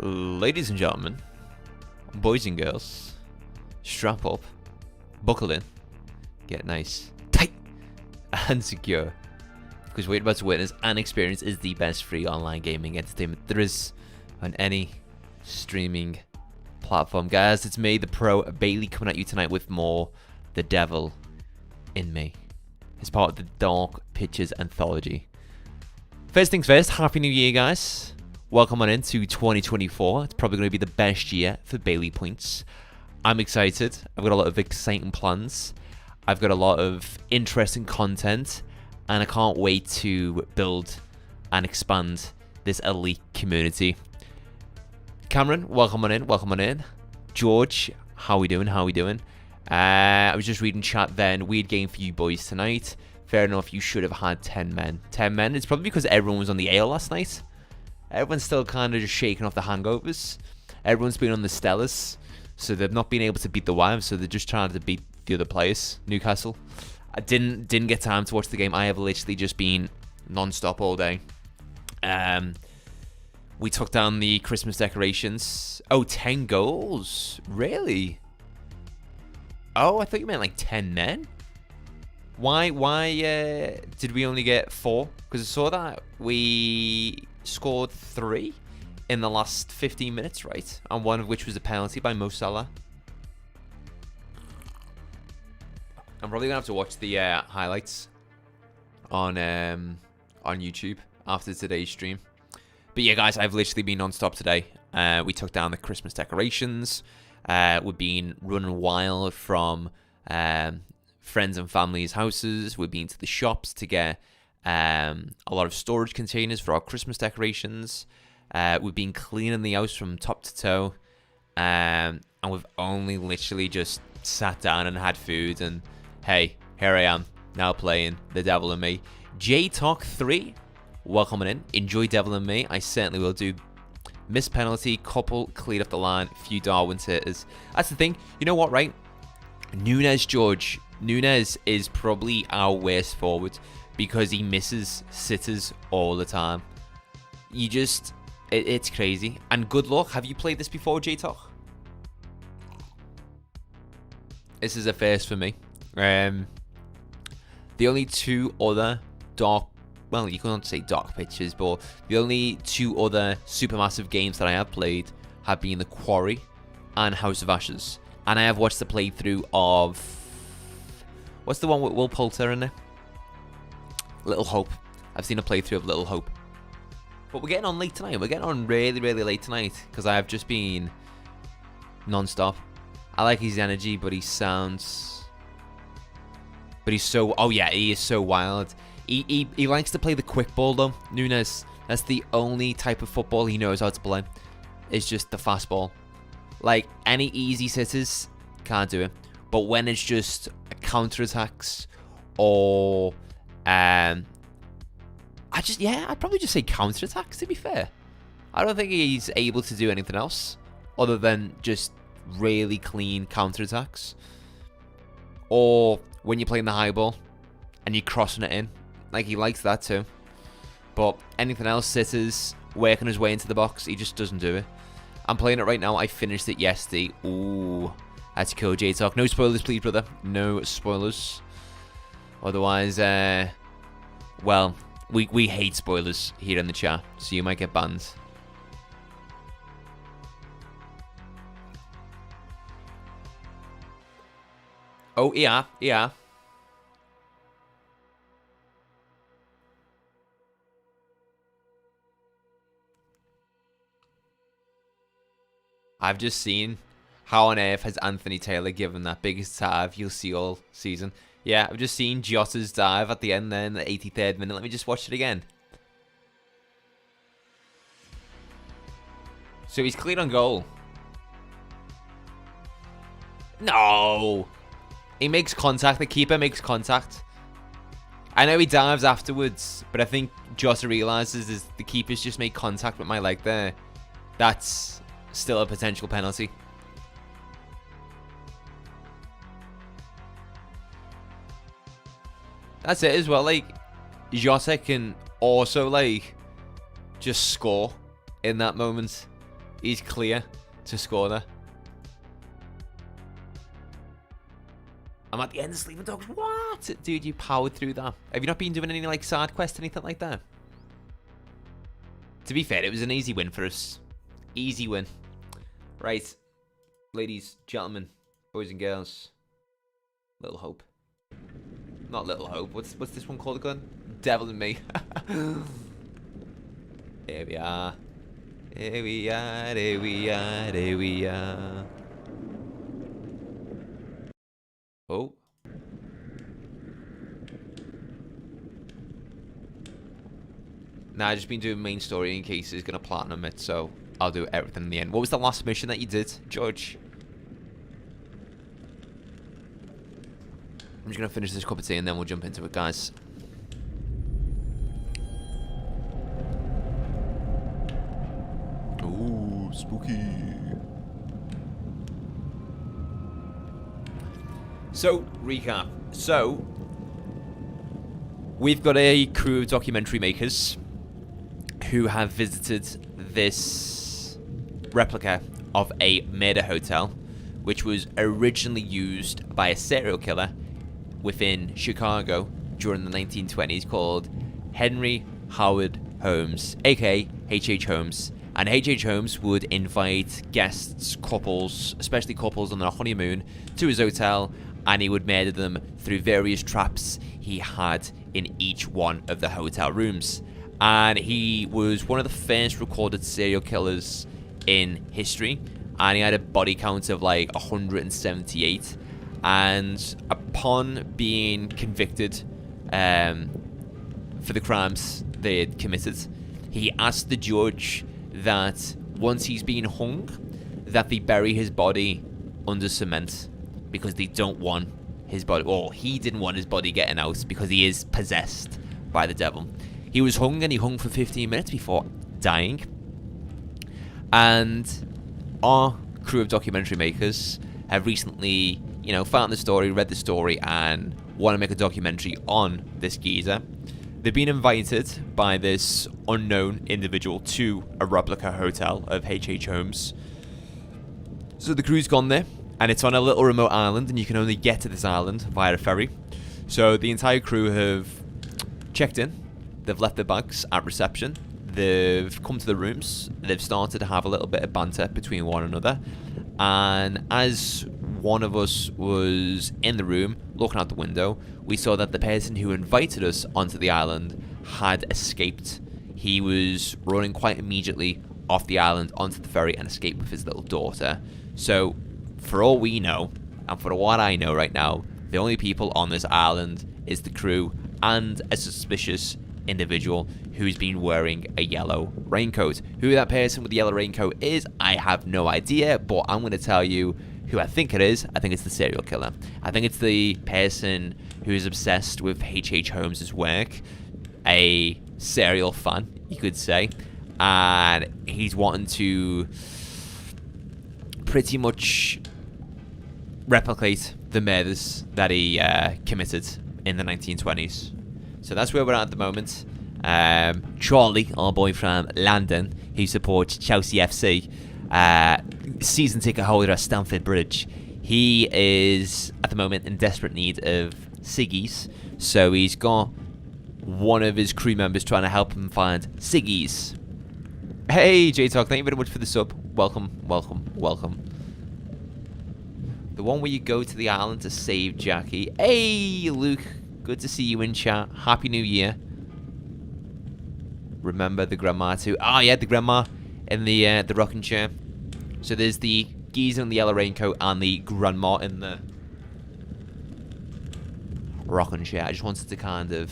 Ladies and gentlemen, boys and girls, strap up, buckle in, get nice, tight, and secure, because what you're about to witness and experience is the best free online gaming entertainment there is on any streaming platform. Guys, it's me, the pro Bailey, coming at you tonight with more The Devil in Me. It's part of the Dark Pictures Anthology. First things first, Happy New Year, guys. Welcome on into 2024. It's probably going to be the best year for Bailey Points. I'm excited. I've got a lot of exciting plans. I've got a lot of interesting content, and I can't wait to build and expand this elite community. Cameron, welcome on in. Welcome on in. George, how we doing? How we doing? I was just reading chat then. Weird game for you boys tonight. Fair enough, you should have had 10 men. 10 men, it's probably because everyone was on the ale last night. Everyone's still kind of just shaking off the hangovers. Everyone's been on the Stellas, so they've not been able to beat the Wives, so they're just trying to beat the other players. Newcastle. I didn't get time to watch the game. I have literally just been non-stop all day. We took down the Christmas decorations. Oh, 10 goals? Really? Oh, I thought you meant like 10 men? Why did we only get 4? Because I saw that we scored 3 in the last 15 minutes, right? And one of which was a penalty by Mo Salah. I'm probably gonna have to watch the highlights on YouTube after today's stream. But yeah, guys, I've literally been non-stop today. We took down the Christmas decorations. We've been running wild from friends and family's houses. We've been to the shops to get a lot of storage containers for our Christmas decorations. We've been cleaning the house from top to toe, and we've only literally just sat down and had food. And hey, here I am now playing The Devil in Me. JTalk 3, welcome in. Enjoy Devil in Me. I certainly will do. Missed penalty, couple cleared off the line, few Darwin sitters. That's the thing. You know what, right? Nunez, George. Nunez is probably our worst forward because he misses sitters all the time. It's crazy. And good luck. Have you played this before, JTalk? This is a first for me. The only two other well, you can't say Dark Pictures, but the only two other supermassive games that I have played have been The Quarry and House of Ashes. And I have watched the playthrough of... What's the one with Will Poulter in it? Little Hope. I've seen a playthrough of Little Hope. But we're getting on late tonight. We're getting on really, really late tonight because I have just been non-stop. I like his energy, but he sounds... But he's so... Oh yeah, he is so wild. He likes to play the quick ball though, Nunez. That's the only type of football he knows how to play. It's just the fast ball. Like, any easy sitters, can't do it. But when it's just counter-attacks or... I'd probably just say counter-attacks, to be fair. I don't think he's able to do anything else other than just really clean counter-attacks. Or when you're playing the high ball and you're crossing it in. Like, he likes that too. But anything else, sitters, working his way into the box, he just doesn't do it. I'm playing it right now. I finished it yesterday. Ooh, that's cool, JTalk. No spoilers, please, brother. No spoilers. Otherwise, well, we hate spoilers here in the chat, so you might get banned. Oh, yeah. I've just seen how on earth has Anthony Taylor given that biggest dive you'll see all season. Yeah, I've just seen Jota's dive at the end there in the 83rd minute. Let me just watch it again. So he's clean on goal. No! He makes contact. The keeper makes contact. I know he dives afterwards, but I think Jota realises is the keeper's just made contact with my leg there. That's still a potential penalty. That's it as well. Like, Jota can also, like, just score in that moment. He's clear to score there. I'm at the end of Sleeping Dogs. What? Dude, you powered through that. Have you not been doing any like side quests, anything like that? To be fair, it was an easy win for us. Easy win. Right. Ladies, gentlemen, boys and girls. Little Hope. Not Little Hope. What's this one called again? Devil in Me. Here we are. Here we are. Here we are. Here we are. Oh. Nah, I've just been doing main story in case he's going to platinum it, so I'll do everything in the end. What was the last mission that you did, George? I'm just going to finish this cup of tea and then we'll jump into it, guys. Ooh, spooky. So, recap. So, we've got a crew of documentary makers who have visited this replica of a murder hotel, which was originally used by a serial killer within Chicago during the 1920s called Henry Howard Holmes, aka H.H. Holmes. And H.H. Holmes would invite guests, couples, especially couples on their honeymoon, to his hotel, and he would murder them through various traps he had in each one of the hotel rooms. And he was one of the first recorded serial killers in history, and he had a body count of like 178. And upon being convicted for the crimes they had committed, he asked the judge that once he's been hung, that they bury his body under cement, because they don't want his body, or he didn't want his body getting out because he is possessed by the devil. He was hung, and he hung for 15 minutes before dying. And our crew of documentary makers have recently, you know, found the story, read the story, and want to make a documentary on this geezer. They've been invited by this unknown individual to a replica hotel of H.H. Holmes. So the crew's gone there, and it's on a little remote island, and you can only get to this island via a ferry. So the entire crew have checked in. They've left their bags at reception. They've come to the rooms. They've started to have a little bit of banter between one another. And as one of us was in the room looking out the window, we saw that the person who invited us onto the island had escaped. He was running quite immediately off the island onto the ferry and escaped with his little daughter. So for all we know, and for what I know right now, the only people on this island is the crew and a suspicious individual who's been wearing a yellow raincoat. Who that person with the yellow raincoat is, I have no idea, but I'm going to tell you who I think it is. I think it's the serial killer. I think it's the person who is obsessed with H.H. Holmes' work, a serial fan, you could say, and he's wanting to pretty much replicate the murders that he committed in the 1920s. So that's where we're at the moment. Charlie, our boy from London, who supports Chelsea FC, season ticket holder at Stamford Bridge, he is at the moment in desperate need of ciggies. So he's got one of his crew members trying to help him find ciggies. Hey, J-Talk, thank you very much for the sub. Welcome, welcome, welcome. The one where you go to the island to save Jackie. Hey, Luke. Good to see you in chat. Happy New Year. Remember the grandma too. Oh yeah, the grandma in the rocking chair. So there's the geezer in the yellow raincoat and the grandma in the rocking chair. I just wanted to kind of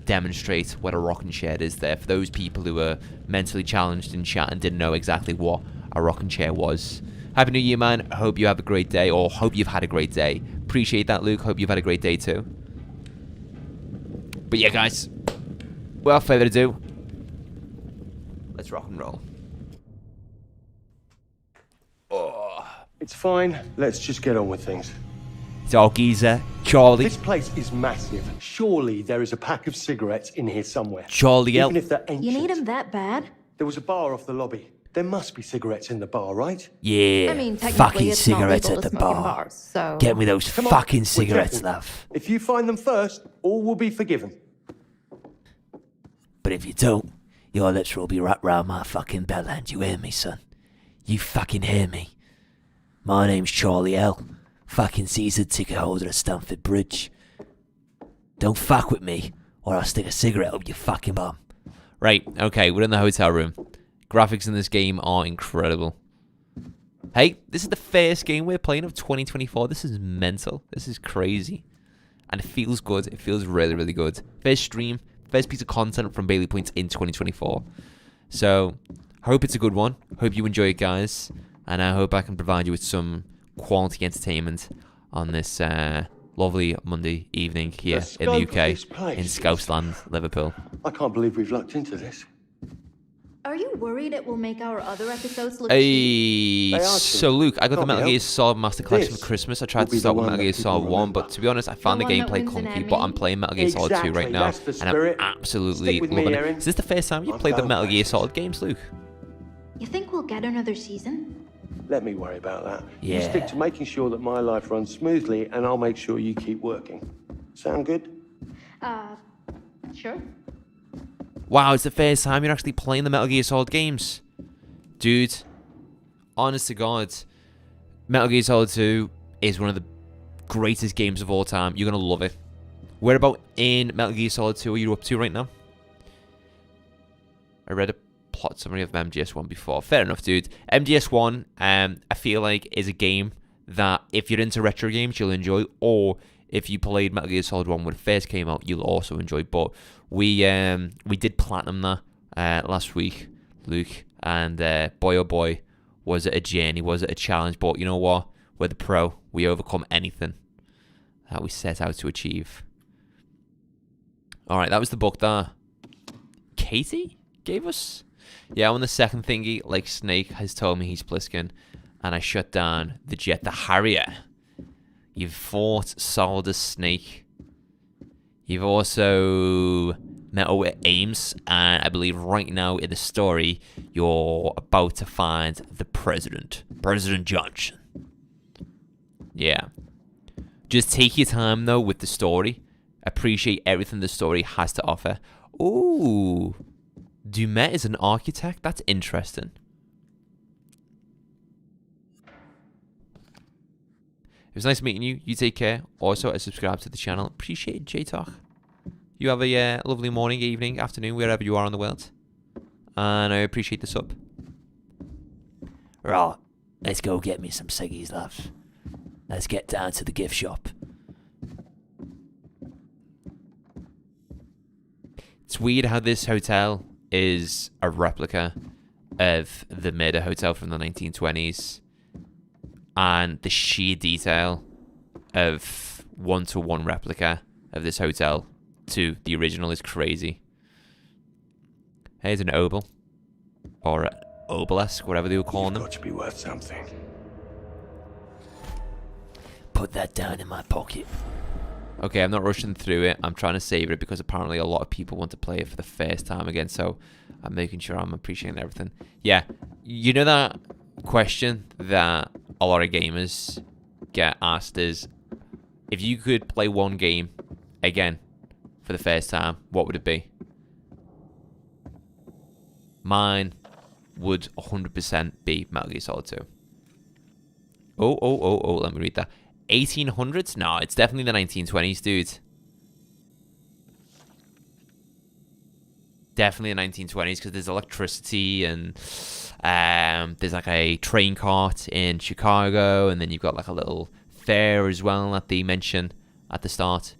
demonstrate what a rocking chair is there for those people who are mentally challenged in chat and didn't know exactly what a rocking chair was. Happy New Year, man. Hope you have a great day, or hope you've had a great day. Appreciate that, Luke. Hope you've had a great day too. But yeah, guys, without further ado, let's rock and roll. Oh. It's fine. Let's just get on with things. It's our geezer, Charlie. This place is massive. Surely there is a pack of cigarettes in here somewhere. Charlie L. Even if they're ancient. You need them that bad? There was a bar off the lobby. There must be cigarettes in the bar, right? Yeah, I mean, technically, fucking it's not cigarettes legal at to the smoke in bar. bars, so... Get me those Come on, fucking we're cigarettes, talking. love. If you find them first, all will be forgiven. But if you don't, your lips will be wrapped round my fucking bellend. You hear me, son? You fucking hear me? My name's Charlie L. Fucking season ticket holder at Stamford Bridge. Don't fuck with me, or I'll stick a cigarette up your fucking bum. Right, okay, we're in the hotel room. Graphics in this game are incredible. Hey, this is the first game we're playing of 2024. This is mental. This is crazy. And it feels good. It feels really, really good. First stream, first piece of content from Bailey Points in 2024. So, hope it's a good one. Hope you enjoy it, guys. And I hope I can provide you with some quality entertainment on this lovely Monday evening here in the UK, in Scousland, Liverpool. I can't believe we've lucked into this. Are you worried it will make our other episodes look cheap? They are So cheap. Luke, I got the Can't be Metal Gear helped. Solid Master Collection This for Christmas. I will tried to be the start with one Metal that Gear people Solid 1, remember. but to be honest, I found the The one that gameplay wins an clunky, but I'm Emmy? playing Metal Gear Solid 2 right Exactly, now, that's the and I'm spirit. absolutely Stick with me, loving it. Erin. Is this the first time you've I'm played the going Metal Gear fast. Solid games, Luke? You think we'll get another season? Let me worry about that. You Yeah. stick to making sure that my life runs smoothly, and I'll make sure you keep working. Sound good? Sure. Wow, it's the first time you're actually playing the Metal Gear Solid games. Dude, honest to God, Metal Gear Solid 2 is one of the greatest games of all time. You're going to love it. Where about in Metal Gear Solid 2 are you up to right now? I read a plot summary of MGS1 before. Fair enough, dude. MGS1, I feel like, is a game that if you're into retro games, you'll enjoy, or if you played Metal Gear Solid 1 when it first came out, you'll also enjoy. But we did platinum that last week, Luke, and boy oh boy, was it a journey, was it a challenge. But you know what? We're the pro. We overcome anything that we set out to achieve. Alright, that was the book that Katie gave us. Yeah, on the second thingy, like Snake has told me he's Pliskin, and I shut down the jet, the Harrier. You've fought Solidus Snake. You've also met with Ames, and I believe right now in the story, you're about to find the President, President Johnson. Yeah. Just take your time, though, with the story. Appreciate everything the story has to offer. Ooh. Dumet is an architect? That's interesting. It was nice meeting you. You take care. Also, subscribe to the channel. Appreciate it, J-Talk. You have a lovely morning, evening, afternoon, wherever you are in the world. And I appreciate the sub. Right, let's go get me some ciggies, love. Let's get down to the gift shop. It's weird how this hotel is a replica of the Murder Hotel from the 1920s. And the sheer detail of one-to-one replica of this hotel to the original is crazy. Here's an oval. Or an obelisk, whatever they were calling them. Got to be worth something. Put that down in my pocket. Okay, I'm not rushing through it. I'm trying to savor it because apparently a lot of people want to play it for the first time again. So I'm making sure I'm appreciating everything. Yeah, you know that question that a lot of gamers get asked is, if you could play one game again for the first time, what would it be? Mine would 100% be Metal Gear Solid 2. Oh, let me read that. 1800s? No, it's definitely the 1920s, dude. Definitely the 1920s, because there's electricity and there's like a train cart in Chicago, and then you've got like a little fair as well that they mention at the start.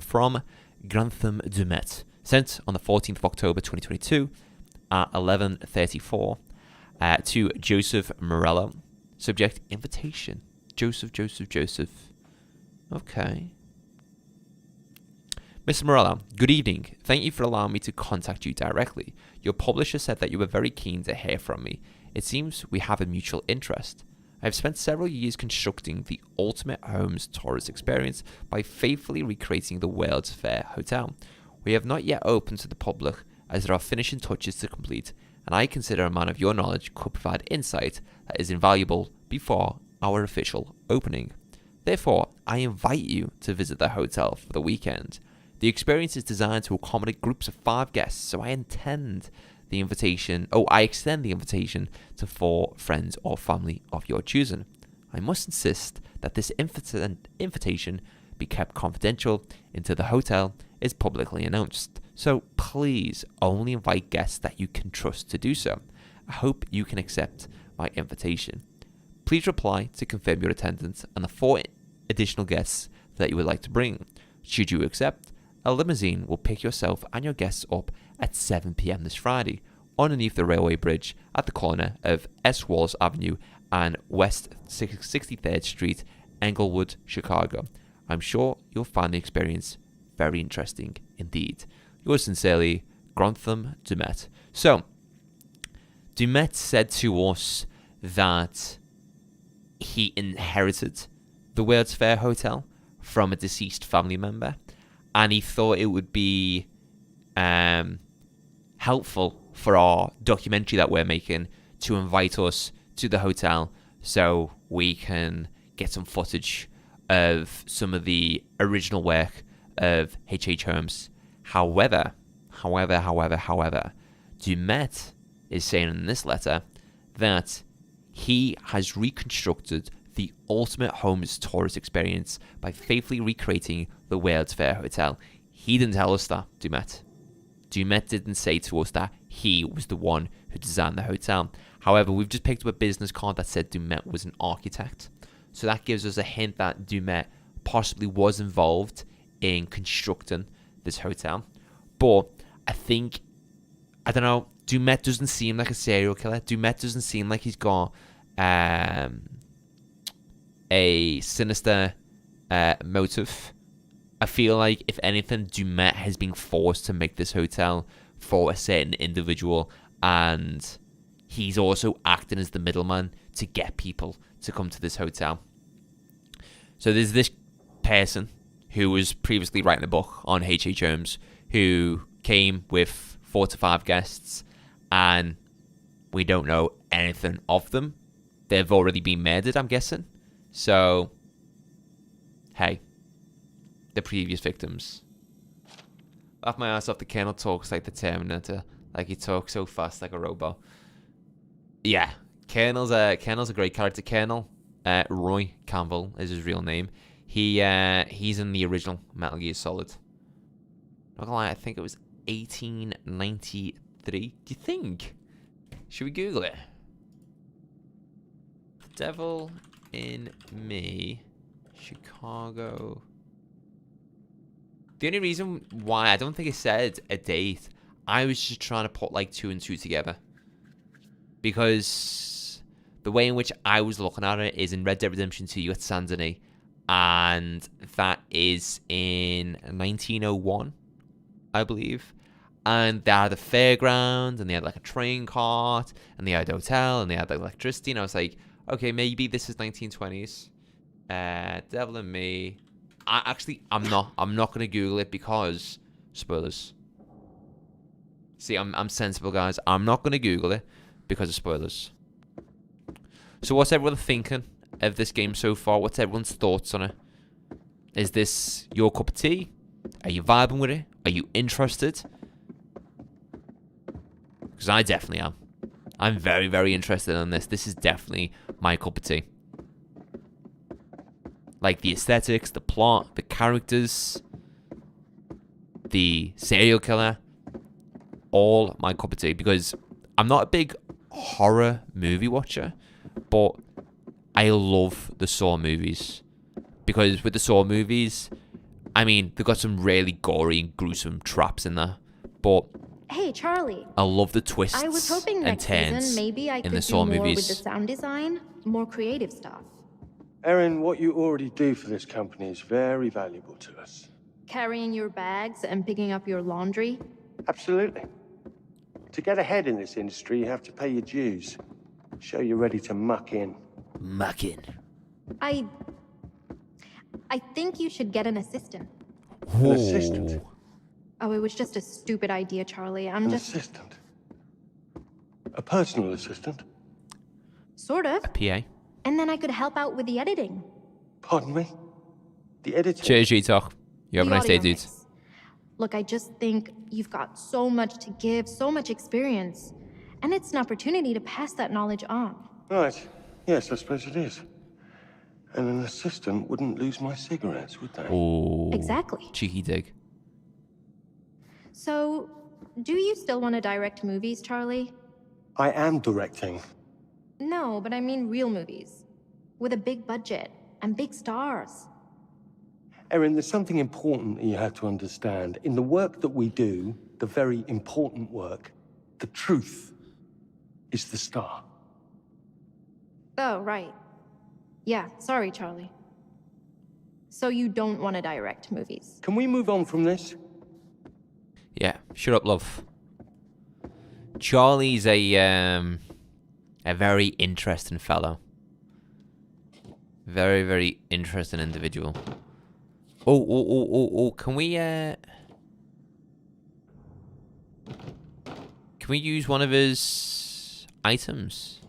From Grantham Dumet, sent on the 14th of October 2022 at 11:34 to Joseph Morello. Subject, invitation. Joseph. Okay. Mr. Morello, good evening. Thank you for allowing me to contact you directly. Your publisher said that you were very keen to hear from me. It seems we have a mutual interest. I have spent several years constructing the ultimate homes tourist experience by faithfully recreating the World's Fair Hotel. We have not yet opened to the public as there are finishing touches to complete, and I consider a man of your knowledge could provide insight that is invaluable before our official opening. Therefore, I invite you to visit the hotel for the weekend. The experience is designed to accommodate groups of 5 guests, so I extend the invitation to 4 friends or family of your choosing. I must insist that this invitation be kept confidential until the hotel is publicly announced. So please only invite guests that you can trust to do so. I hope you can accept my invitation. Please reply to confirm your attendance and the 4 additional guests that you would like to bring. Should you accept, a limousine will pick yourself and your guests up at 7 p.m. this Friday underneath the railway bridge at the corner of S. Wallace Avenue and West 63rd Street, Englewood, Chicago. I'm sure you'll find the experience very interesting indeed. Yours sincerely, Grantham Dumet. So, Dumet said to us that he inherited the World's Fair Hotel from a deceased family member, and he thought it would be helpful for our documentary that we're making to invite us to the hotel so we can get some footage of some of the original work of H.H. Holmes. However, Dumet is saying in this letter that he has reconstructed the ultimate Holmes tourist experience by faithfully recreating the World's Fair Hotel. He didn't tell us that, Dumet. Dumet didn't say to us that he was the one who designed the hotel. However, we've just picked up a business card that said Dumet was an architect. So that gives us a hint that Dumet possibly was involved in constructing this hotel. But I don't know, Dumet doesn't seem like a serial killer. Dumet doesn't seem like he's got a sinister motive. I feel like, if anything, Dumet has been forced to make this hotel for a certain individual, and he's also acting as the middleman to get people to come to this hotel. So there's this person who was previously writing a book on H.H. Holmes, who came with 4 to 5 guests, and we don't know anything of them. They've already been murdered, I'm guessing. So, hey, the previous victims. Laugh my ass off, the Colonel talks like the Terminator. Like, he talks so fast like a robot. Yeah, Colonel's a great character. Colonel Roy Campbell is his real name. He's in the original Metal Gear Solid. Not gonna lie, I think it was 1893. Do you think? Should we Google it? Devil in Me, Chicago. The only reason why I don't think it said a date, I was just trying to put like 2 and 2 together. Because the way in which I was looking at it is in Red Dead Redemption 2, you got Saint Denis, and that is in 1901, I believe. And they had a fairground, and they had like a train cart, and they had a hotel, and they had like electricity, and I was like, okay, maybe this is 1920s. Devil in Me. I'm not gonna Google it because spoilers. See, I'm sensible, guys. I'm not gonna Google it because of spoilers. So what's everyone thinking of this game so far? What's everyone's thoughts on it? Is this your cup of tea? Are you vibing with it? Are you interested? Because I definitely am. I'm very, very interested in this. This is definitely my cup of tea. Like the aesthetics, the plot, the characters, the serial killer, all my cup of tea. Because I'm not a big horror movie watcher, but I love the Saw movies. Because with the Saw movies, I mean, they've got some really gory and gruesome traps in there. But Hey, Charlie. I love the twists I was hoping and next turns season maybe I in could the do Saw more movies. with the sound design, more creative stuff. Erin, what you already do for this company is very valuable to us. Carrying your bags and picking up your laundry. Absolutely. To get ahead in this industry, you have to pay your dues. Show you're ready to muck in. Mucking. I think you should get an assistant. An assistant. Oh, it was just a stupid idea, Charlie. An assistant. A personal assistant? Sort of. PA. And then I could help out with the editing. Pardon me? The editor? Cheers, G-Talk. You have a The nice day, audio dudes. mix. Look, I just think you've got so much to give, so much experience. And it's an opportunity to pass that knowledge on. Right. Yes, I suppose it is. And an assistant wouldn't lose my cigarettes, would they? Oh. Exactly. Cheeky dig. So, do you still want to direct movies, Charlie? I am directing. No, but I mean real movies. With a big budget and big stars. Erin, there's something important that you have to understand. In the work that we do, the very important work, the truth is the star. Oh, right. Yeah, sorry, Charlie. So you don't want to direct movies? Can we move on from this? Yeah, shut up, love. Charlie's a very interesting fellow. Very, very interesting individual. Oh, can we use one of his items?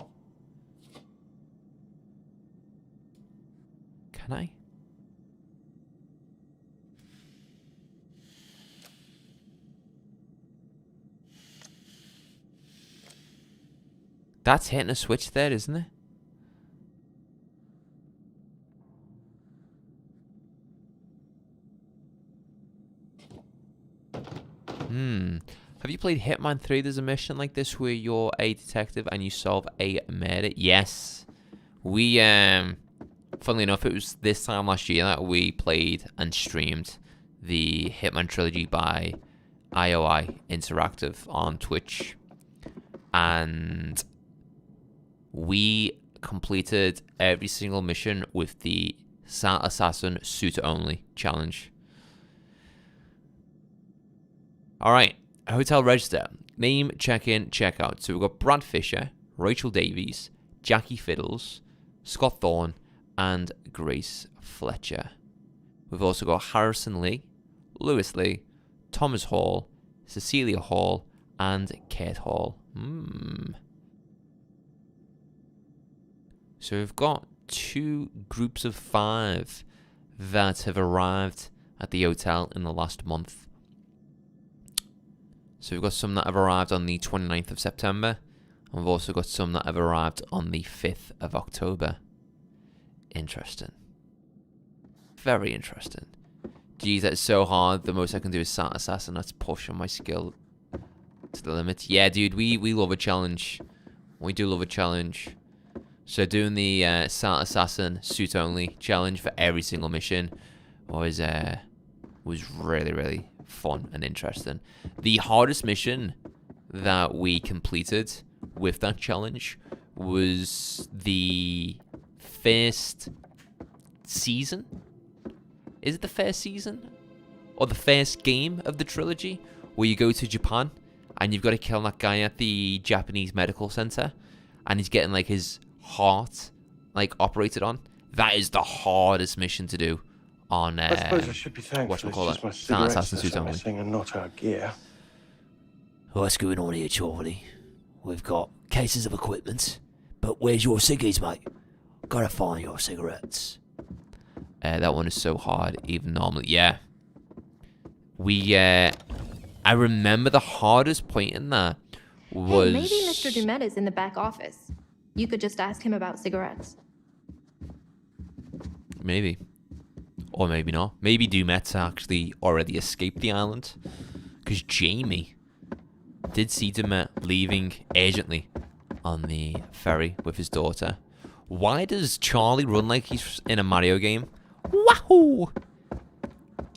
Can I? That's hitting a switch there, isn't it? Have you played Hitman 3? There's a mission like this where you're a detective and you solve a murder. Yes. We, funnily enough, it was this time last year that we played and streamed the Hitman trilogy by IOI Interactive on Twitch. And we completed every single mission with the Assassin Suit Only challenge. Alright, hotel register. Name, check-in, check-out. So we've got Brad Fisher, Rachel Davies, Jackie Fiddles, Scott Thorne, and Grace Fletcher. We've also got Harrison Lee, Lewis Lee, Thomas Hall, Cecilia Hall, and Kate Hall. So we've got 2 groups of 5 that have arrived at the hotel in the last month. So we've got some that have arrived on the 29th of September, and we've also got some that have arrived on the 5th of October. Interesting. Very interesting. Geez, that's so hard. The most I can do is Sat Assassin. That's pushing my skill to the limit. Yeah, dude, we love a challenge. We do love a challenge. So doing the Sat Assassin Suit Only challenge for every single mission was really, really fun and interesting. The hardest mission that we completed with that challenge was the first season. Is it the first season? Or the first game of the trilogy? Where you go to Japan and you've got to kill that guy at the Japanese medical center. And he's getting like his heart like operated on. That is the hardest mission to do on I suppose I should be thankful it's just my cigarettes Assassin's that's missing and not our gear. What's going on here, Charlie? We've got cases of equipment, but where's your ciggies, mate? Gotta find your cigarettes. That one is so hard, even normally. Yeah. I remember the hardest point in that was... Hey, maybe Mr. Dumet is in the back office. You could just ask him about cigarettes. Maybe. Or maybe not. Maybe Dumet's actually already escaped the island. Because Jamie did see Dumet leaving urgently on the ferry with his daughter. Why does Charlie run like he's in a Mario game? Wahoo!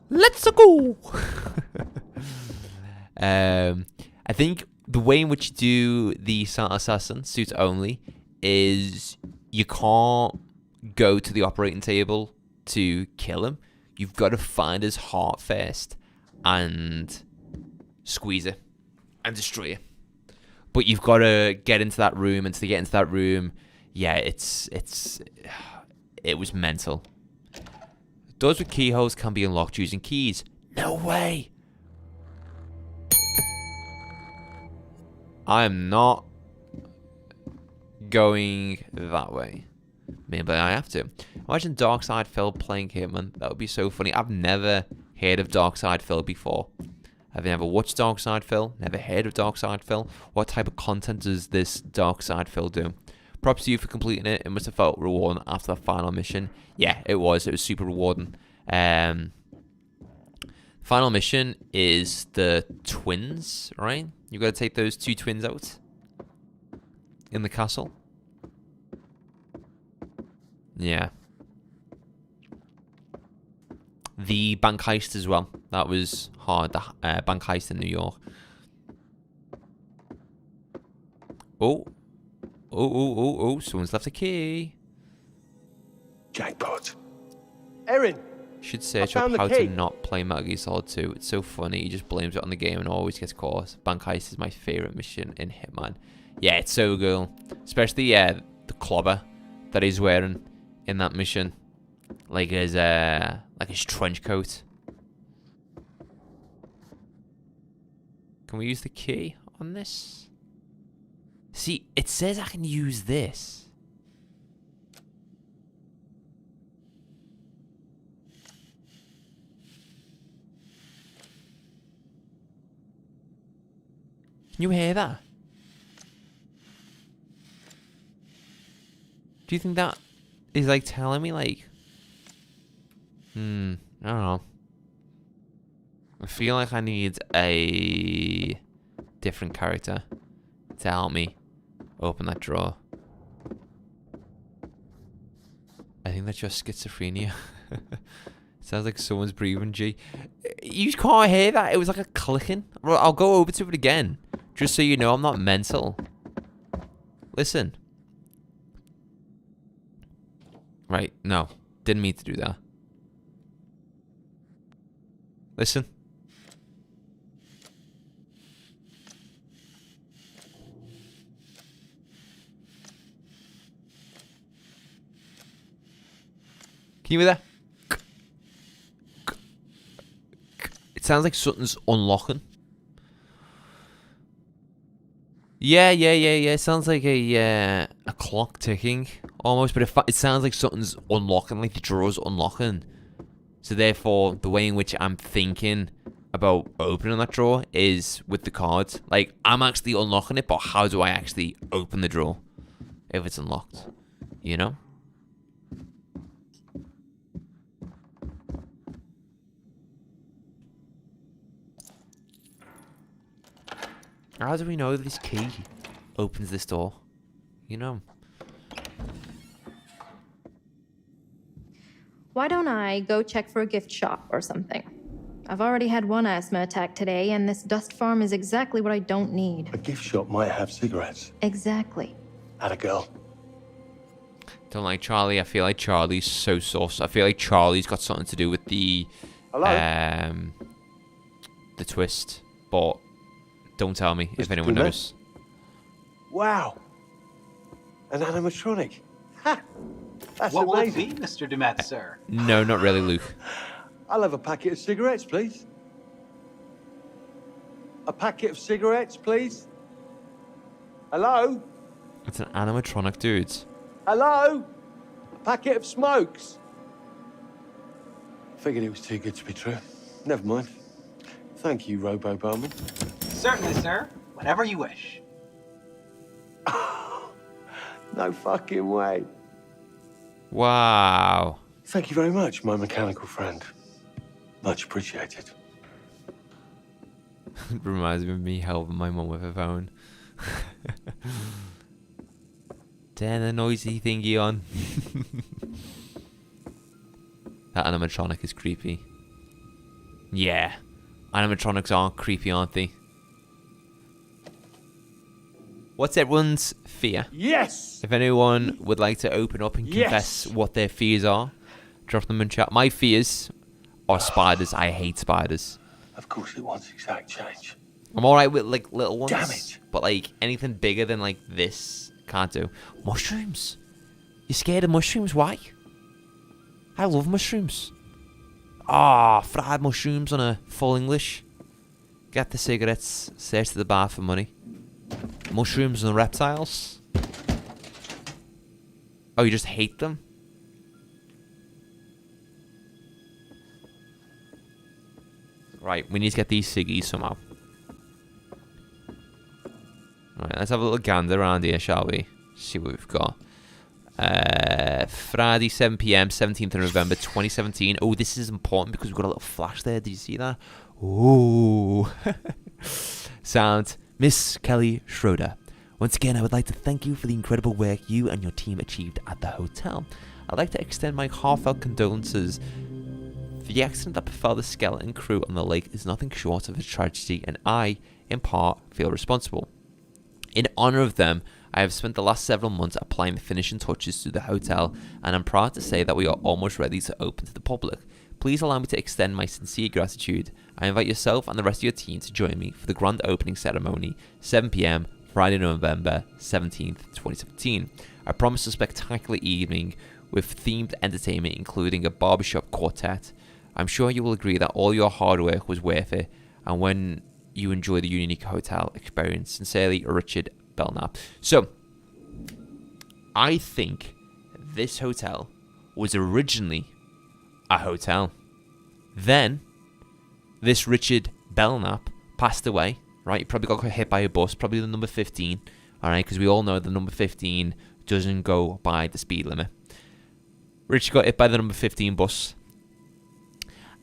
Let's go! I think the way in which you do the Sat Assassin Suit Only is you can't go to the operating table to kill him. You've got to find his heart first and squeeze it and destroy it. But you've got to get into that room, and to get into that room, yeah, it was mental. Doors with keyholes can be unlocked using keys. No way! I am not going that way. Maybe I have to. Imagine Darkside Phil playing Hitman. That would be so funny. I've never heard of Darkside Phil before. I've never watched Darkside Phil. Never heard of Darkside Phil. What type of content does this Darkside Phil do? Props to you for completing it. It must have felt rewarding after the final mission. Yeah, it was. It was super rewarding. Final mission is the twins, right? You got to take those 2 twins out in the castle. Yeah. The bank heist as well. That was hard. The bank heist in New York. Oh. Oh. Someone's left a key. Jackpot. Erin! Should search I up found the how key. to not play Metal Gear Solid 2. It's so funny. He just blames it on the game and always gets caught. Bank heist is my favorite mission in Hitman. Yeah, it's so cool. Especially, the clobber that he's wearing in that mission. Like his trench coat. Can we use the key on this? See, it says I can use this. Can you hear that? Do you think that is like telling me like... I don't know. I feel like I need a different character to help me open that drawer. I think that's just schizophrenia. Sounds like someone's breathing, G. You can't hear that. It was like a clicking. Well, I'll go over to it again. Just so you know I'm not mental. Listen. Right, no. Didn't mean to do that. Listen. Can you hear that? It sounds like something's unlocking. Yeah. It sounds like a clock ticking almost, but it sounds like something's unlocking, like the drawer's unlocking. So therefore, the way in which I'm thinking about opening that drawer is with the cards. Like, I'm actually unlocking it, but how do I actually open the drawer if it's unlocked? You know? How do we know this key opens this door? You know? Why don't I go check for a gift shop or something? I've already had one asthma attack today, and this dust farm is exactly what I don't need. A gift shop might have cigarettes. Exactly. Atta girl. Don't like Charlie. I feel like Charlie's so sus. I feel like Charlie's got something to do with the twist. But don't tell me if anyone knows. Wow. An animatronic. Ha! That's What will it amazing. be, Mr. Dumet, sir? No, not really, Luke. I'll have a packet of cigarettes, please. A packet of cigarettes, please. Hello? It's an animatronic, dude. Hello? A packet of smokes. Figured it was too good to be true. Never mind. Thank you, Robo Bowman. Certainly, sir. Whenever you wish. No fucking way. Wow. Thank you very much, my mechanical friend. Much appreciated. Reminds me of me helping my mum with her phone. Turn the noisy thingy on. That animatronic is creepy. Yeah. Animatronics are creepy, aren't they? What's everyone's fear? Yes! If anyone would like to open up and confess what their fears are, drop them in chat. My fears are spiders. I hate spiders. Of course it wants exact change. I'm alright with like little ones. Damn it. But like anything bigger than like this, can't do. Mushrooms. You scared of mushrooms? Why? I love mushrooms. Fried mushrooms on a full English. Get the cigarettes. Search to the bar for money. Mushrooms and reptiles. Oh, you just hate them? Right, we need to get these ciggies somehow. Right, let's have a little gander around here, shall we? See what we've got. Friday, 7 p.m, 17th of November, 2017. Oh, this is important because we've got a little flash there. Did you see that? Ooh. Sound. Miss Kelly Schroeder. Once again, I would like to thank you for the incredible work you and your team achieved at the hotel. I'd like to extend my heartfelt condolences. The accident that befell the skeleton crew on the lake is nothing short of a tragedy, and I, in part, feel responsible. In honor of them, I have spent the last several months applying the finishing touches to the hotel, and I'm proud to say that we are almost ready to open to the public. Please allow me to extend my sincere gratitude. I invite yourself and the rest of your team to join me for the grand opening ceremony, 7 p.m, Friday, November 17th, 2017. I promise a spectacular evening with themed entertainment, including a barbershop quartet. I'm sure you will agree that all your hard work was worth it, and when you enjoy the unique hotel experience. Sincerely, Richard Belknap. So, I think this hotel was originally a hotel. Then, this Richard Belknap passed away, right? He probably got hit by a bus, probably the number 15, alright? Because we all know the number 15 doesn't go by the speed limit. Richard got hit by the number 15 bus.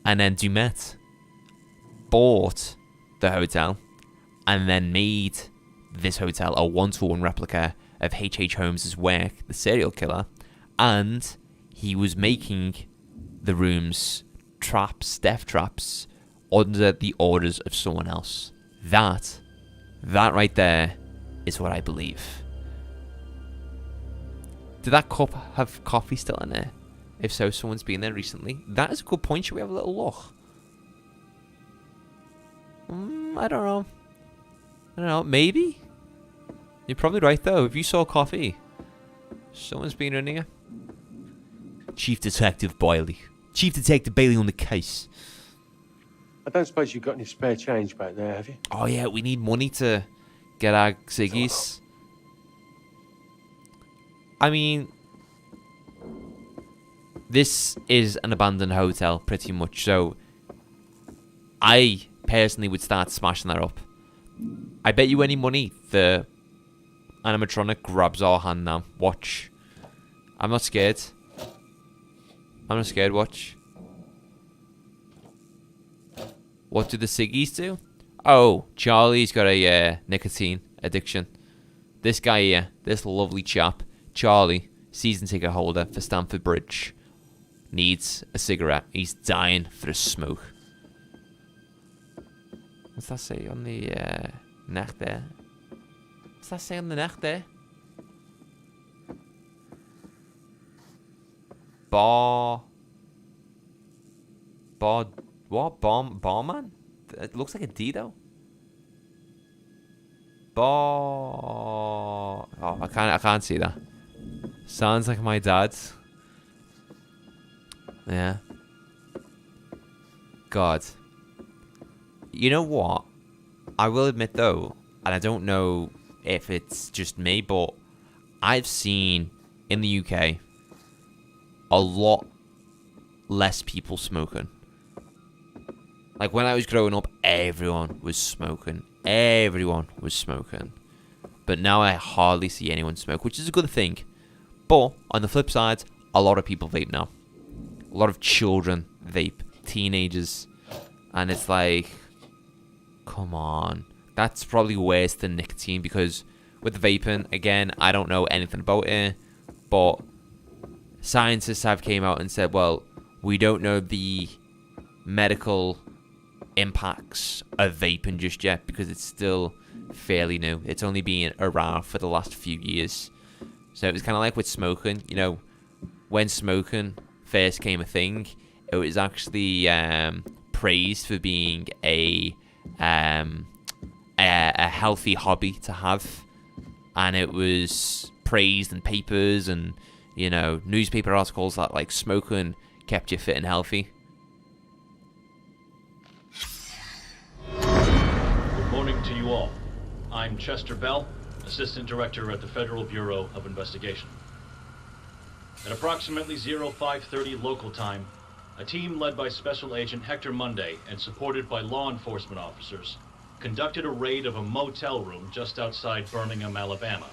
And then Dumet bought the hotel and then made this hotel a one-to-one replica of H.H. Holmes' work, the serial killer, and he was making the rooms traps, death traps, under the orders of someone else. That right there is what I believe. Did that cup have coffee still in there? If so, someone's been there recently. That is a good point. Should we have a little look? I don't know. Maybe? You're probably right, though. If you saw coffee, someone's been in here. Chief Detective Bailey. Chief Detective Bailey on the case. I don't suppose you've got any spare change back there, have you? Oh, yeah. We need money to get our ciggies. I mean, this is an abandoned hotel, pretty much. So, I personally would start smashing that up. I bet you any money the animatronic grabs our hand now. Watch. I'm not scared. Watch. What do the ciggies do? Oh, Charlie's got a nicotine addiction. This guy here, this lovely chap, Charlie, season ticket holder for Stamford Bridge, needs a cigarette. He's dying for a smoke. What's that say on the neck there? What's that say on the neck there? What? Barman? It looks like a D though. Oh, I can't see that. Sounds like my dad's. Yeah. God. You know what? I will admit though, and I don't know if it's just me, but I've seen in the UK a lot less people smoking. Like when I was growing up, everyone was smoking. But now I hardly see anyone smoke, which is a good thing. But on the flip side, a lot of people vape now. A lot of children vape, teenagers, and it's like, come on. That's probably worse than nicotine, because with vaping, again, I don't know anything about it, but scientists have came out and said, well, we don't know the medical impacts of vaping just yet because it's still fairly new. It's only been around for the last few years. So it was kind of like with smoking, you know, when smoking first came a thing, it was actually praised for being a healthy hobby to have, and it was praised in papers and, you know, newspaper articles that like smoking kept you fit and healthy. Good morning to you all. I'm Chester Bell, Assistant Director at the Federal Bureau of Investigation. At approximately 0530 local time, a team led by Special Agent Hector Monday and supported by law enforcement officers conducted a raid of a motel room just outside Birmingham, Alabama,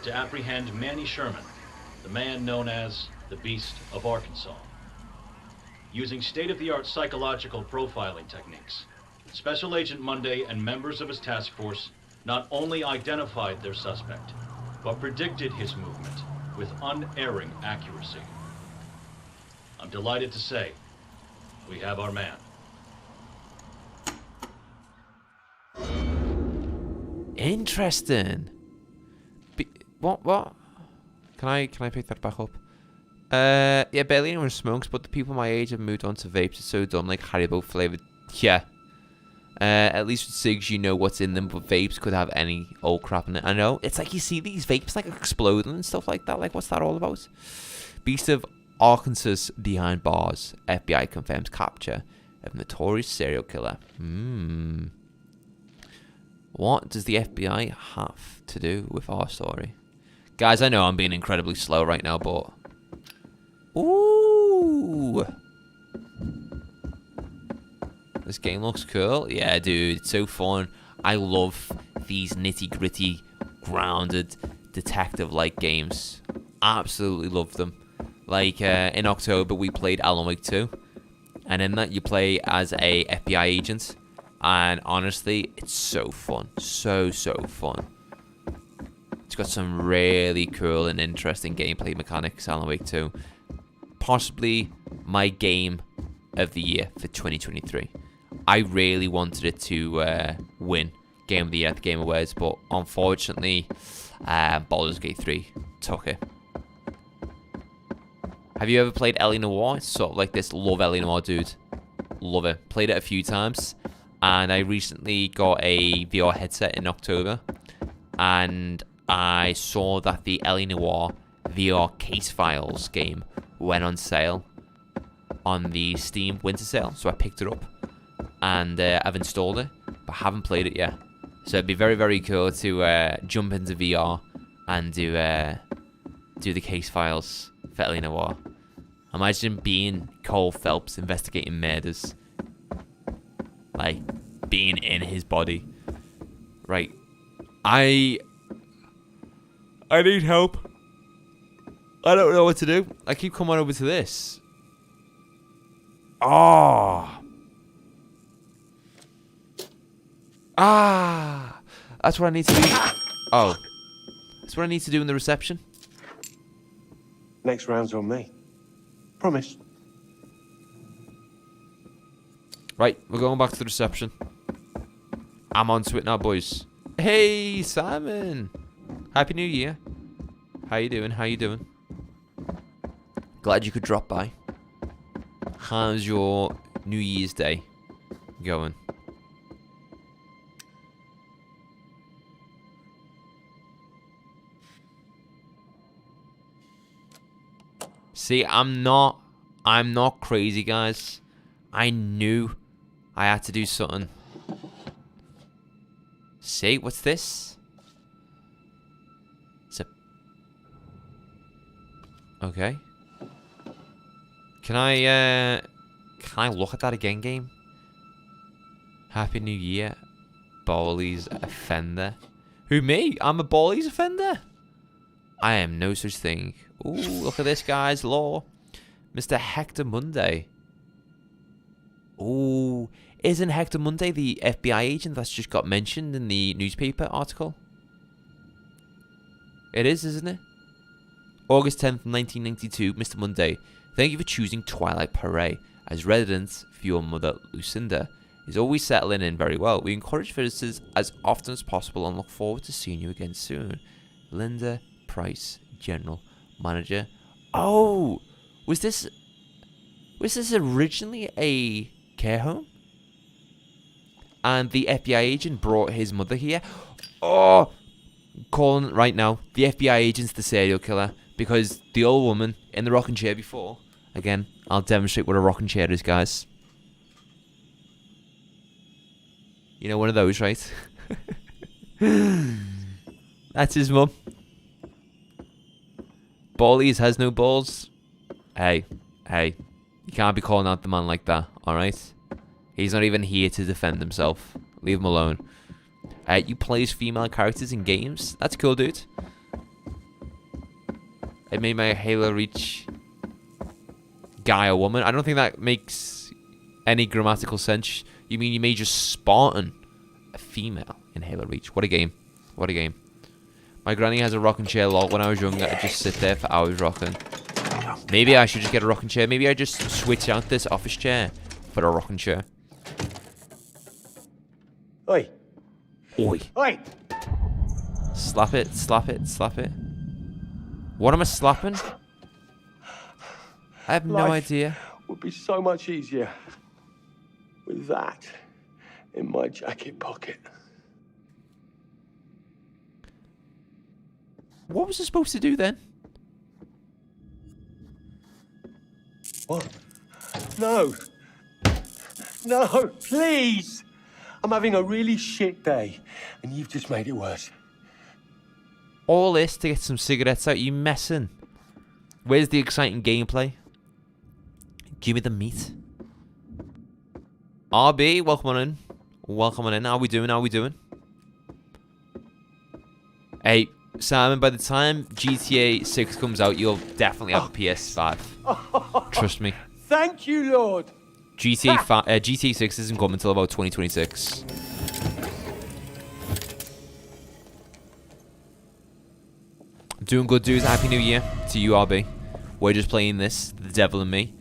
to apprehend Manny Sherman, the man known as the Beast of Arkansas. Using state-of-the-art psychological profiling techniques, Special Agent Monday and members of his task force not only identified their suspect, but predicted his movement with unerring accuracy. I'm delighted to say, we have our man. Interesting. What? Can I pick that back up? Yeah, barely anyone smokes, but the people my age have moved on to vapes. It's so dumb, like Haribo flavored. Yeah. At least with cigs, you know what's in them, but vapes could have any old crap in it. I know. It's like you see these vapes like exploding and stuff like that. Like, what's that all about? Beast of Arkansas behind bars. FBI confirms capture of notorious serial killer. What does the FBI have to do with our story? Guys, I know I'm being incredibly slow right now, but... Ooh! This game looks cool. Yeah, dude, it's so fun. I love these nitty-gritty, grounded, detective-like games. Absolutely love them. Like, in October, we played Alan Wake 2. And in that, you play as a FBI agent. And honestly, it's so fun. So fun. It's got some really cool and interesting gameplay mechanics, Alan Wake 2. Possibly my game of the year for 2023. I really wanted it to win Game of the Year at the Game Awards, but unfortunately, Baldur's Gate 3 took it. Have you ever played L.A. Noire? It's sort of like this. Love L.A. Noire, dude. Love it. Played it a few times. And I recently got a VR headset in October. And I saw that the L.A. Noire VR Case Files game went on sale on the Steam winter sale. So I picked it up. And I've installed it, but haven't played it yet. So it'd be very, very cool to jump into VR and do the Case Files for L.A. Noire. Imagine being Cole Phelps investigating murders. Like, being in his body. Right. I need help. I don't know what to do. I keep coming over to this. That's what I need to do. Oh. That's what I need to do in the reception. Next round's on me. Promise. Right, we're going back to the reception. I'm on to it now, boys. Hey, Simon. Happy New Year. How you doing? Glad you could drop by. How's your New Year's Day going? See, I'm not crazy, guys. I knew I had to do something. See, what's this? It's a... Okay. Can I look at that again, game? Happy New Year. Bowley's offender. Who, me? I'm a Bowley's offender? I am no such thing. Ooh, look at this, guys. Law. Mr. Hector Monday. Ooh. Isn't Hector Monday the FBI agent that's just got mentioned in the newspaper article? It is, isn't it? August 10th, 1992. Mr. Monday, thank you for choosing Twilight Parade as residence for your mother, Lucinda, is always settling in very well. We encourage visitors as often as possible and look forward to seeing you again soon. Linda Price, General Manager. Oh, was this originally a care home? And the FBI agent brought his mother here. Oh, calling it right now. The FBI agent's the serial killer because the old woman in the rocking chair before. Again, I'll demonstrate what a rocking chair is, guys. You know, one of those, right? That's his mum. Ballies has no balls. Hey, you can't be calling out the man like that, alright? He's not even here to defend himself. Leave him alone. You play as female characters in games? That's cool, dude. I made my Halo Reach guy or woman. I don't think that makes any grammatical sense. You mean you made your Spartan a female in Halo Reach? What a game. What a game. My granny has a rocking chair lol. When I was younger, I'd just sit there for hours rocking. Maybe I should just get a rocking chair. Maybe I just switch out this office chair for a rocking chair. Oi. Oi. Oi. Slap it, slap it, slap it. What am I slapping? I have no Life idea. would be so much easier with that in my jacket pocket. What was I supposed to do then? What? No. No, please. I'm having a really shit day, and you've just made it worse. All this to get some cigarettes out, you messing. Where's the exciting gameplay? Give me the meat. RB, welcome on in. Welcome on in. How we doing? How we doing? Hey, Simon, by the time GTA 6 comes out, you'll definitely have a PS5. Trust me. Thank you, Lord. GTA 6 isn't coming until about 2026. Doing good, dudes. Happy New Year to you, RB. We're just playing this, The Devil and Me.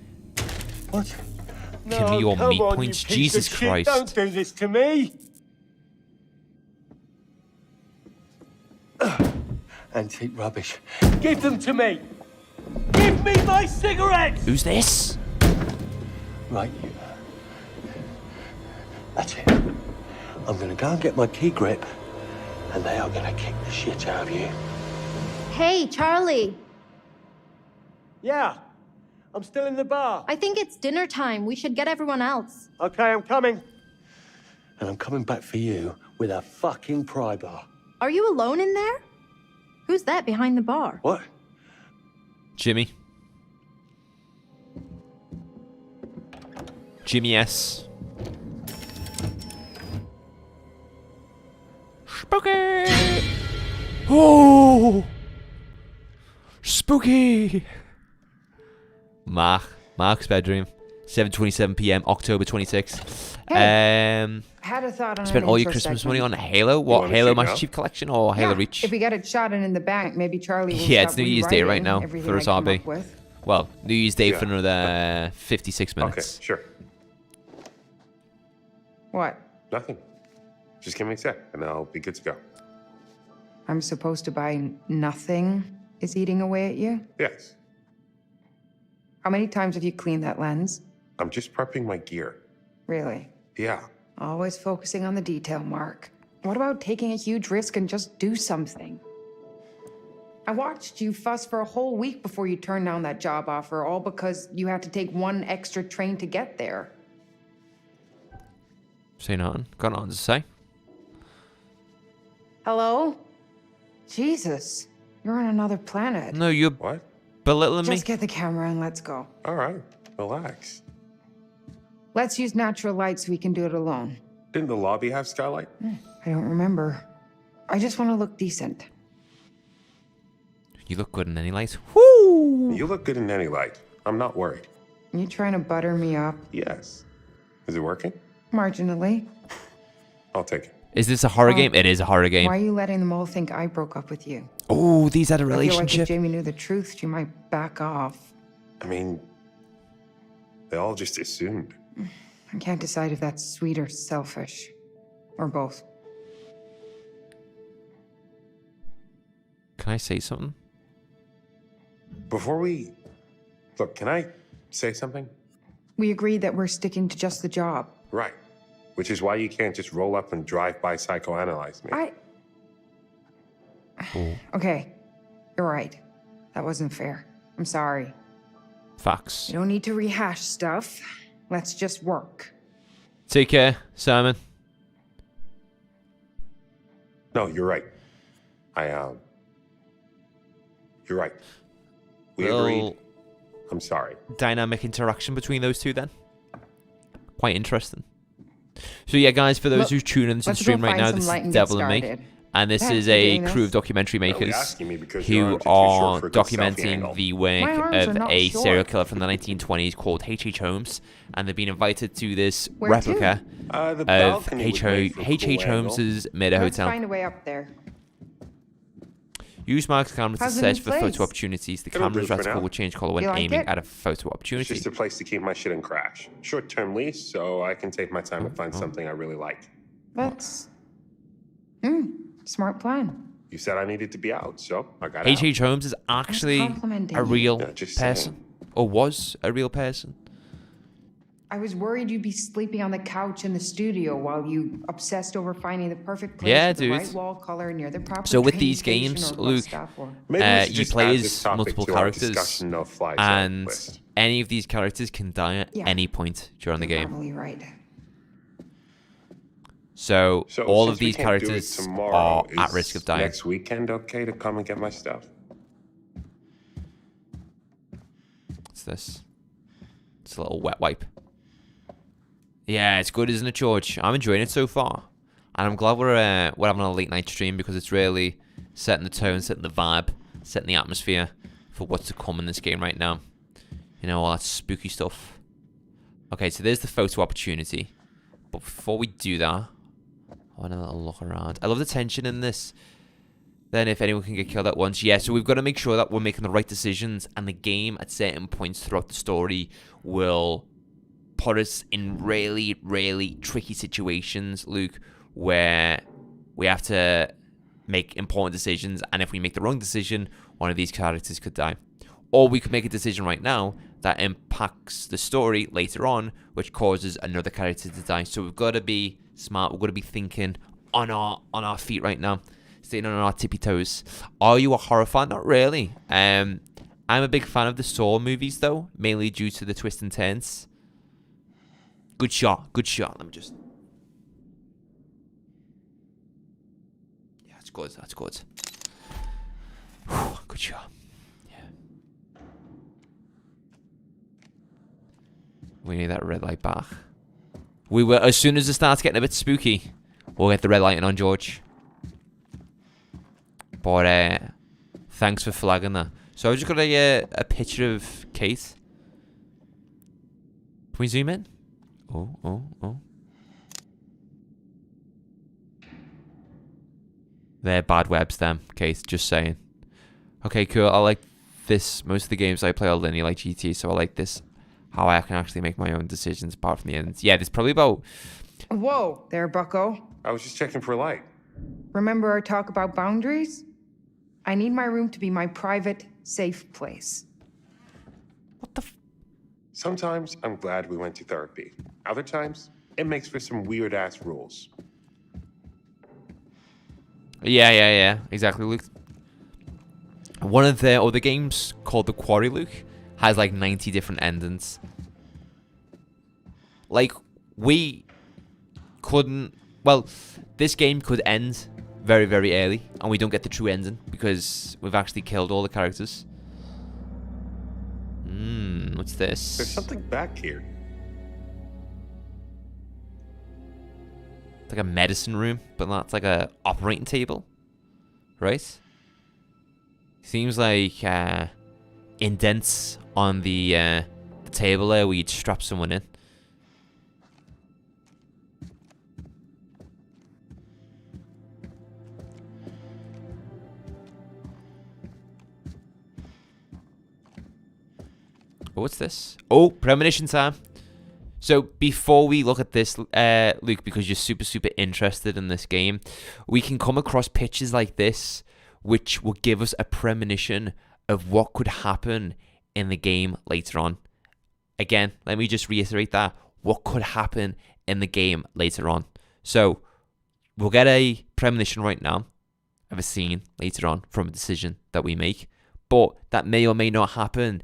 What? Give me your come meat on, points. you piece Jesus of shit. Christ. Don't do this to me. Antique rubbish. Give them to me. Give me my cigarettes. Who's this? Right, you. That's it. I'm gonna go and get my key grip, and they are gonna kick the shit out of you. Hey, Charlie. Yeah, I'm still in the bar. I think it's dinner time. We should get everyone else. Okay, I'm coming. And I'm coming back for you with a fucking pry bar. Are you alone in there? Who's that behind the bar? What? Jimmy. Jimmy S. Spooky! Oh! Spooky! Mark's bedroom. 7:27 p.m. October 26th. Had a thought on Spent an all your intro Christmas segment. money on Halo? What, wanna Halo check Master out? Chief Collection or Halo Yeah, Reach? If we get it shot in the bank, maybe Charlie will Yeah, it's stop New Year's Day right rewriting now everything for I us, come RB. up with. Well, New Year's Day Yeah. for another 56 Okay, minutes. sure. What? Nothing. Just give me a sec, and I'll be good to go. I'm supposed to buy nothing is eating away at you? Yes. How many times have you cleaned that lens? I'm just prepping my gear. Really? Yeah. Always focusing on the detail, Mark. What about taking a huge risk and just do something? I watched you fuss for a whole week before you turned down that job offer, all because you had to take one extra train to get there. Say nothing. Got nothing to say. Hello? Jesus, you're on another planet. No, you're What? belittling me. Just get the camera and let's go. All right. Relax. Let's use natural light so we can do it alone. Didn't the lobby have skylight? I don't remember. I just want to look decent. You look good in any light. Woo! You look good in any light. I'm not worried. You trying to butter me up? Yes. Is it working? Marginally. I'll take it. Is this a horror Oh. game? It is a horror game. Why are you letting them all think I broke up with you? Oh, these had a I feel like relationship. if Jamie knew the truth, she might back off. I mean, they all just assumed. I can't decide if that's sweet or selfish. Or both. Can I say something? Before we... Look, can I say something? We agreed that we're sticking to just the job. Right. Which is why you can't just roll up and drive-by psychoanalyze me. Okay, you're right. That wasn't fair. I'm sorry. Facts. You don't need to rehash stuff. Let's just work. Take care, Simon. No, you're right. You're right. We agreed. I'm sorry. dynamic interaction between those two then. Quite interesting. So yeah, guys, for those Look, who's tuning into the let's go stream right find now, some this light is and get Devil and Me. started. And this Thanks is for a doing crew this. of documentary Are we makers asking me because your who arms are too are short for a good selfie documenting angle? the My work arms are of not a short. serial killer from the 1920s called H.H. Holmes. And they've been invited to this Where replica The of balcony would make for a H.H. cool angle. Holmes's murder Let's hotel. find a way up there. Use Mark's camera to How's the search new for place? photo opportunities. The It'll camera's do for reticle now. will change color when You like aiming it? at a photo It's opportunity. just a place to keep my shit and crash. Short-term lease, so I can take my time to find something I really like. That's... smart plan. You said I needed to be out, so I got out. H.H. Holmes is actually complimenting a you. real Yeah, just saying. person. Or was a real person. I was worried you'd be sleeping on the couch in the studio while you obsessed over finding the perfect place Yeah, with the dude. right wall color near the proper So with train these station games, or bus Luke, stop or- Maybe we should you just play add as this topic multiple to our characters, discussion no-fly zone and list. any of these characters can die at Yeah. any point during the You're game. probably right. So So all since of we these can't do it characters tomorrow, are at is risk of dying. Next weekend, okay to come and get my stuff? What's this? It's a little wet wipe. Yeah, it's good, isn't it, George? I'm enjoying it so far, and I'm glad we're having a late night stream because it's really setting the tone, setting the vibe, setting the atmosphere for what's to come in this game right now. You know, all that spooky stuff. Okay, so there's the photo opportunity, but before we do that, I want a little look around. I love the tension in this. Then if anyone can get killed at once, yeah. So we've got to make sure that we're making the right decisions, and the game at certain points throughout the story will put us in really, really tricky situations, Luke, where we have to make important decisions, and if we make the wrong decision, one of these characters could die. Or we could make a decision right now that impacts the story later on, which causes another character to die. So we've got to be smart. We've got to be thinking on our feet right now, staying on our tippy toes. Are you a horror fan? Not really. I'm a big fan of the Saw movies, though, mainly due to the twists and turns. Good shot. Good shot. Let me just... Yeah, that's good. That's good. Whew, good shot. Yeah. We need that red light back. We will, as soon as it starts getting a bit spooky, we'll get the red lighting on, George. But thanks for flagging that. So I've just got a picture of Kate. Can we zoom in? Oh. They're bad webs, them, Kate, just saying. Okay, cool. I like this. Most of the games I play are linear like GT, so I like this. How I can actually make my own decisions apart from the ends. Yeah, there's probably about... Whoa there, bucko. I was just checking for a light. Remember our talk about boundaries? I need my room to be my private, safe place. What the Sometimes I'm glad we went to therapy. Other times, it makes for some weird-ass rules. Yeah. Exactly, Luke. One of the other games called The Quarry, Luke, has like 90 different endings. Like, we couldn't... Well, this game could end very, very early, and we don't get the true ending because we've actually killed all the characters. What's this? There's something back here. It's like a medicine room, but that's like a operating table, right? Seems like indents on the table there where you'd strap someone in. Oh, what's this? Oh, premonition time. So before we look at this, Luke, because you're super, super interested in this game, we can come across pictures like this, which will give us a premonition of what could happen in the game later on. Again, let me just reiterate that. What could happen in the game later on. So we'll get a premonition right now of a scene later on from a decision that we make. But that may or may not happen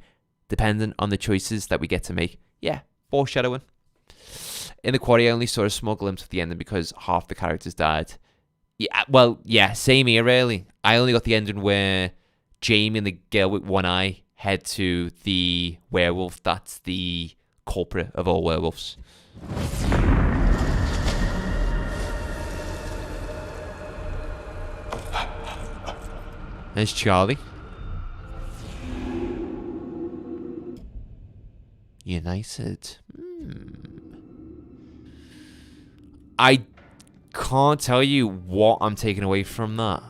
depending on the choices that we get to make. Yeah, foreshadowing. In The Quarry, I only saw a small glimpse of the ending because half the characters died. Yeah, well, yeah, same here, really. I only got the ending where Jamie and the girl with one eye head to the werewolf that's the culprit of all werewolves. There's Charlie. United. I can't tell you what I'm taking away from that.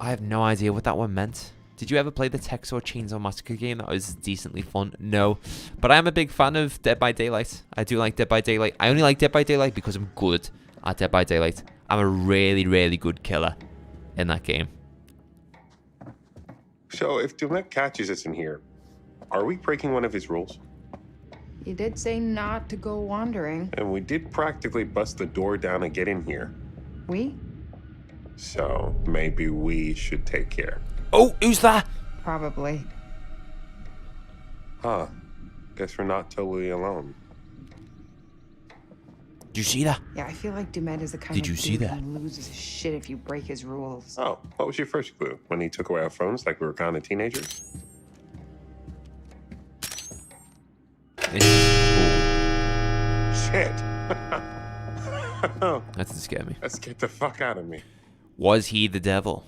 I have no idea what that one meant. Did you ever play the Texas Chainsaw Massacre game? That was decently fun. No. But I am a big fan of Dead by Daylight. I do like Dead by Daylight. I only like Dead by Daylight because I'm good at Dead by Daylight. I'm a really, really good killer in that game. So if Dumet catches us in here, are we breaking one of his rules? You did say not to go wandering. And we did practically bust the door down and get in here. We? So maybe we should take care. Oh, who's that? Probably. Huh. Guess we're not totally alone. Did you see that? Yeah, I feel like Dumet is the kind Did of you see dude that? who loses his shit if you break his rules. Oh, what was your first clue? When he took away our phones like we were kind of teenagers? Shit. That didn't scare me. Let's get the fuck out of me. Was he the devil?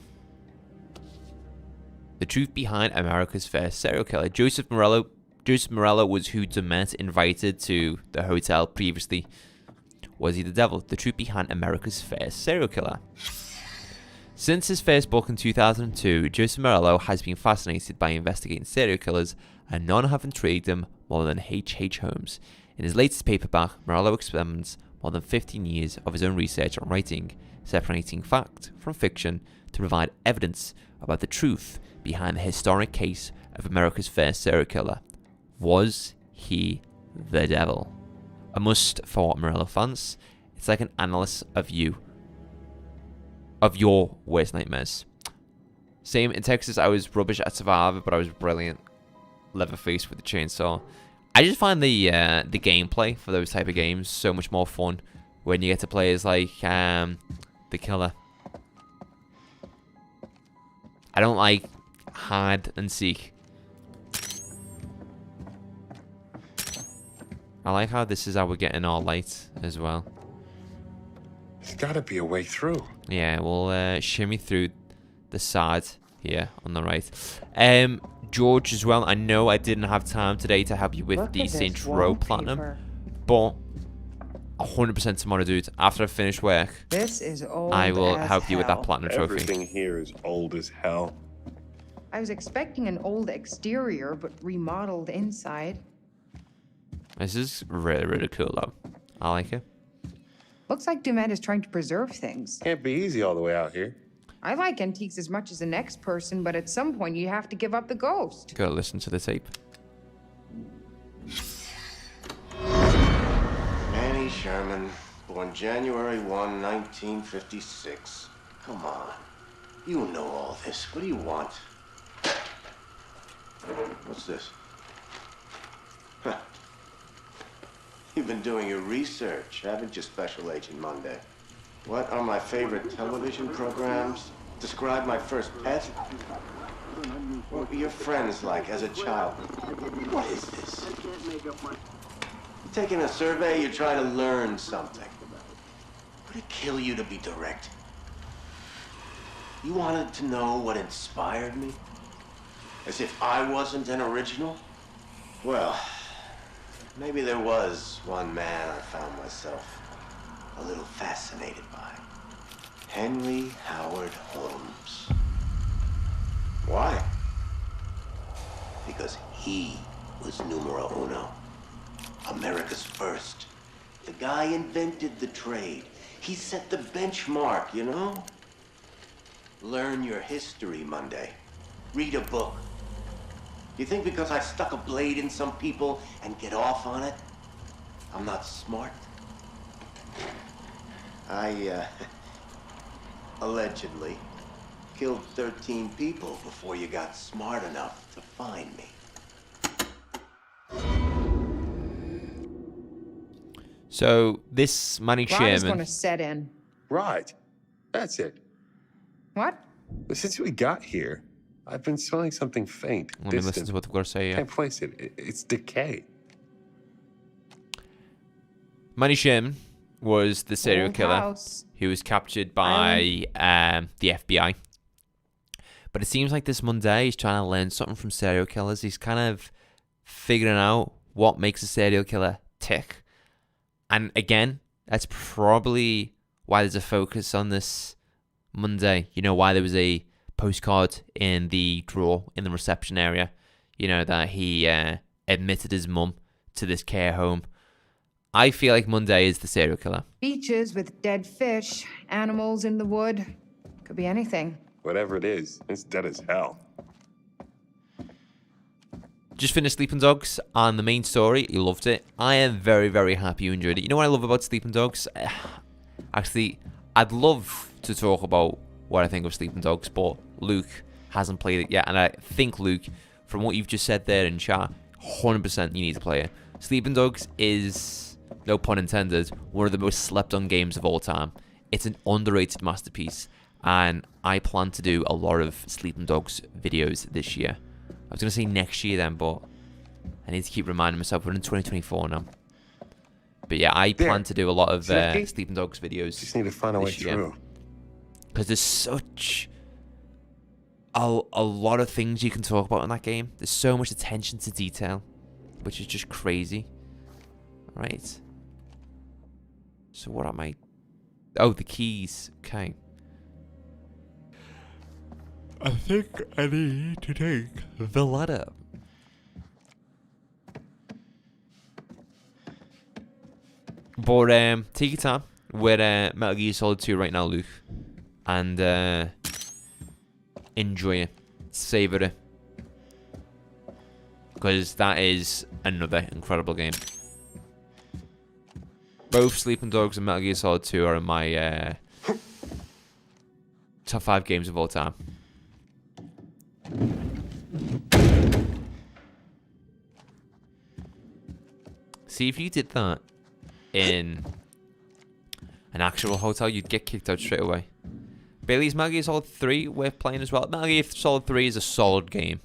The truth behind America's first serial killer. Joseph Morello was who Dumet invited to the hotel previously. Was he the devil? The truth behind America's first serial killer. Since his first book in 2002, Joseph Morello has been fascinated by investigating serial killers, and none have intrigued him more than H.H. Holmes. In his latest paperback, Morello experiments more than 15 years of his own research on writing, separating fact from fiction to provide evidence about the truth behind the historic case of America's first serial killer. Was he the devil? A must for Morello fans. It's like an analysis of you, of your worst nightmares. Same in Texas, I was rubbish at Survivor, but I was brilliant. Leatherface with the chainsaw. I just find the gameplay for those type of games so much more fun when you get to play as like the killer. I don't like hide and seek. I like how this is how we're getting our light as well. There's gotta be a way through. Yeah, we'll shimmy through the side here on the right. George as well, I know I didn't have time today to help you with Look the at this Saints Row Platinum, wallpaper. but 100% tomorrow, dude. After I finish work, This is old I will as help you with that hell. Platinum trophy. Everything here is old as hell. I was expecting an old exterior, but remodeled inside. This is really, really cool, though. I like it. Looks like Dumet is trying to preserve things. Can't be easy all the way out here. I like antiques as much as the next person, but at some point you have to give up the ghost. Gotta listen to the tape. Manny Sherman, born January 1, 1956. Come on. You know all this. What do you want? What's this? Huh. You've been doing your research, haven't you, Special Agent Monday? What are my favorite television programs? Describe my first pet? What were your friends like as a child? What is this? You're taking a survey, you're trying to learn something. Would it kill you to be direct? You wanted to know what inspired me? As if I wasn't an original? Well, maybe there was one man I found myself a little fascinated by. Henry Howard Holmes. Why? Because he was numero uno. America's first. The guy invented the trade. He set the benchmark, you know? Learn your history, Monday. Read a book. You think because I stuck a blade in some people and get off on it, I'm not smart? I, allegedly killed 13 people before you got smart enough to find me. So, this Manny Ron's Sherman... going to set in. Right. That's it. What? But since we got here, I've been smelling something faint, Let me listen distant. to what they've got to say. Yeah. Can't place it. It's decay. Manny Sherman was the serial Old killer house. who was captured by the FBI. But it seems like this Monday he's trying to learn something from serial killers. He's kind of figuring out what makes a serial killer tick. And again, that's probably why there's a focus on this Monday. You know, why there was a postcard in the drawer in the reception area. You know, that he admitted his mum to this care home. I feel like Monday is the serial killer. Beaches with dead fish, animals in the wood. Could be anything. Whatever it is, it's dead as hell. Just finished Sleeping Dogs on the main story. You loved it. I am very, very happy you enjoyed it. You know what I love about Sleeping Dogs? Actually, I'd love to talk about what I think of Sleeping Dogs, but Luke hasn't played it yet. And I think, Luke, from what you've just said there in chat, 100% you need to play it. Sleeping Dogs is, no pun intended, one of the most slept on games of all time. It's an underrated masterpiece. And I plan to do a lot of Sleeping Dogs videos this year. I was going to say next year then, but I need to keep reminding myself we're in 2024 now. But yeah, I plan to do a lot of Sleeping Dogs videos. Just need to find a way through. Because there's such a lot of things you can talk about in that game. There's so much attention to detail, which is just crazy. Right. So what am I... Oh, the keys. Okay. I think I need to take the ladder. But take your time with Metal Gear Solid 2 right now, Luke. And enjoy it. Savor it. Because that is another incredible game. Both Sleeping Dogs and Metal Gear Solid 2 are in my top 5 games of all time. See, if you did that in an actual hotel, you'd get kicked out straight away. Bailey's Metal Gear Solid 3 worth playing as well. Metal Gear Solid 3 is a solid game.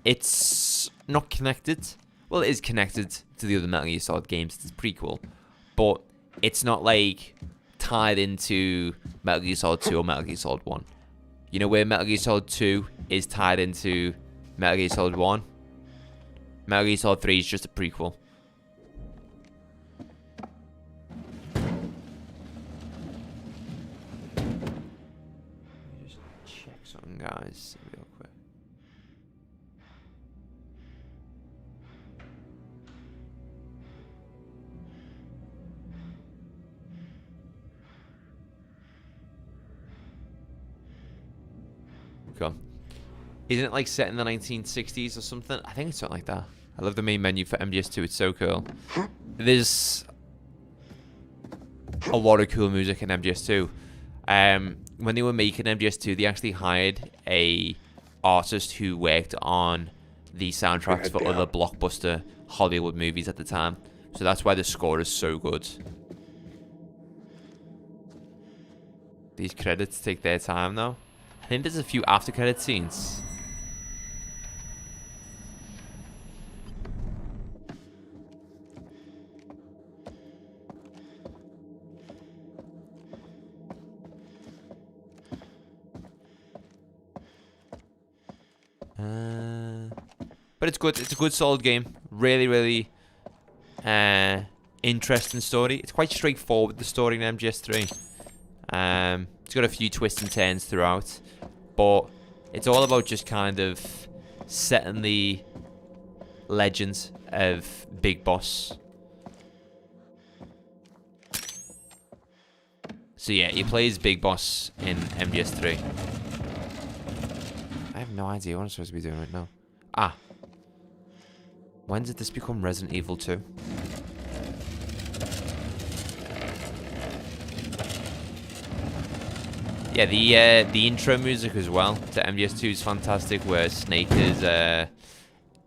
It's not connected. Well, it is connected to the other Metal Gear Solid games. It's a prequel. But it's not like tied into Metal Gear Solid 2 or Metal Gear Solid 1. You know where Metal Gear Solid 2 is tied into Metal Gear Solid 1? Metal Gear Solid 3 is just a prequel. Just check something, guys, real quick. Come. Isn't it like set in the 1960s or something? I think it's something like that. I love the main menu for MGS2. It's so cool. There's a lot of cool music in MGS2. When they were making MGS2, they actually hired a artist who worked on the soundtracks for other blockbuster Hollywood movies at the time. So that's why the score is so good. These credits take their time though. I think there's a few after credit scenes. But it's good. It's a good, solid game. Really, really interesting story. It's quite straightforward, the story in MGS3. It's got a few twists and turns throughout. But it's all about just kind of setting the legends of Big Boss. So yeah, he plays Big Boss in MGS3. I have no idea what I'm supposed to be doing right now. Ah. When did this become Resident Evil 2? Yeah, the intro music as well to MGS2 is fantastic, where Snake is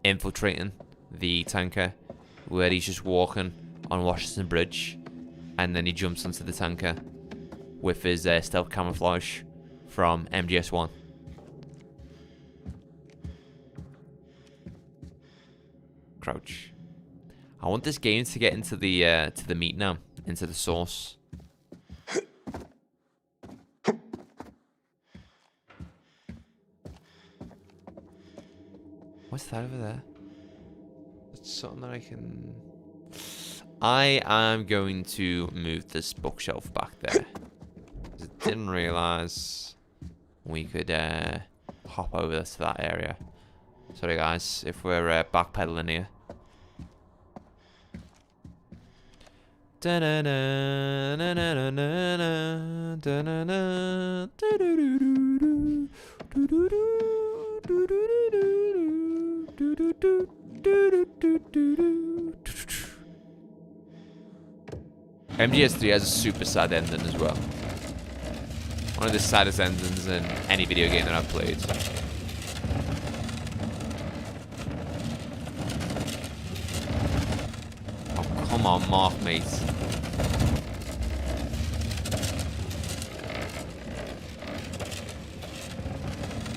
infiltrating the tanker, where he's just walking on Washington Bridge, and then he jumps onto the tanker with his stealth camouflage from MGS1. crouch. I want this game to get into the meat now, into the sauce. What's that over there? It's something that I can... I am going to move this bookshelf back there. I didn't realize we could hop over to that area. Sorry guys, if we're backpedaling here. MGS3 has a super sad ending as well. One of the saddest endings in any video game that I've played. Oh, come on, Mark, mate.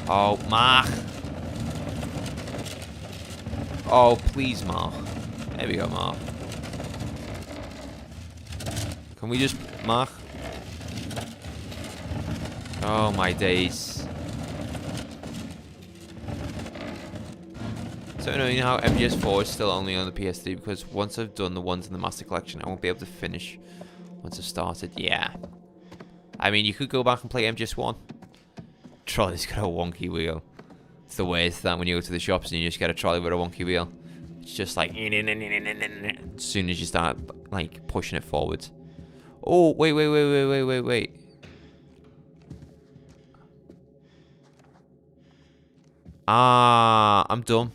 Oh, Mark. Oh, please, Mark. There we go, Mark. Can we just... Mark? Oh, my days. So, you know how MGS4 is still only on the PS3 because once I've done the ones in the Master Collection, I won't be able to finish once I've started. Yeah. I mean, you could go back and play MGS1. Trolley's got a wonky wheel. It's the worst that when you go to the shops and you just get a trolley with a wonky wheel. It's just like... as soon as you start, like, pushing it forward. Oh, wait. Ah, I'm dumb.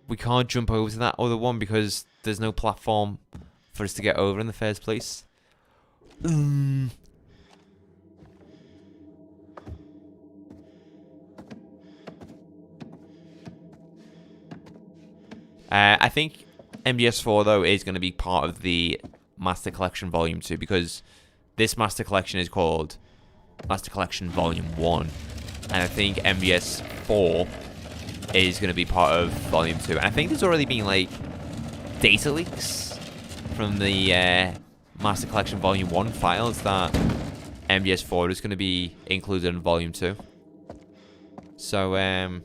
We can't jump over to that other one because there's no platform for us to get over in the first place. I think MGS4 though is going to be part of the Master Collection Volume 2 because this Master Collection is called Master Collection Volume 1 and I think MGS4 is going to be part of Volume 2 and I think there's already been like data leaks from the Master Collection Volume 1 files that MGS4 is going to be included in Volume 2. So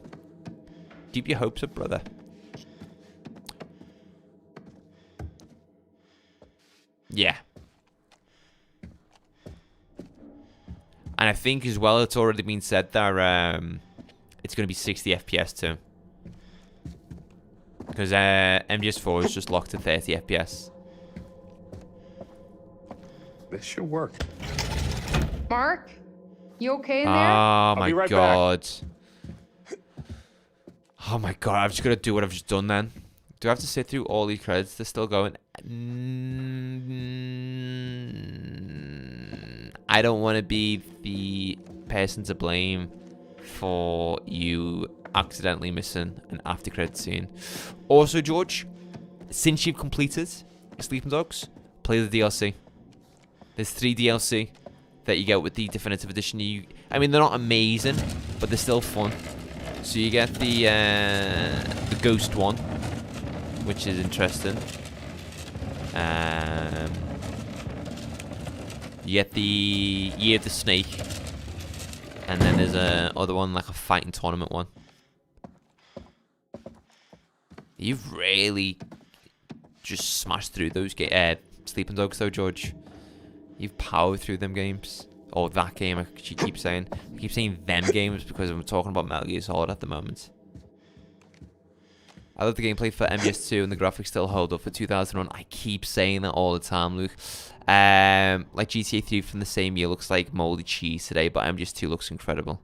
keep your hopes up, brother. Yeah. And I think as well it's already been said that it's going to be 60 FPS too. Because MGS4 is just locked to 30 FPS. This should work. Mark? You okay in there? Oh my right god. Oh my god, I've just got to do what I've just done then. Do I have to sit through all these credits? They're still going. I don't want to be the person to blame for you accidentally missing an after credit scene. Also, George, since you've completed Sleeping Dogs, play the DLC. There's 3 DLC that you get with the Definitive Edition. I mean, they're not amazing, but they're still fun. So you get the Ghost one, which is interesting. You get the Year of the Snake, and then there's a other one, like a fighting tournament one. You've really just smashed through those Sleeping Dogs, though, George. You've powered through them games. Or that game, I keep saying. I keep saying them games because I'm talking about Metal Gear Solid at the moment. I love the gameplay for MGS2 and the graphics still hold up for 2001. I keep saying that all the time, Luke. Like GTA 3 from the same year looks like moldy cheese today, but MGS2 looks incredible.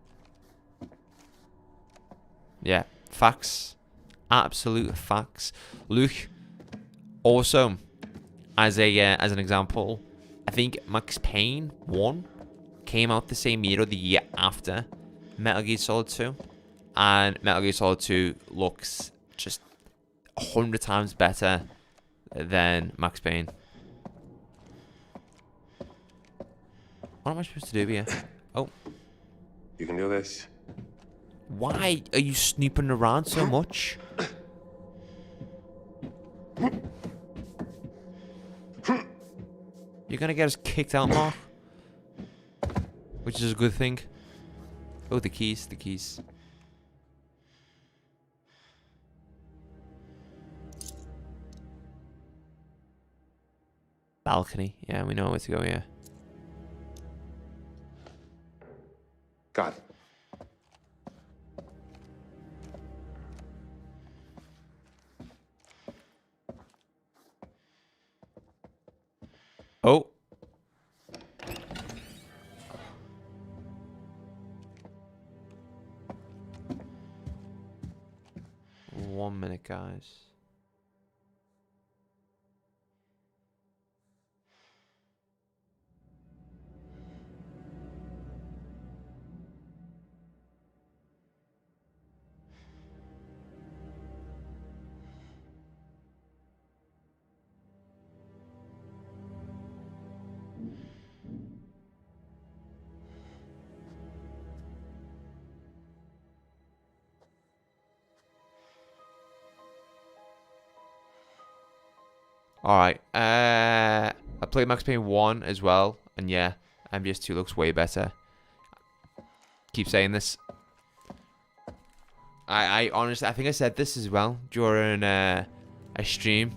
Yeah, facts. Absolute facts. Luke, also, as an example, I think Max Payne 1 came out the same year or the year after Metal Gear Solid 2. And Metal Gear Solid 2 looks just 100 times better than Max Payne. What am I supposed to do here? Oh. You can do this. Why are you snooping around so much? You're gonna get us kicked out, Mark. Which is a good thing. Oh, the keys, the keys. Balcony. Yeah, we know where to go here. Got it. Oh. One minute, guys. Alright, I played Max Payne 1 as well, and yeah, MGS2 looks way better. Keep saying this. I honestly, I think I said this as well during a stream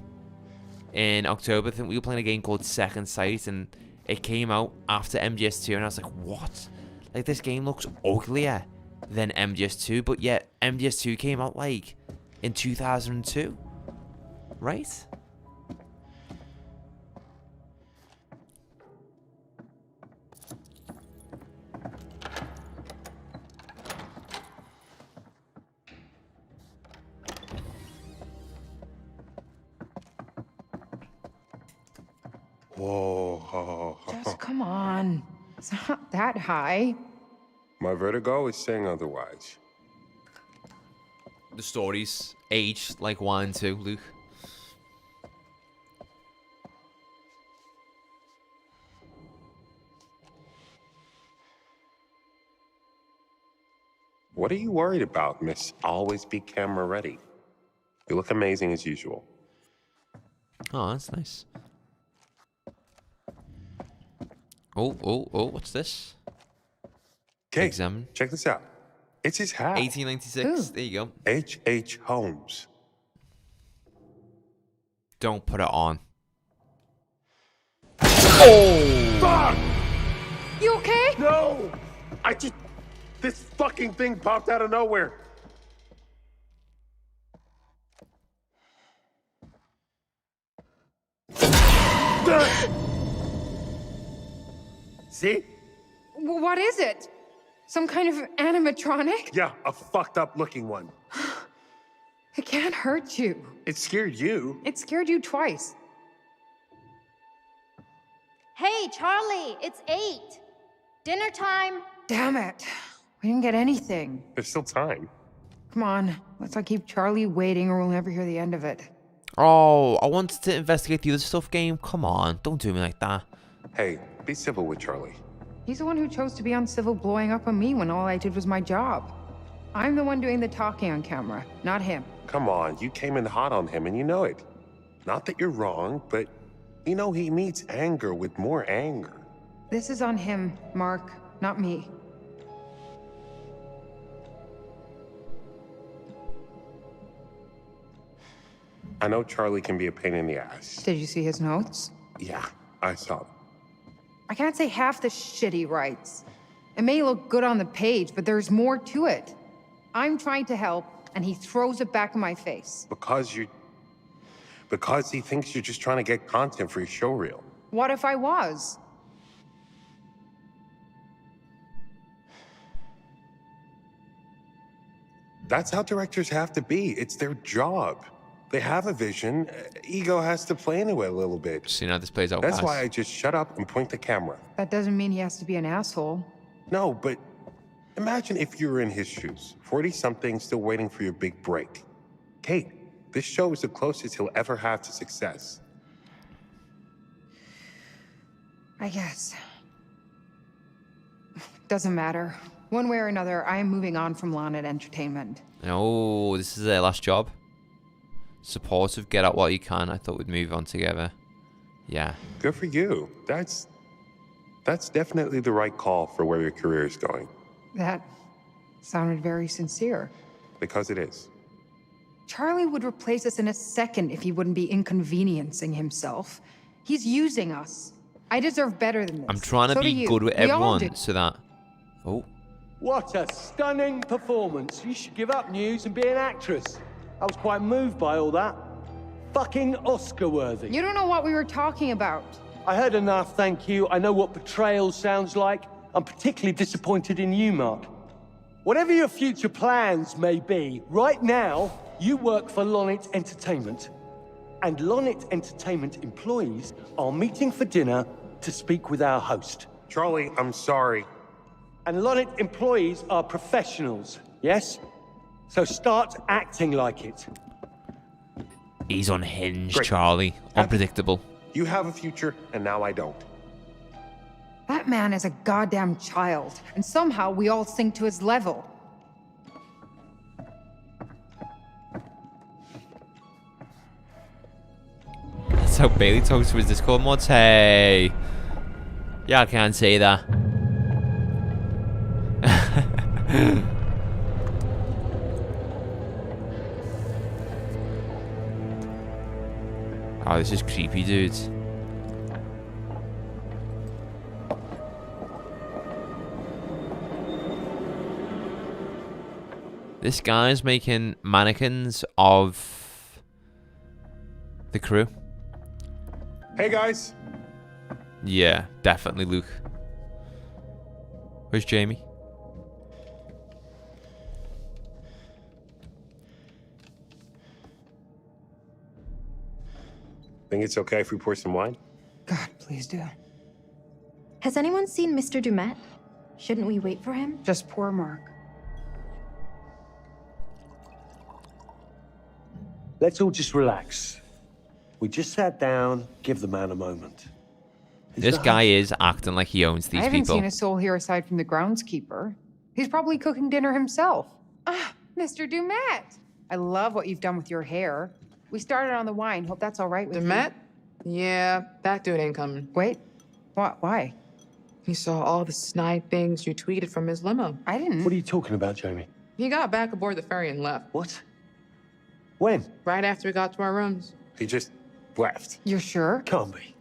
in October. I think we were playing a game called Second Sight, and it came out after MGS2, and I was like, what? Like, this game looks uglier than MGS2, but yet MGS2 came out, like, in 2002, right? Whoa. Just come on. It's not that high. My vertigo is saying otherwise. The stories aged like wine too, Luke. What are you worried about, Miss Always Be Camera Ready? You look amazing as usual. Oh, that's nice. Oh, what's this? Okay, Examine. check this out. It's his hat. 1896. Ooh. There you go. H.H. Holmes. Don't put it on. Fuck! You okay? No! This fucking thing popped out of nowhere. See? What is it? Some kind of animatronic? Yeah, a fucked up looking one. It can't hurt you. It scared you. It scared you twice. Hey, Charlie, it's 8. Dinner time. Damn it. We didn't get anything. There's still time. Come on, let's not keep Charlie waiting or we'll never hear the end of it. Oh, I wanted to investigate the other stuff game. Come on, don't do me like that. Hey, be civil with Charlie. He's the one who chose to be uncivil blowing up on me when all I did was my job. I'm the one doing the talking on camera, not him. Come on, you came in hot on him and you know it. Not that you're wrong, but you know he meets anger with more anger. This is on him, Mark, not me. I know Charlie can be a pain in the ass. Did you see his notes? Yeah, I saw them. I can't say half the shit he writes. It may look good on the page, but there's more to it. I'm trying to help, and he throws it back in my face. Because he thinks you're just trying to get content for your showreel. What if I was? That's how directors have to be. It's their job. They have a vision. Ego has to play into it a little bit. See how this plays out. That's guys. why I just shut up and point the camera. That doesn't mean he has to be an asshole. No, but imagine if you were in his shoes, 40-something, still waiting for your big break. Kate, this show is the closest he'll ever have to success. I guess. Doesn't matter. One way or another, I am moving on from Lanet Entertainment. Oh, this is their last job. Supportive, get out what you can. I thought we'd move on together. Yeah. Good for you. That's definitely the right call for where your career is going. That sounded very sincere. Because it is. Charlie would replace us in a second if he wouldn't be inconveniencing himself. He's using us. I deserve better than this. I'm trying to So do be you. good with We all everyone do. so that... Oh. What a stunning performance. You should give up news and be an actress. I was quite moved by all that. Fucking Oscar-worthy. You don't know what we were talking about. I heard enough, thank you. I know what betrayal sounds like. I'm particularly disappointed in you, Mark. Whatever your future plans may be, right now, you work for Lonnet Entertainment. And Lonnet Entertainment employees are meeting for dinner to speak with our host. Charlie, I'm sorry. And Lonnet employees are professionals, yes? So start acting like it. He's unhinged, Great. Charlie. Unpredictable. You have a future, and now I don't. That man is a goddamn child, and somehow we all sink to his level. That's how Bailey talks to his Discord mods. Hey. Yeah, I can't say that. Oh, this is creepy, dude. This guy's making mannequins of the crew. Hey, guys. Yeah, definitely Luke. Where's Jamie? Think it's okay if we pour some wine? God, please do. Has anyone seen Mr. Dumet? Shouldn't we wait for him? Just poor Mark. Let's all just relax. We just sat down, give the man a moment. This guy is acting like he owns these I haven't people. seen a soul here aside from the groundskeeper. He's probably cooking dinner himself. Ah, Mr. Dumet! I love what you've done with your hair. We started on the wine. Hope that's all right with Demet? Yeah, that dude ain't coming. you. Wait, what? Why? He saw all the snide things you tweeted from his limo. I didn't. What are you talking about, Jamie? He got back aboard the ferry and left. What? When? Right after we got to our rooms. He just left. You're sure? Can't be.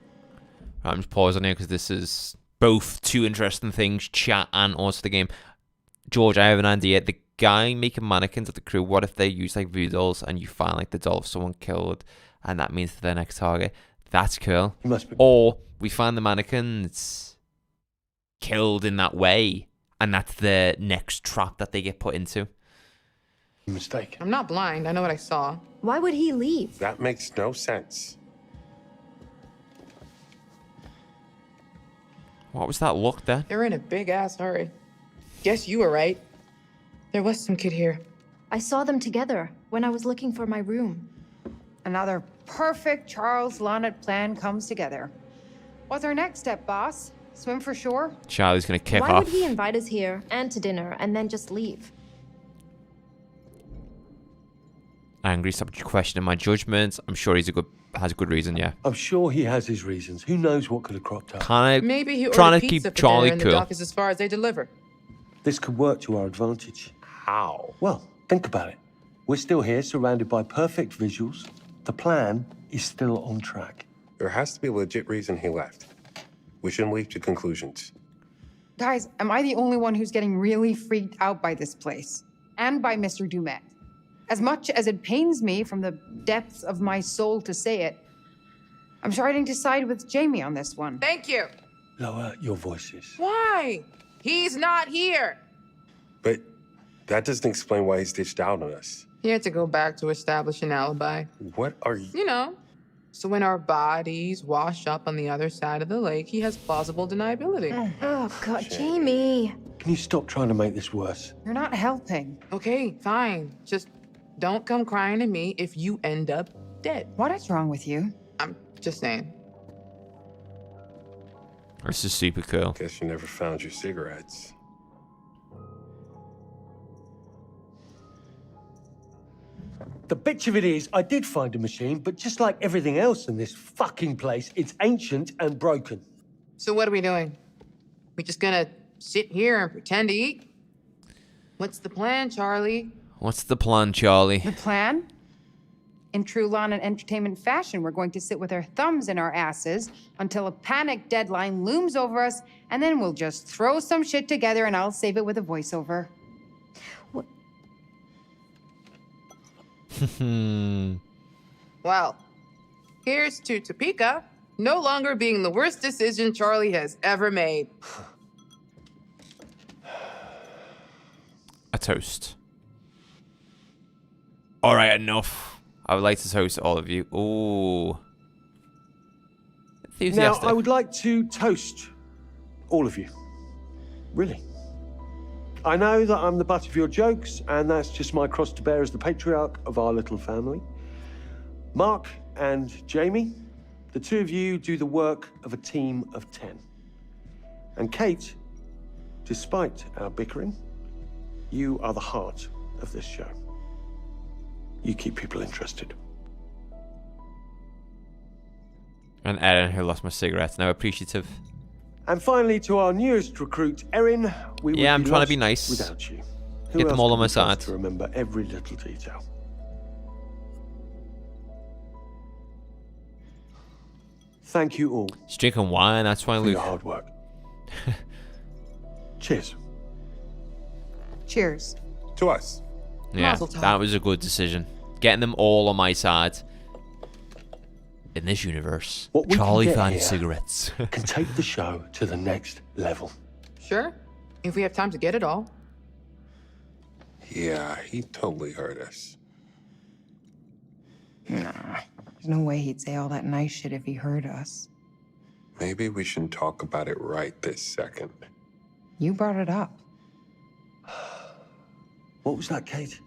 I'm just pausing here because this is both two interesting things, chat and also the game. George, I have an idea. The guy making mannequins of the crew, what if they use like voodoo dolls and you find like the doll of someone killed and that means their next target? That's cool. He must be. Or we find the mannequins killed in that way and that's the next trap that they get put into. Mistake. I'm not blind. I know what I saw. Why would he leave? That makes no sense. What was that look there? They're in a big-ass hurry. Guess you were right. There was some kid here. I saw them together when I was looking for my room. Another perfect Charles Lonnet plan comes together. What's our next step, boss? Swim for shore? Charlie's gonna kick Why off. would he invite us here and to dinner and then just leave? Angry, stop questioning my judgment. I'm sure has a good reason, yeah. I'm sure he has his reasons. Who knows what could have cropped up? Kind of Maybe he trying ordered to pizza keep for Charlie dinner and cool. the dock is as far as they deliver. This could work to our advantage. How? Well, think about it. We're still here, surrounded by perfect visuals. The plan is still on track. There has to be a legit reason he left. We shouldn't leap to conclusions. Guys, am I the only one who's getting really freaked out by this place? And by Mr. Dumet? As much as it pains me from the depths of my soul to say it, I'm starting to side with Jamie on this one. Thank you. Lower your voices. Why? He's not here. But that doesn't explain why he's ditched out on us. He had to go back to establish an alibi. What are you? You know. So when our bodies wash up on the other side of the lake, he has plausible deniability. Oh, God, Jamie. Can you stop trying to make this worse? You're not helping. Okay, fine. Just don't come crying to me if you end up dead. What is wrong with you? I'm just saying. This is super cool. Guess you never found your cigarettes. The bitch of it is, I did find a machine, but just like everything else in this fucking place, it's ancient and broken. So what are we doing? We just gonna sit here and pretend to eat? What's the plan, Charlie? What's the plan, Charlie? The plan? In true lawn and entertainment fashion, we're going to sit with our thumbs in our asses until a panic deadline looms over us, and then we'll just throw some shit together and I'll save it with a voiceover. Well, here's to Topeka no longer being the worst decision Charlie has ever made. A toast. Alright, enough. I would like to toast all of you. Ooh. Now, Enthusiastic. I would like to toast all of you. Really. I know that I'm the butt of your jokes, and that's just my cross to bear as the patriarch of our little family. Mark and Jamie, the two of you do the work of a team of 10. And Kate, despite our bickering, you are the heart of this show. You keep people interested. And Erin, who lost my cigarettes, now appreciative. And finally, to our newest recruit, Erin, we would I'm be trying to be lost nice. without you. Who Get them else all could on my we trust side. to remember every little detail. Thank you all She's drinking wine, that's why, for Luke. your hard work. Cheers. Cheers. To us. Yeah, Mazel tov. that was a good decision. Getting them all on my side. In this universe, What we can Charlie get found here cigarettes. can take the show to the next level. Sure, if we have time to get it all. Yeah, he totally heard us. Nah, there's no way he'd say all that nice shit if he heard us. Maybe we shouldn't talk about it right this second. You brought it up. What was that, Kate?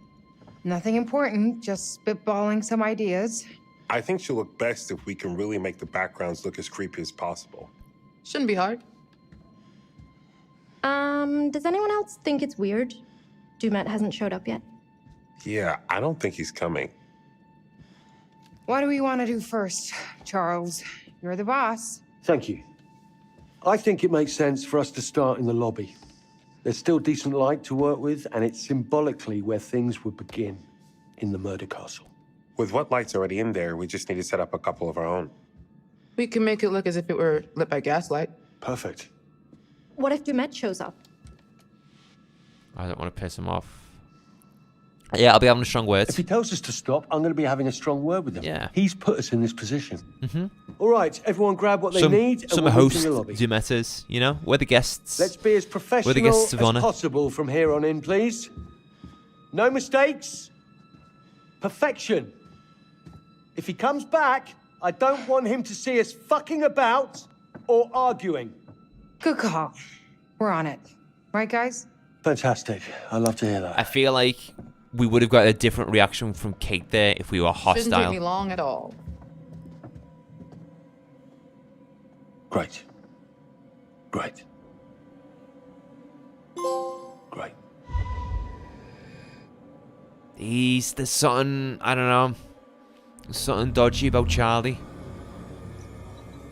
Nothing important, just spitballing some ideas. I think she'll look best if we can really make the backgrounds look as creepy as possible. Shouldn't be hard. Does anyone else think it's weird? Dumet hasn't showed up yet. Yeah, I don't think he's coming. What do we want to do first, Charles? You're the boss. Thank you. I think it makes sense for us to start in the lobby. There's still decent light to work with, and it's symbolically where things would begin in the murder castle. With what lights already in there, we just need to set up a couple of our own. We can make it look as if it were lit by gaslight. Perfect. What if Dumet shows up? I don't want to piss him off. Yeah, I'll be having strong If words. he tells us to stop, I'm going to be having a strong word with him. Yeah. He's put us in this position. All right, everyone grab what they Some need, and we'll meet host in the lobby. Dumetters, you know? We're the guests. Let's be as professional guests as of honor. possible from here on in, please. No mistakes. Perfection. If he comes back, I don't want him to see us fucking about or arguing. Good call. We're on it. Right, guys? Fantastic. I love to hear that. I feel like we would have got a different reaction from Kate there if we were Shouldn't take me hostile. long at all. Great. Great. Great. There's something, I don't know, something dodgy about Charlie.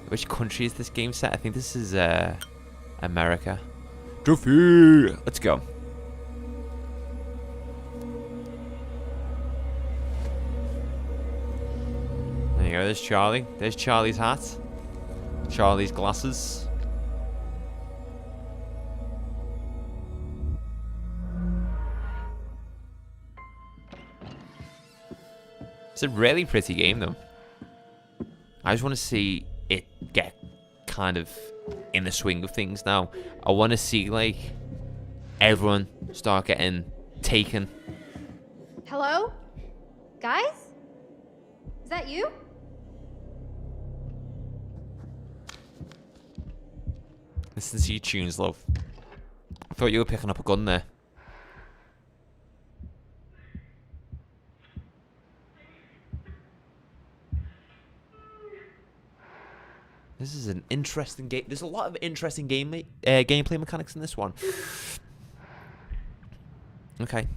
Which country is this game set? I think this is America. Trophy! Let's go. There you go, there's Charlie. There's Charlie's hat. Charlie's glasses. It's a really pretty game, though. I just want to see it get kind of in the swing of things now. I want to see, like, everyone start getting taken. Hello? Guys? Is that you? Listen to your tunes, love. I thought you were picking up a gun there. This is an interesting game. There's a lot of interesting gameplay mechanics in this one. Okay.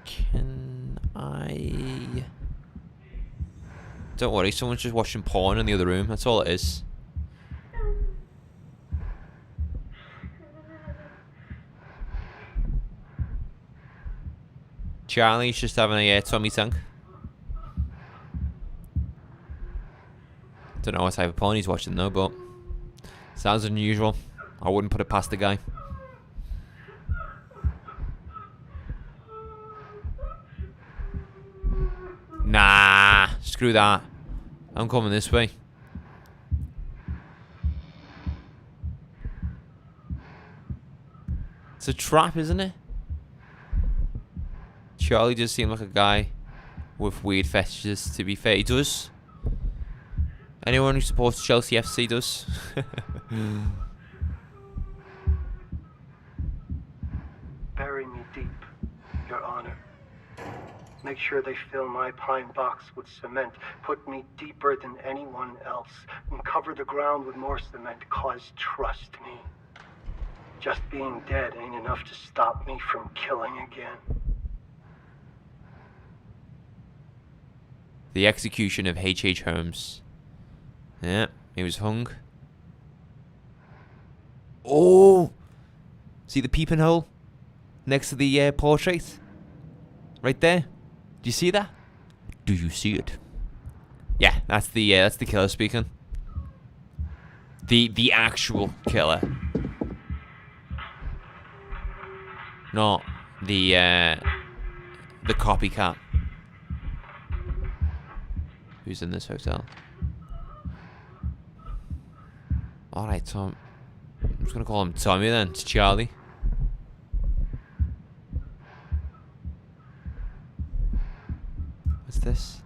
Can Don't worry, someone's just watching porn in the other room. That's all it is. Charlie's just having a tummy tank. Don't know what type of porn he's watching though, but sounds unusual. I wouldn't put it past the guy. Nah, screw that. I'm coming this way. It's a trap, isn't it? Charlie does seem like a guy with weird fetishes, to be fair. He does. Anyone who supports Chelsea FC does. Bury me deep, Your Honor. Make sure they fill my pine box with cement. Put me deeper than anyone else. And cover the ground with more cement, cause trust me. Just being dead ain't enough to stop me from killing again. The execution of H.H. Holmes. Yeah, he was hung. Oh! See the peeping hole? Next to the portrait? Right there? Do you see that? Do you see it? Yeah, that's the killer speaking. The actual killer. Not the copycat. Who's in this hotel? Alright, Tom. I'm just gonna call him Tommy then. It's Charlie. What's this?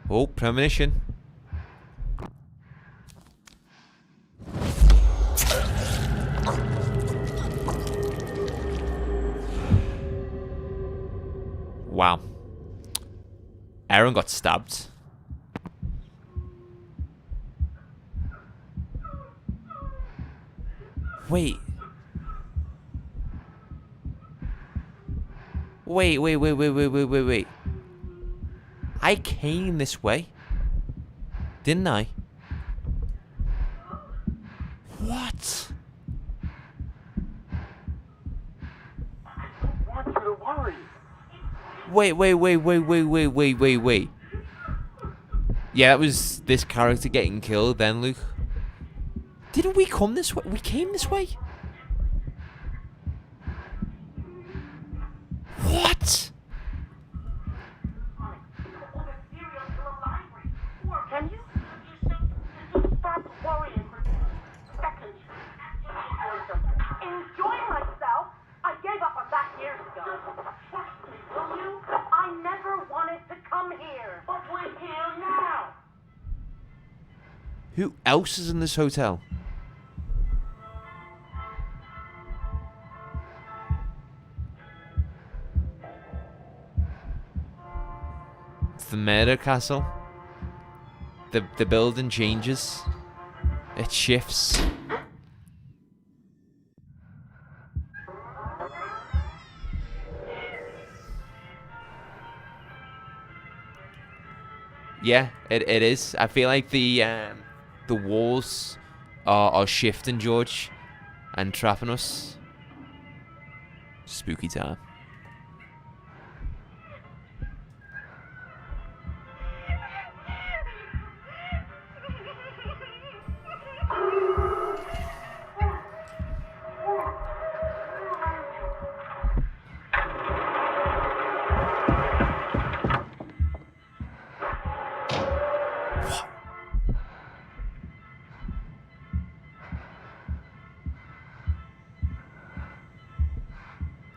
Oh, premonition. Wow. Aaron got stabbed. Wait. Wait. I came this way. Didn't I? What? I don't want you to worry. Wait. Yeah, that was this character getting killed then, Luke. Didn't we come this way? We came this way? What? Can you stop worrying for seconds? Enjoy myself? I gave up on that years ago. Trust me, will you? I never wanted to come here. But we're here now. Who else is in this hotel? It's the murder castle. The building changes. It shifts. Yeah, it is. I feel like the walls are shifting, George, and trapping us. Spooky time.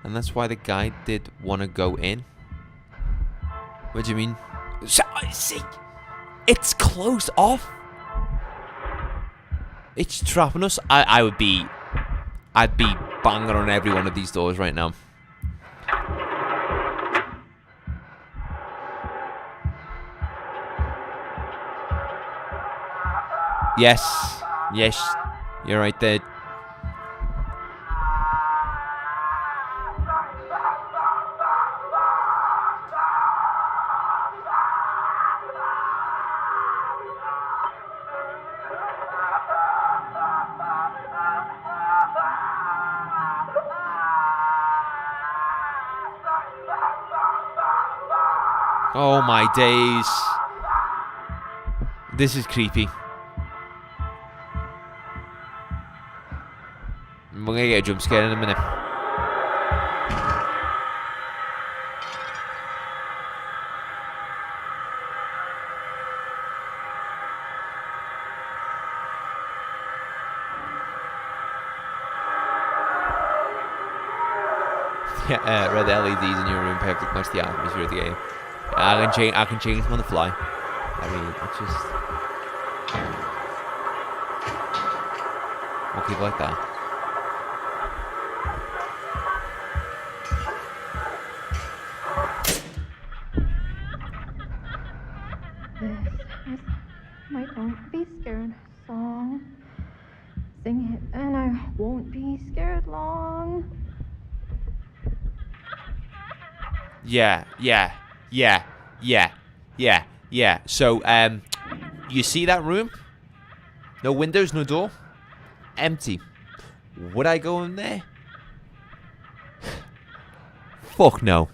And that's why the guy did want to go in. What do you mean? So, see, it's closed off. It's trapping us. I'd be banging on every one of these doors right now. Yes, you're right there. Oh my days. This is creepy. We're gonna get a jump scare in a minute. Yeah, red LEDs in your room perfectly match the atmosphere of the game. I can change them on the fly. I mean, it's just... I'll keep it like that. This is my Don't Be Scared song. Sing it and I won't be scared long. Yeah. So, you see that room? No windows, no door. Empty. Would I go in there? Fuck no.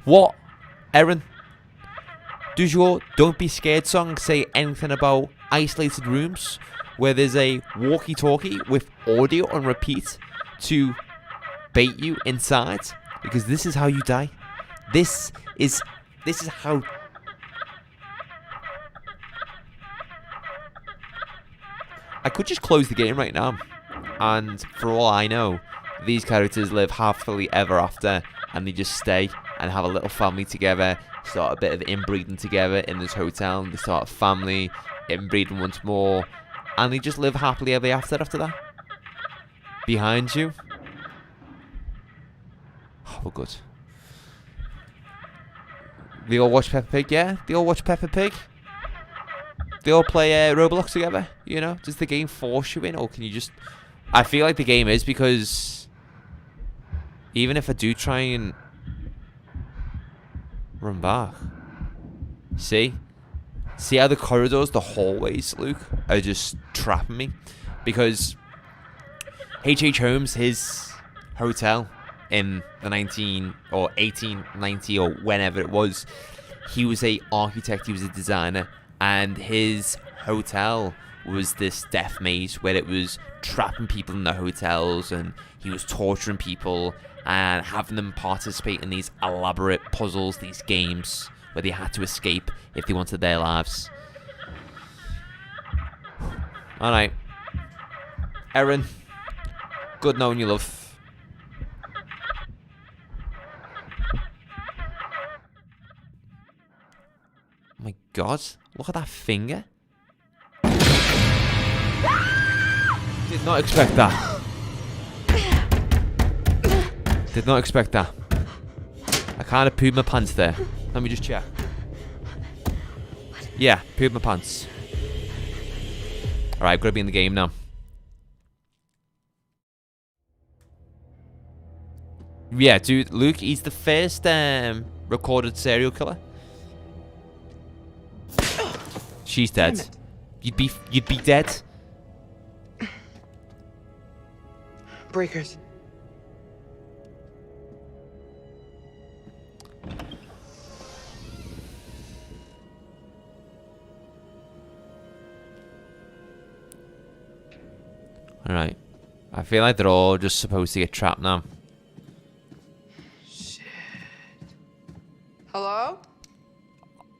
What? Erin? Does your Don't Be Scared song say anything about isolated rooms where there's a walkie-talkie with audio on repeat to bait you inside? Because this is how you die. This is how... I could just close the game right now, and for all I know, these characters live happily ever after, and they just stay and have a little family together, start a bit of inbreeding together in this hotel, and they start a family, inbreeding once more, and they just live happily ever after that. Behind you. Oh, we're good. They all watch Peppa Pig, yeah? They all watch Peppa Pig? They all play Roblox together, you know? Does the game force you in, or can you just... I feel like the game is, because... even if I do try and... run back. See? See how the corridors, the hallways, Luke, are just trapping me? Because... H.H. Holmes, his hotel... in the 1890 or whenever it was, he was a architect, he was a designer, and his hotel was this death maze where it was trapping people in the hotels, and he was torturing people and having them participate in these elaborate puzzles, these games where they had to escape if they wanted their lives. Alright. Erin, good knowing you, love. Oh my god, look at that finger. Did not expect that. Did not expect that. I kind of pooed my pants there. Let me just check. Yeah, pooed my pants. Alright, gotta be in the game now. Yeah, dude, Luke, he's the first recorded serial killer. She's dead. You'd be dead. Breakers. Alright. I feel like they're all just supposed to get trapped now. Shit. Hello?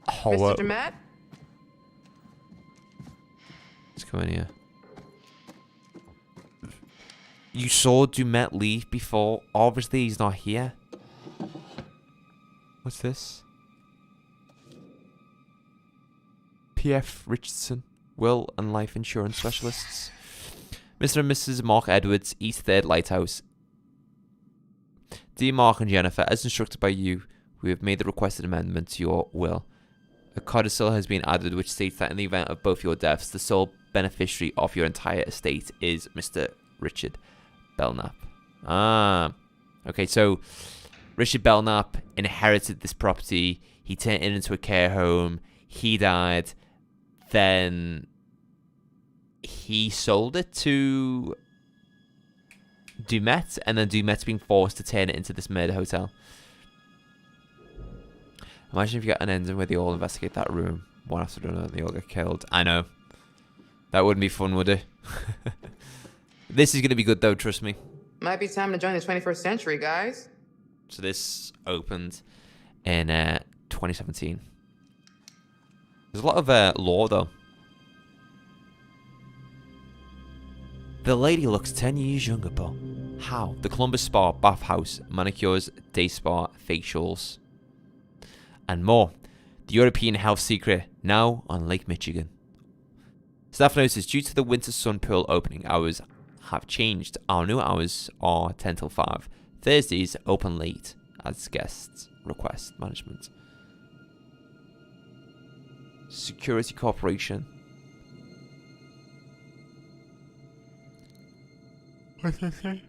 Hello. Mr. Demet? Let's go in here. You saw Dumet leave before. Obviously, he's not here. What's this? P.F. Richardson, Will and Life Insurance Specialists. Mr. and Mrs. Mark Edwards, East 3rd Lighthouse. Dear Mark and Jennifer, as instructed by you, we have made the requested amendment to your will. A codicil has been added which states that in the event of both your deaths, the sole beneficiary of your entire estate is Mr. Richard Belknap. Okay, so Richard Belknap inherited this property. He turned it into a care home. He died. Then he sold it to Dumet, and then Dumet's being forced to turn it into this murder hotel. Imagine if you got an ending where they all investigate that room one after another and they all get killed. I know. That wouldn't be fun, would it? This is going to be good, though, trust me. Might be time to join the 21st century, guys. So this opened in 2017. There's a lot of lore, though. The lady looks 10 years younger, but how? The Columbus Spa, bathhouse, manicures, day spa, facials, and more. The European health secret, now on Lake Michigan. Staff notices, due to the winter sun pool opening hours have changed. Our new hours are 10 till 5. Thursdays open late as guests request management. Security Corporation. What's that say?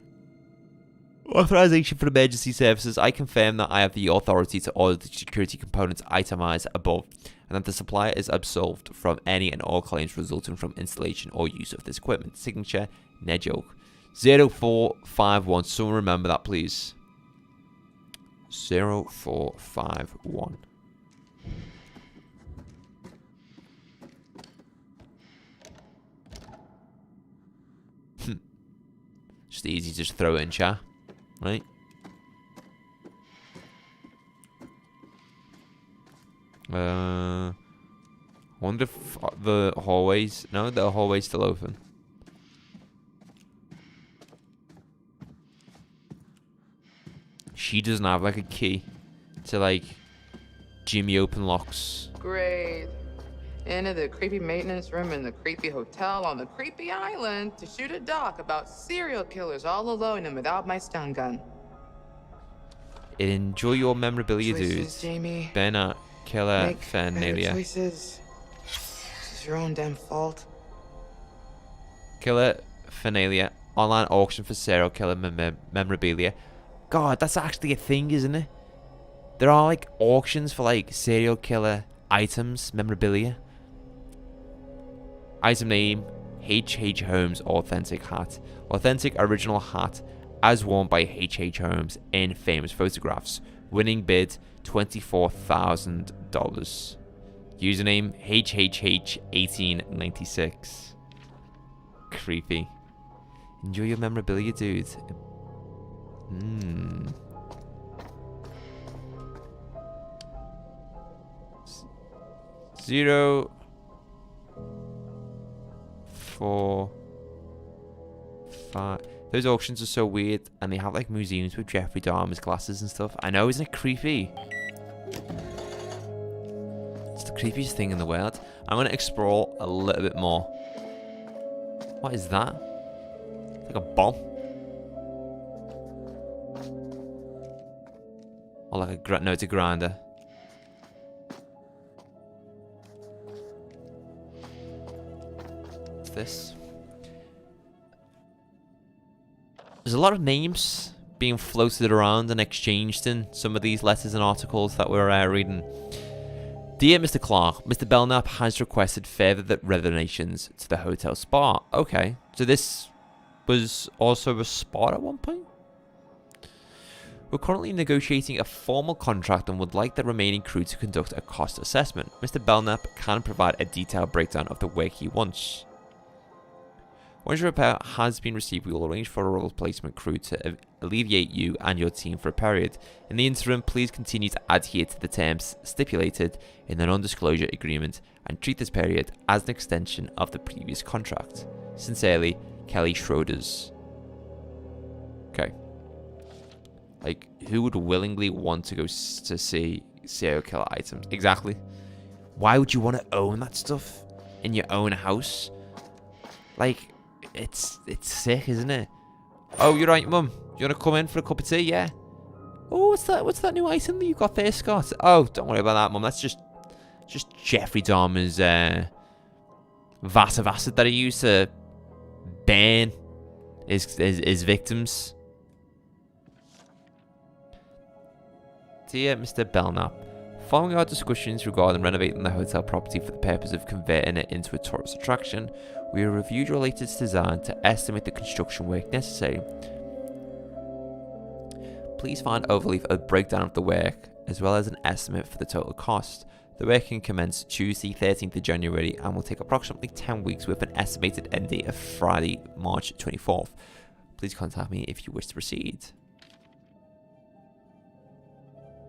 Authorization for emergency services. I confirm that I have the authority to order the security components itemized above, and that the supplier is absolved from any and all claims resulting from installation or use of this equipment. Signature, Nedjoke. 0451. Someone remember that, please. 0451. Just easy, just throw it in chat. Right? I wonder if the hallways... No, the hallway's still open. She doesn't have like a key to like Jimmy open locks. Great. Into the creepy maintenance room in the creepy hotel on the creepy island to shoot a doc about serial killers all alone and without my stun gun. Enjoy your memorabilia, dudes. Jamie. Bernard, Killer, Make Fernalia. choices. This is your own damn fault. Killer, Fernalia. Online auction for serial killer memorabilia. God, that's actually a thing, isn't it? There are like auctions for like serial killer items, memorabilia. Item name, H.H. Holmes authentic hat. Authentic original hat as worn by H.H. Holmes in famous photographs. Winning bid, $24,000. Username, HHH1896. Creepy. Enjoy your memorabilia, dude. Hmm. Zero 4 5. Those auctions are so weird, and they have like museums with Jeffrey Dahmer's glasses and stuff. I know, isn't it creepy? It's the creepiest thing in the world. I'm gonna explore a little bit more. What is that? It's like a bomb. Or like a no, it's a grinder. What's this? There's a lot of names being floated around and exchanged in some of these letters and articles that we're reading. Dear Mr. Clark, Mr. Belknap has requested further renovations to the hotel spa. Okay, so this was also a spa at one point? We're currently negotiating a formal contract and would like the remaining crew to conduct a cost assessment. Mr. Belknap can provide a detailed breakdown of the work he wants. Once your repair has been received, we will arrange for a replacement crew to alleviate you and your team for a period. In the interim, please continue to adhere to the terms stipulated in the non-disclosure agreement and treat this period as an extension of the previous contract. Sincerely, Kelly Schroders. Okay. Like, who would willingly want to go to see serial killer items? Exactly. Why would you want to own that stuff in your own house? Like... It's sick, isn't it? Oh, you're right, Mum. You want to come in for a cup of tea? Yeah. Oh, what's that new item that you got there, Scott? Oh, don't worry about that, Mum. That's just Jeffrey Dahmer's vat of acid that he used to burn his victims. Dear Mr. Belknap, following our discussions regarding renovating the hotel property for the purpose of converting it into a tourist attraction, we have reviewed your latest design to estimate the construction work necessary. Please find overleaf a breakdown of the work as well as an estimate for the total cost. The work can commence Tuesday, 13th of January, and will take approximately 10 weeks with an estimated end date of Friday, March 24th. Please contact me if you wish to proceed.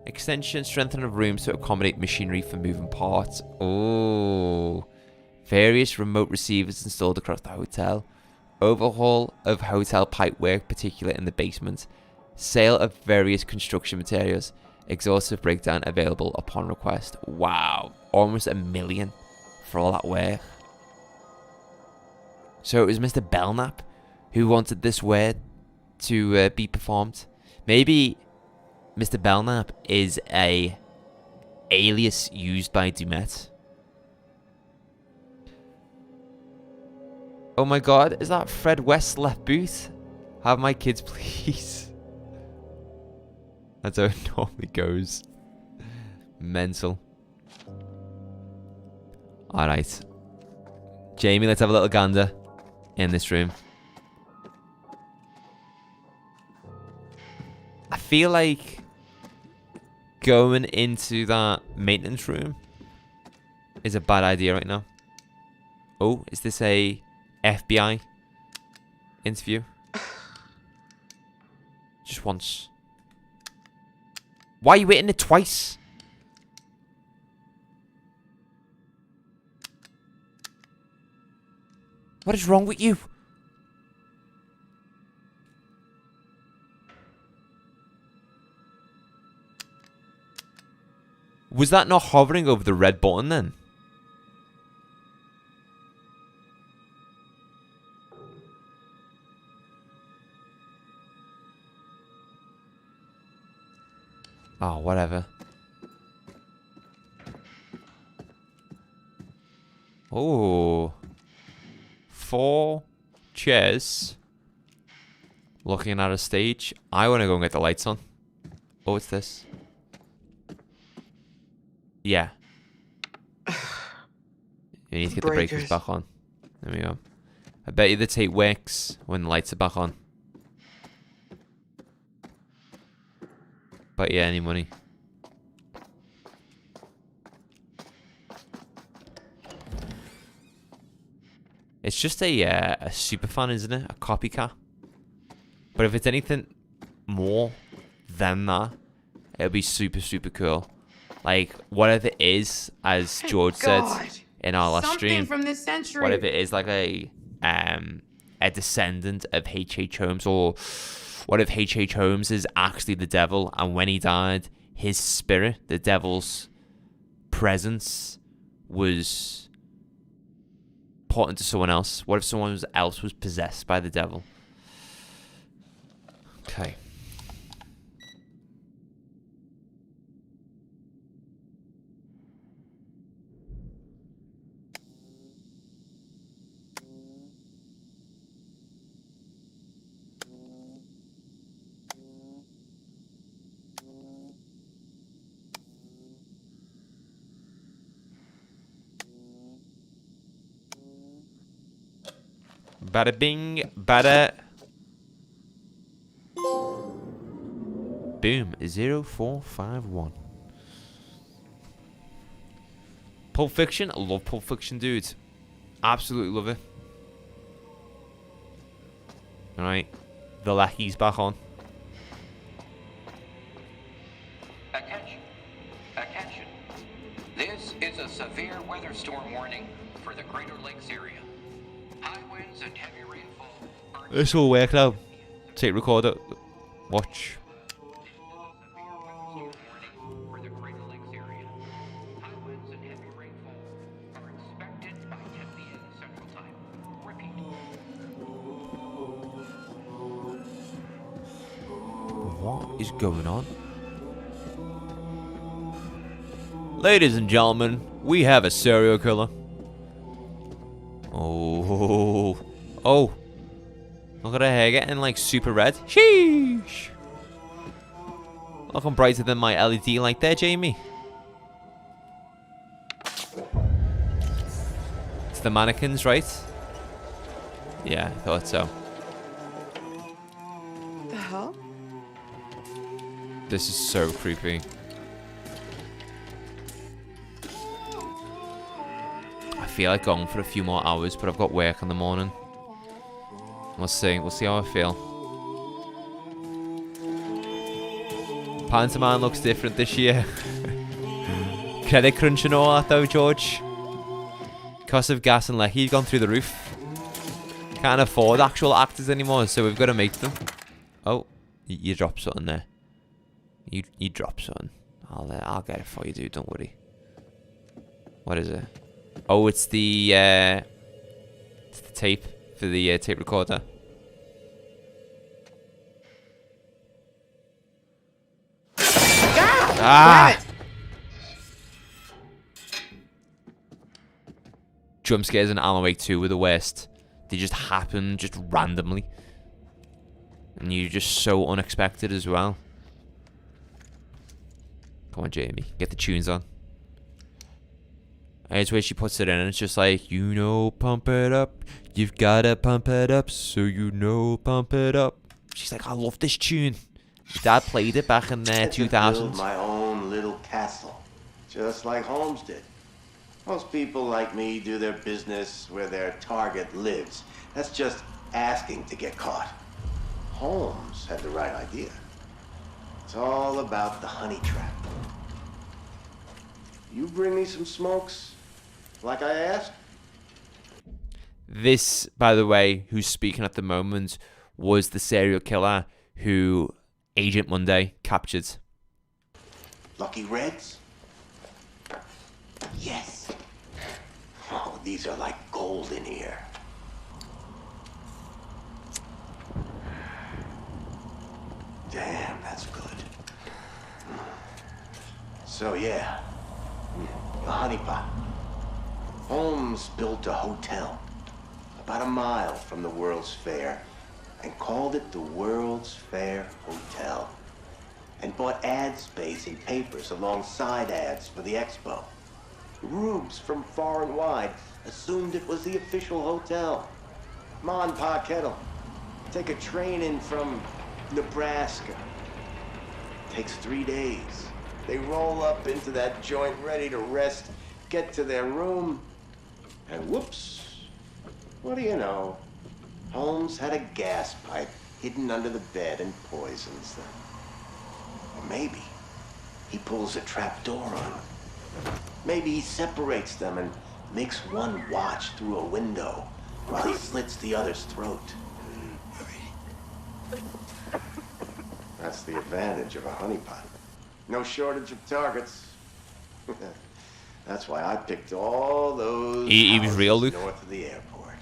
Extension, strengthening of rooms to accommodate machinery for moving parts. Oh. Various remote receivers installed across the hotel. Overhaul of hotel pipework, particularly in the basement. Sale of various construction materials. Exhaustive breakdown available upon request. Wow. Almost $1 million for all that work. So it was Mr. Belknap who wanted this work to be performed. Maybe Mr. Belknap is a alias used by Dumet. Oh my god, is that Fred West's left boot? Have my kids, please. That's how it normally goes. Mental. Alright. Jamie, let's have a little gander in this room. I feel like going into that maintenance room is a bad idea right now. Oh, is this a FBI interview? Just once. Why are you hitting it twice? What is wrong with you? Was that not hovering over the red button then? Oh, whatever. Oh. 4 chairs. Looking at a stage. I want to go and get the lights on. Oh, what's this? Yeah. You need to get the breakers back on. There we go. I bet you the tape works when the lights are back on. But yeah, any money. It's just a superfan, isn't it? A copycat. But if it's anything more than that, it'll be super, super cool. Like, whatever it is, as George said in our last stream, from this century. what if it is like a descendant of H.H. Holmes, or what if H.H. Holmes is actually the devil, and when he died, his spirit, the devil's presence, was put into someone else? What if someone else was possessed by the devil? Okay. Bada bing, bada. Boom, 0451. Pulp Fiction, I love Pulp Fiction, dude. Absolutely love it. Alright, the lackey's back on. Attention. Attention. This is a severe weather storm warning for the Greater Lakes area. High winds and heavy rainfall. This will work now. Take recorder. Watch. For the Greater Lakes area. High winds and heavy rainfall are expected by 10 p.m. Central Time. Repeat. What is going on? Ladies and gentlemen, we have a serial killer. Oh. Oh. Look at her hair getting like super red. Sheesh. Looking brighter than my LED light there, Jamie. It's the mannequins, right? Yeah, I thought so. The hell? This is so creepy. I feel like going for a few more hours, but I've got work in the morning. We'll see. We'll see how I feel. Pantomime looks different this year. Credit crunch and all that though, George. Cost of gas and lecky have gone through the roof. Can't afford actual actors anymore, so we've got to make them. Oh, you dropped something there. You dropped something. I'll get it for you, dude. Don't worry. What is it? Oh, it's the tape for the tape recorder. Ah! Jump scares in Alan Wake 2 were the worst. They just happen just randomly. And you're just so unexpected as well. Come on, Jamie. Get the tunes on. And it's where she puts it in and it's just like, you know, pump it up. You've gotta pump it up, so you know, pump it up. She's like, I love this tune. My dad played it back in 2000. Build my own little castle, just like Holmes did. Most people like me do their business where their target lives. That's just asking to get caught. Holmes had the right idea. It's all about the honey trap. You bring me some smokes, like I asked? This, by the way, who's speaking at the moment, was the serial killer who Agent Monday captured. Lucky Reds? Yes. Oh, these are like gold in here. Damn, that's good. So yeah, a honeypot. Holmes built a hotel about a mile from the World's Fair and called it the World's Fair Hotel and bought ad space in papers alongside ads for the expo. Rubes from far and wide assumed it was the official hotel. Mon Pa Kettle. Take a train in from Nebraska. Takes 3 days. They roll up into that joint ready to rest, get to their room, and whoops. What do you know? Holmes had a gas pipe hidden under the bed and poisons them. Or maybe he pulls a trap door on them. Maybe he separates them and makes one watch through a window while he slits the other's throat. That's the advantage of a honeypot. No shortage of targets. That's why I picked all those He was real, Luke. north of the airport.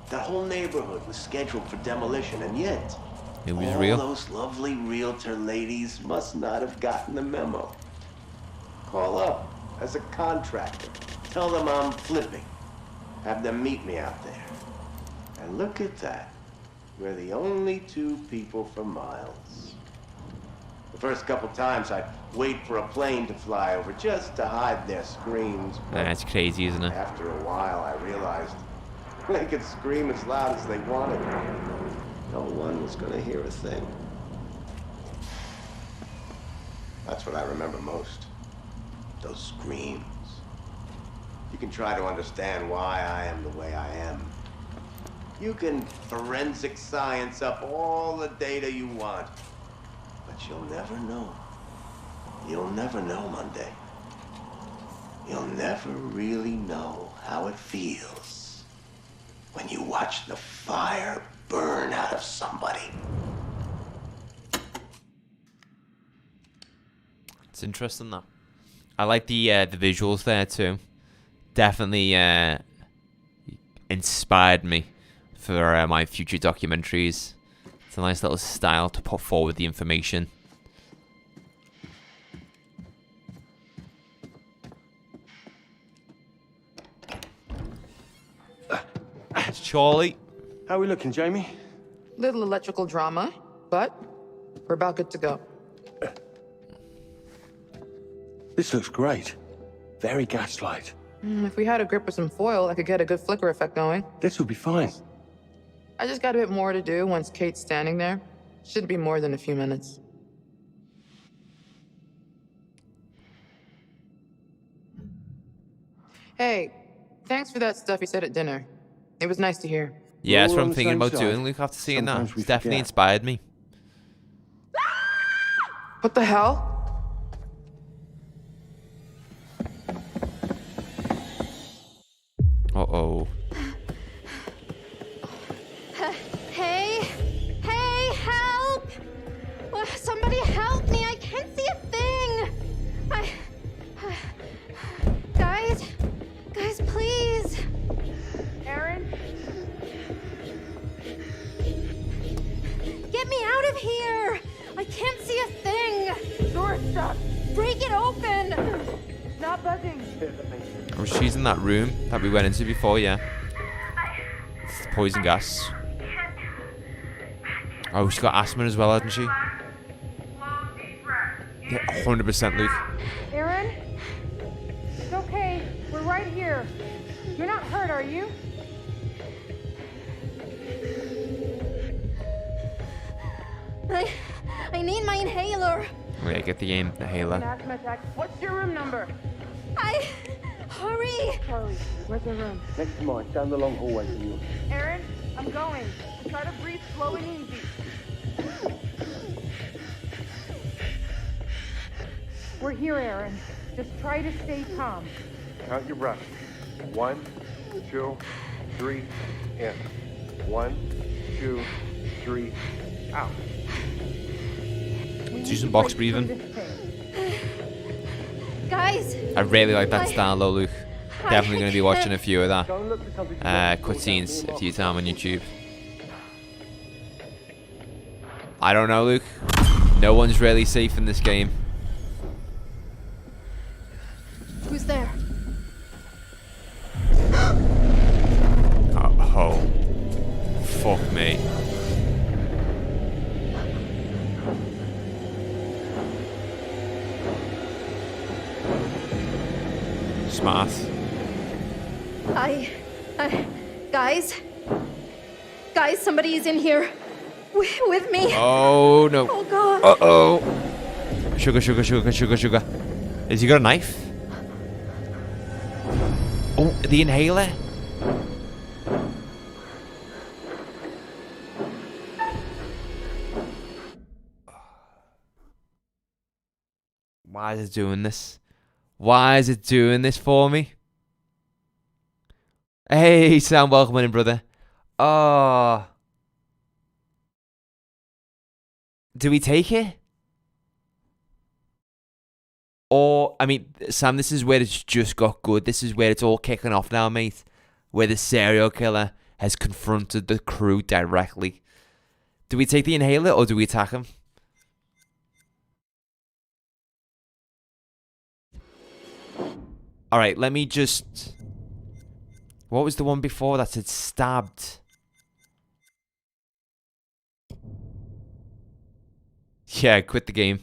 That whole neighborhood was scheduled for demolition, and yet It was all real. those lovely realtor ladies must not have gotten the memo. Call up as a contractor. Tell them I'm flipping. Have them meet me out there. And look at that. We're the only two people for miles. The first couple times I'd wait for a plane to fly over just to hide their screams. But That's crazy, isn't it? after a while, I realized they could scream as loud as they wanted. No one was going to hear a thing. That's what I remember most. Those screams. You can try to understand why I am the way I am. You can forensic science up all the data you want. But you'll never know. You'll never know, Monday. You'll never really know how it feels when you watch the fire burn out of somebody. It's interesting that. I like the visuals there too. Definitely inspired me for my future documentaries. It's a nice little style to put forward the information. It's Charlie. How are we looking, Jamie? Little electrical drama, but we're about good to go. This looks great. Very gaslight. If we had a grip with some foil, I could get a good flicker effect going. This will be fine. I just got a bit more to do once Kate's standing there. Shouldn't be more than a few minutes. Hey, Thanks for that stuff you said at dinner. It was nice to hear. Yeah, that's We're what all I'm on the thinking same about side. doing, Luke, after seeing that. Sometimes we It's definitely forget. inspired me. What the hell? Uh-oh. Hey! Hey, help! Somebody help me! I can't see a thing! Guys, please! Aaron? Get me out of here! I can't see a thing! Door's stuck. Break it open! It's not buzzing. Oh, she's in that room that we went into before, yeah. It's the poison gas. Oh, she's got asthma as well, hasn't she? Yeah, 100% Luke. Aaron? It's okay. We're right here. You're not hurt, are you? I need my inhaler. Oh, yeah, get the inhaler. Asthma attack. What's your room number? Hurry! Charlie, where's your room? Next to mine, down the long hallway from you. Aaron, I'm going. Try to breathe slow and easy. We're here, Aaron. Just try to stay calm. Count your breaths. 1, 2, 3, in. 1, 2, 3, out. Do some box breathing. Guys! I really like that style though, Luke. Definitely going to be watching a few of that cutscenes a few times on YouTube. I don't know, Luke. No one's really safe in this game. Who's there? Oh. Fuck me. Smart. Guys, somebody is in here. With me. Oh, no. Oh, God. Uh-oh. Sugar. Has he got a knife? Oh, the inhaler. Why is it doing this? Why is it doing this for me? Hey, Sam, welcome in, brother. Oh. Do we take it? Or, I mean, Sam, this is where it's just got good. This is where it's all kicking off now, mate. Where the serial killer has confronted the crew directly. Do we take the inhaler or do we attack him? Alright, let me just... What was the one before that said stabbed? Yeah, quit the game.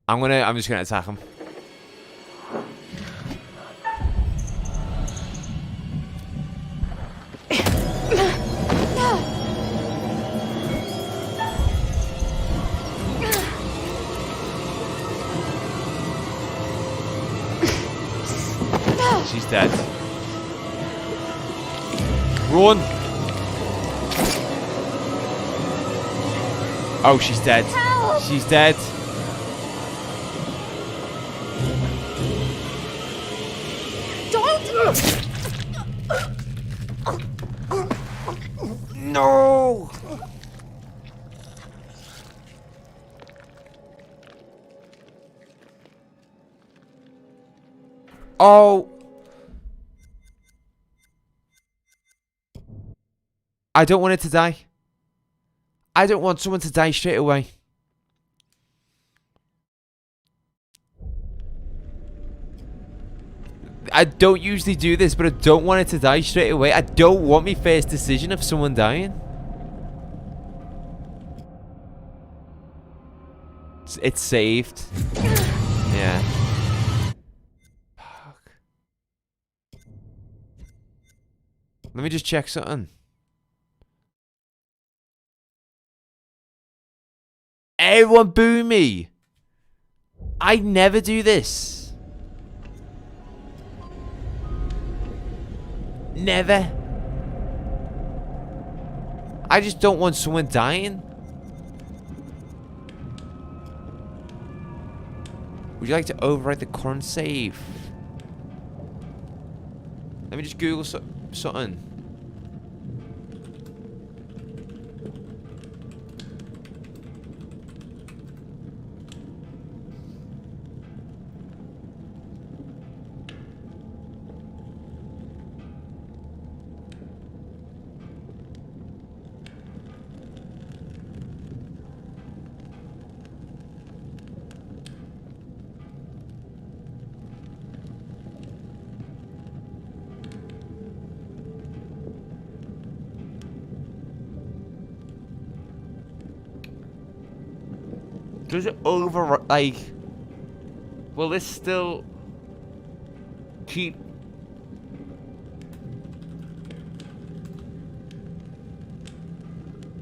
I'm just gonna attack him. She's dead. Run! Oh, she's dead. Help! She's dead. Don't! No! Oh! I don't want it to die. I don't want someone to die straight away. I don't usually do this, but I don't want it to die straight away. I don't want my first decision of someone dying. It's saved. Yeah. Fuck. Let me just check something. Everyone boo me. I never do this. Never. I just don't want someone dying. Would you like to overwrite the current save? Let me just Google something. Does it over, like, will this still keep?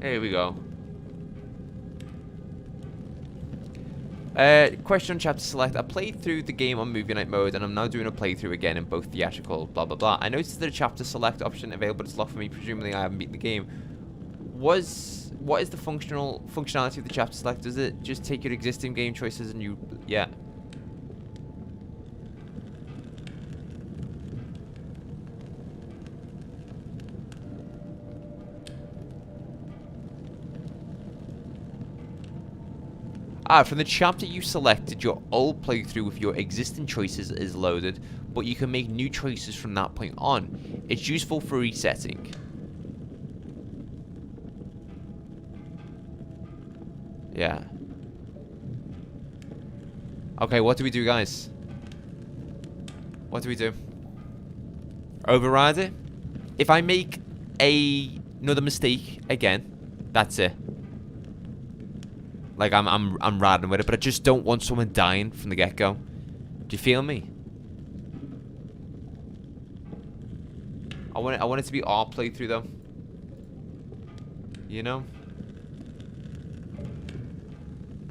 Here we go. Question on chapter select. I played through the game on movie night mode and I'm now doing a playthrough again in both theatrical, blah blah blah. I noticed that a chapter select option available to lock for me, presumably I haven't beaten the game. What is the functionality of the chapter select? Does it just take your existing game choices and you... Yeah. From the chapter you selected, your old playthrough with your existing choices is loaded, but you can make new choices from that point on. It's useful for resetting. Yeah. Okay, what do we do, guys? What do we do? Override it? If I make another mistake again, that's it. Like I'm riding with it, but I just don't want someone dying from the get-go. Do you feel me? I want it to be our playthrough though. You know?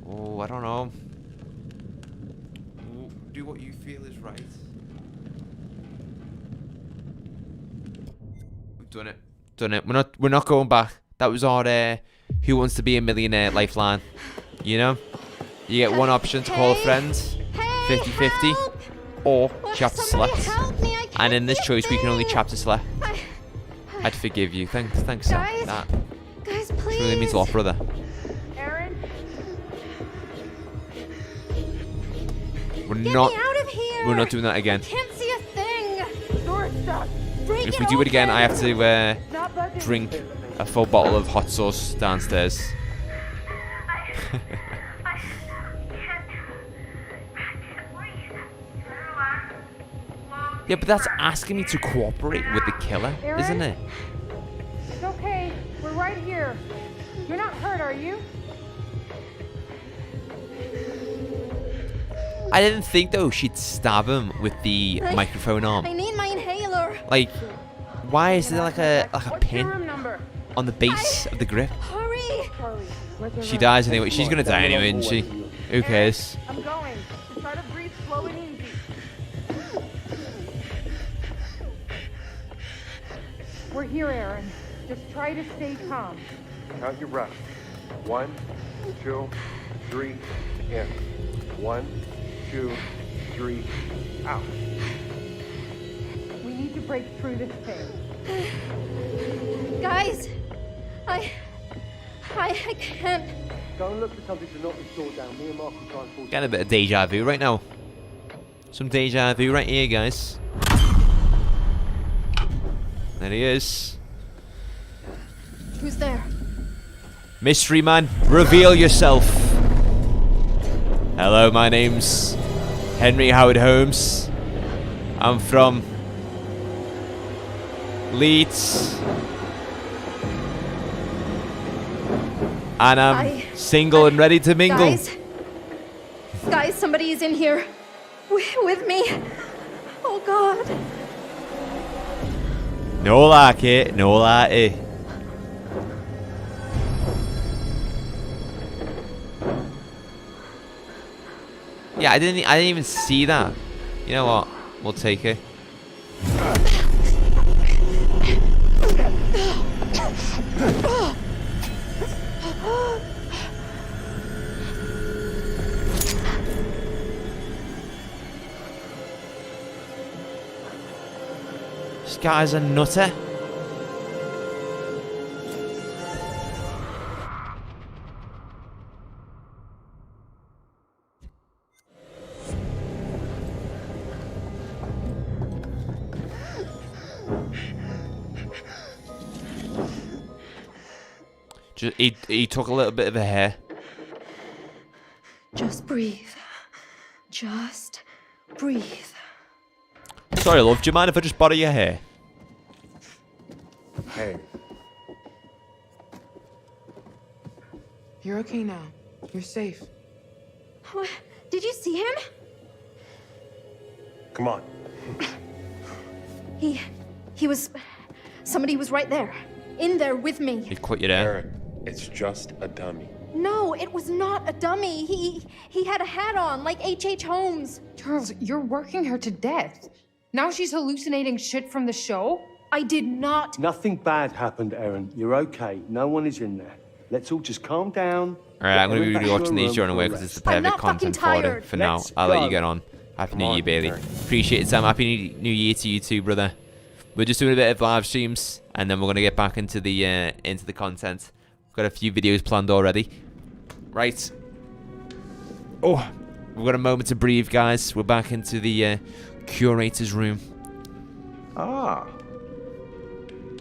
Oh, I don't know. Do what you feel is right. We've done it. Done it. We're not going back. That was our Who Wants to Be a Millionaire lifeline. You know? You get one option to call a friend, 50-50, or chapter select. And in this choice, we can only chapter select. I'd forgive you. Thanks, Sam. That really means a lot, brother. We're not doing that again. Can't see a thing. Door stuck. If we do it again, I have to drink a full bottle of hot sauce downstairs. Yeah, but that's asking me to cooperate with the killer, isn't it? It's okay. We're right here. You're not hurt, are you? I didn't think though she'd stab him with the microphone arm. I need my inhaler. Like, why is there like a pin on the base of the grip? Hurry! She dies anyway. She's gonna die anyway, isn't she? Who cares? I'm going. Just try to breathe slow and easy. We're here, Aaron. Just try to stay calm. Count your breath. 1, 2, 3, in. 1, 2, 3, out. We need to break through this thing. Guys, I can't. Go and look for something to knock this door down. Me and Mark will try and force. Getting a bit of deja vu right now. Some deja vu right here, guys. There he is. Who's there? Mystery man, reveal yourself. Hello, my name's Henry Howard Holmes. I'm from Leeds. And I'm single and ready to mingle. Guys, somebody is in here. With me. Oh, God. No like it. No like it. Yeah, I didn't even see that. You know what? We'll take it. This guy's a nutter. He took a little bit of a hair. Just breathe. Just breathe. Sorry, love. Do you mind if I just borrow your hair? Hey. You're okay now. You're safe. What? Did you see him? Come on. He was... Somebody was right there. In there with me. He quit you there. Aaron, it's just a dummy. No, it was not a dummy. He had a hat on, like H.H. Holmes. Charles, you're working her to death. Now she's hallucinating shit from the show? I did not. Nothing bad happened, Erin. You're okay. No one is in there. Let's all just calm down. Alright, I'm going to be watching these during the week because it's the perfect content for it. For now, I'll let you get on. Happy New Year, Bailey. Appreciate it, Sam. Happy New Year to you too, brother. We're just doing a bit of live streams, and then we're going to get back into the content. We've got a few videos planned already. Right. Oh, we've got a moment to breathe, guys. We're back into the curator's room. Ah.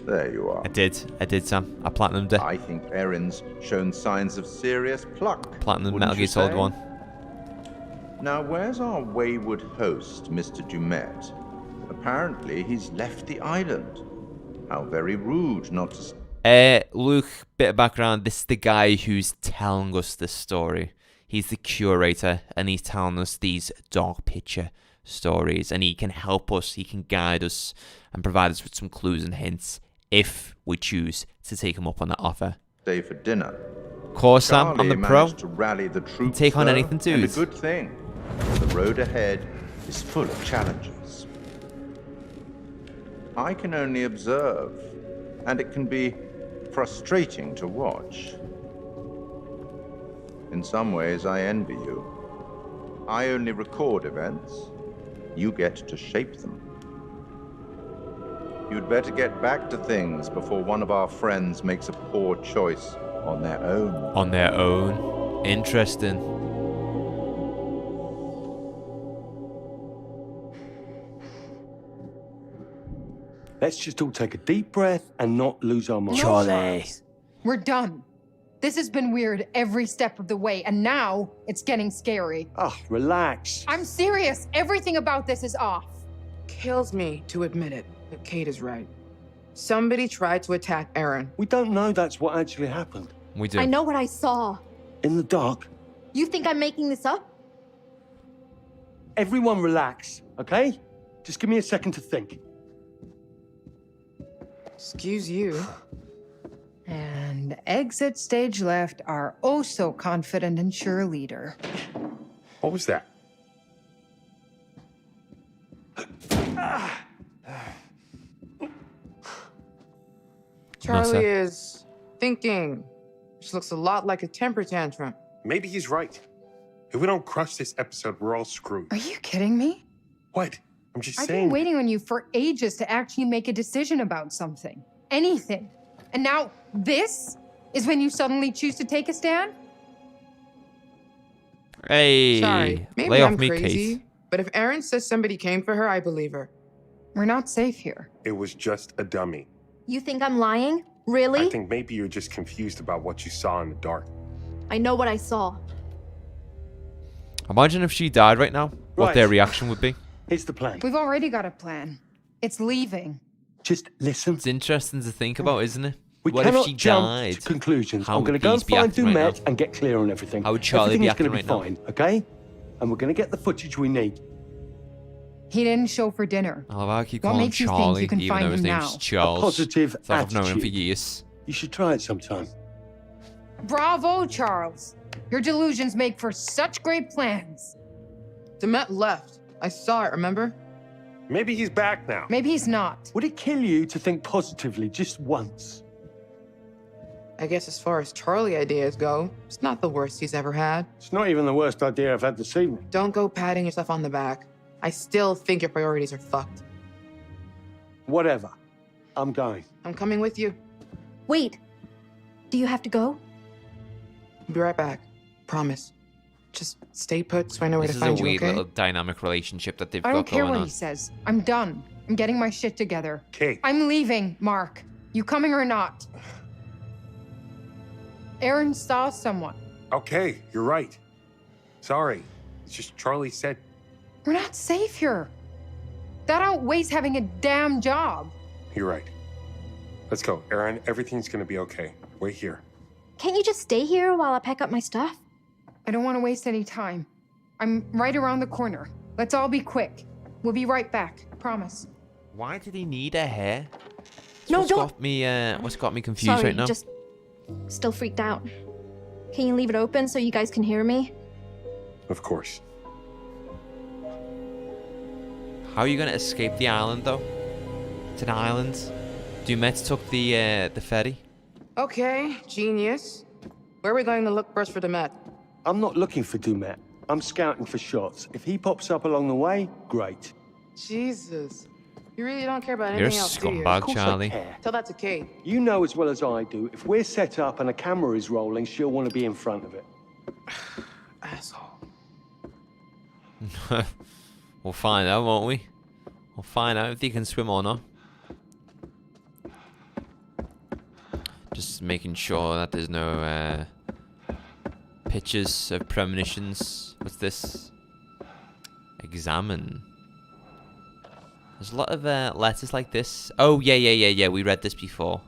There you are. I did, Sam. I platinumed it. I think Erin's shown signs of serious pluck. Platinum Metal Gear Solid 1. Now, where's our wayward host, Mr. Dumet? Apparently, he's left the island. How very rude not to... Luke, bit of background. This is the guy who's telling us this story. He's the curator, and he's telling us these Dark Picture stories. And he can help us, he can guide us, and provide us with some clues and hints if we choose to take him up on that offer. Stay for dinner. Of course, Sam, I'm the pro. To rally the troops, take on though, anything, dude. And a good thing. The road ahead is full of challenges. I can only observe, and it can be frustrating to watch. In some ways, I envy you. I only record events. You get to shape them. You'd better get back to things before one of our friends makes a poor choice on their own. On their own? Interesting. Let's just all take a deep breath and not lose our minds. Charlie. We're done. This has been weird every step of the way, and now it's getting scary. Ah, relax. I'm serious. Everything about this is off. Kills me to admit it, but Kate is right. Somebody tried to attack Erin. We don't know that's what actually happened. We do. I know what I saw. In the dark? You think I'm making this up? Everyone relax, okay? Just give me a second to think. Excuse you. And exit stage left, our oh so confident and sure leader. What was that? Charlie is thinking, which looks a lot like a temper tantrum. Maybe he's right. If we don't crush this episode, we're all screwed. Are you kidding me? What? I'm just I've saying. been waiting on you for ages to actually make a decision about something. Anything. And now this is when you suddenly choose to take a stand? Hey, Sorry, maybe lay I'm off me, crazy, Kate. but if Erin says somebody came for her, I believe her. We're not safe here. It was just a dummy. You think I'm lying? Really? I think maybe you're just confused about what you saw in the dark. I know what I saw. Imagine if she died right now, what Right. their reaction would be. Here's the plan. We've already got a plan. It's leaving. Just listen. It's interesting to think about, isn't it? We What if cannot she jump died? to conclusions. How I'm going to would go and these be find acting right Dumet now? and get clear on everything. How would Charlie be Everything is acting going to right be now? fine, okay? And we're going to get the footage we need. He didn't show for dinner. I love how I keep What calling him makes you think Charlie, you can even find though his him name's now? Charles. A positive It's like I've known him for attitude. years. You should try it sometime. Bravo, Charles. Your delusions make for such great plans. Demet left. I saw it, remember? Maybe he's back now. Maybe he's not. Would it kill you to think positively just once? I guess as far as Charlie ideas go, it's not the worst he's ever had. It's not even the worst idea I've had this evening. Don't go patting yourself on the back. I still think your priorities are fucked. Whatever. I'm going. I'm coming with you. Wait. Do you have to go? I'll be right back. Promise. Just stay put so I know where This to is a find you, weird okay? little dynamic relationship that they've I got don't care going what on. he says. I'm done. I'm getting my shit together. Kate. I'm leaving, Mark. You coming or not? Aaron saw someone. Okay, you're right. Sorry. It's just Charlie said. We're not safe here. That outweighs having a damn job. You're right. Let's go. Aaron, everything's gonna be okay. Wait here. Can't you just stay here while I pack up my stuff? I don't want to waste any time. I'm right around the corner. Let's all be quick. We'll be right back. Promise. Why did he need a hair? No, what's don't. What's got me confused Sorry, right now? just still freaked out. Can you leave it open so you guys can hear me? Of course. How are you gonna escape the island, though? It's an island. Dumet took the ferry. Okay, genius. Where are we going to look first for Demet? I'm not looking for Dumet. I'm scouting for shots. If he pops up along the way, great. Jesus. You really don't care about You're a anything else, do you? scumbag, Of course I Charlie. care. Tell that to Kate. You know as well as I do, if we're set up and a camera is rolling, she'll want to be in front of it. Asshole. We'll find out, won't we? We'll find out if they can swim or not. Just making sure that there's no pictures of premonitions. What's this? Examine. There's a lot of letters like this. Oh, yeah. We read this before.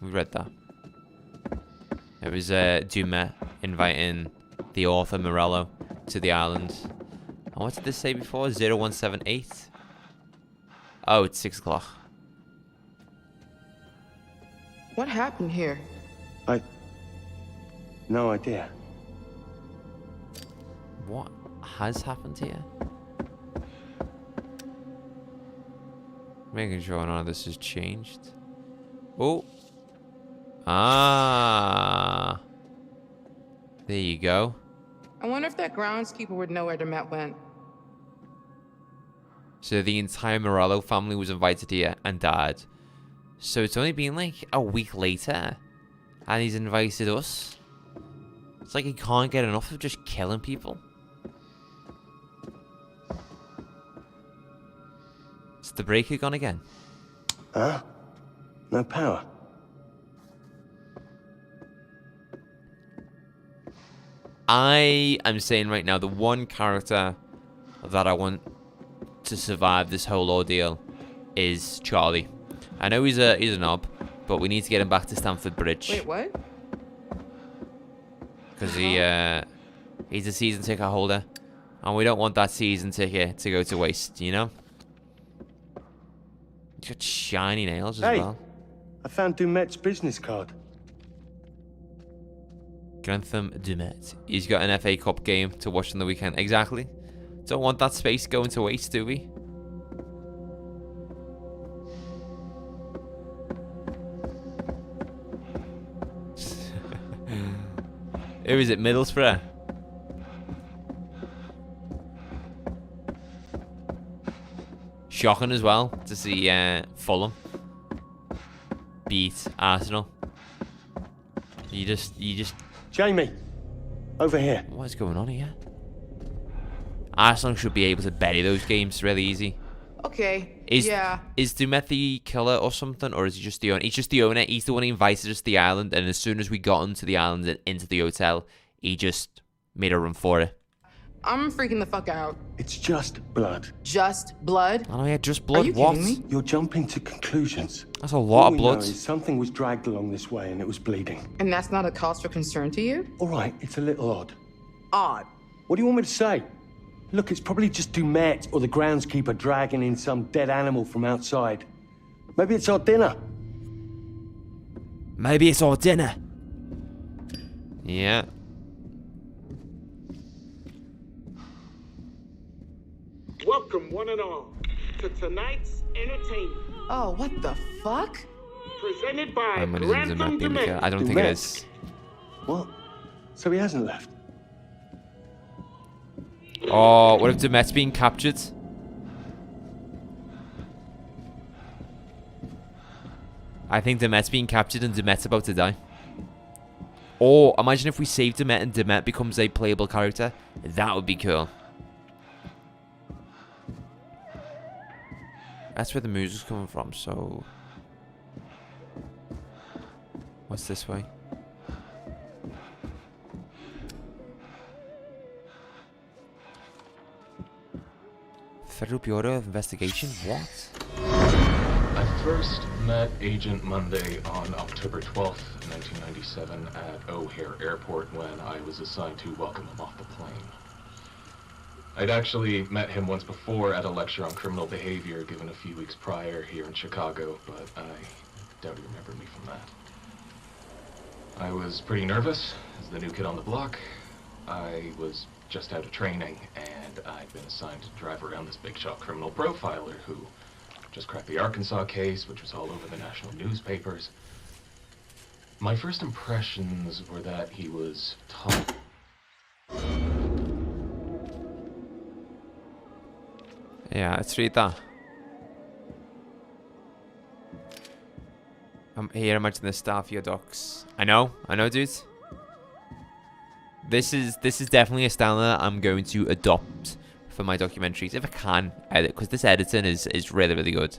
We read that. It was Dumet inviting the author Morello to the island. And what did this say before? 0178? Oh, it's 6 o'clock. What happened here? No idea. What has happened here? Making sure none of this has changed. Oh. Ah. There you go. I wonder if that groundskeeper would know where Demet went. So the entire Morello family was invited here and died. So it's only been like a week later. And he's invited us. It's like he can't get enough of just killing people. Is the breaker gone again? Huh? No power. I am saying right now, the one character that I want to survive this whole ordeal is Charlie. I know he's a knob, but we need to get him back to Stamford Bridge. Wait, what? Because he's a season ticket holder, and we don't want that season ticket to go to waste, you know? He's got shiny nails as Hey, well. I found Dumet's business card. Grantham Dumet. He's got an FA Cup game to watch on the weekend. Exactly. Don't want that space going to waste, do we? Who is it? Middlesbrough? Shocking as well to see Fulham beat Arsenal. You just Jamie, over here. What is going on here? Arsenal should be able to bury those games really easy. Okay, Is yeah. Dumet the killer or something, or is he just the owner? He's just the owner. He's the one who invited us to the island, and as soon as we got onto the island and into the hotel, he just made a run for it. I'm freaking the fuck out. It's just blood. Just blood? Oh yeah, just blood. Are you What? kidding me? You're jumping to conclusions. That's a lot All of we blood. know is something was dragged along this way and it was bleeding. And that's not a cause for concern to you? All right, it's a little odd. Odd. What do you want me to say? Look, it's probably just Dumet or the groundskeeper dragging in some dead animal from outside. Maybe it's our dinner. Maybe it's our dinner. Yeah. Welcome, one and all, to tonight's entertainment. Oh, what the fuck? Presented by I'm gonna Grantham Dumet being the killer. I don't think Dumet? it is. What? So he hasn't left? Oh, what if Dumet's being captured? I think Dumet's being captured and Dumet's about to die. Or imagine if we save Dumet and Dumet becomes a playable character. That would be cool. That's where the music's coming from, so... What's this way? Federal Bureau of Investigation? What? I first met Agent Monday on October 12th, 1997 at O'Hare Airport when I was assigned to welcome him off the plane. I'd actually met him once before at a lecture on criminal behavior given a few weeks prior here in Chicago, but I doubt he remembered me from that. I was pretty nervous as the new kid on the block. I was just out of training, and I'd been assigned to drive around this big shot criminal profiler who just cracked the Arkansas case, which was all over the national newspapers. My first impressions were that he was tough. Yeah, let's read that. I'm here, imagine the Starfield docs. I know, dude. This is definitely a style that I'm going to adopt for my documentaries if I can edit, because this editing is really, really good.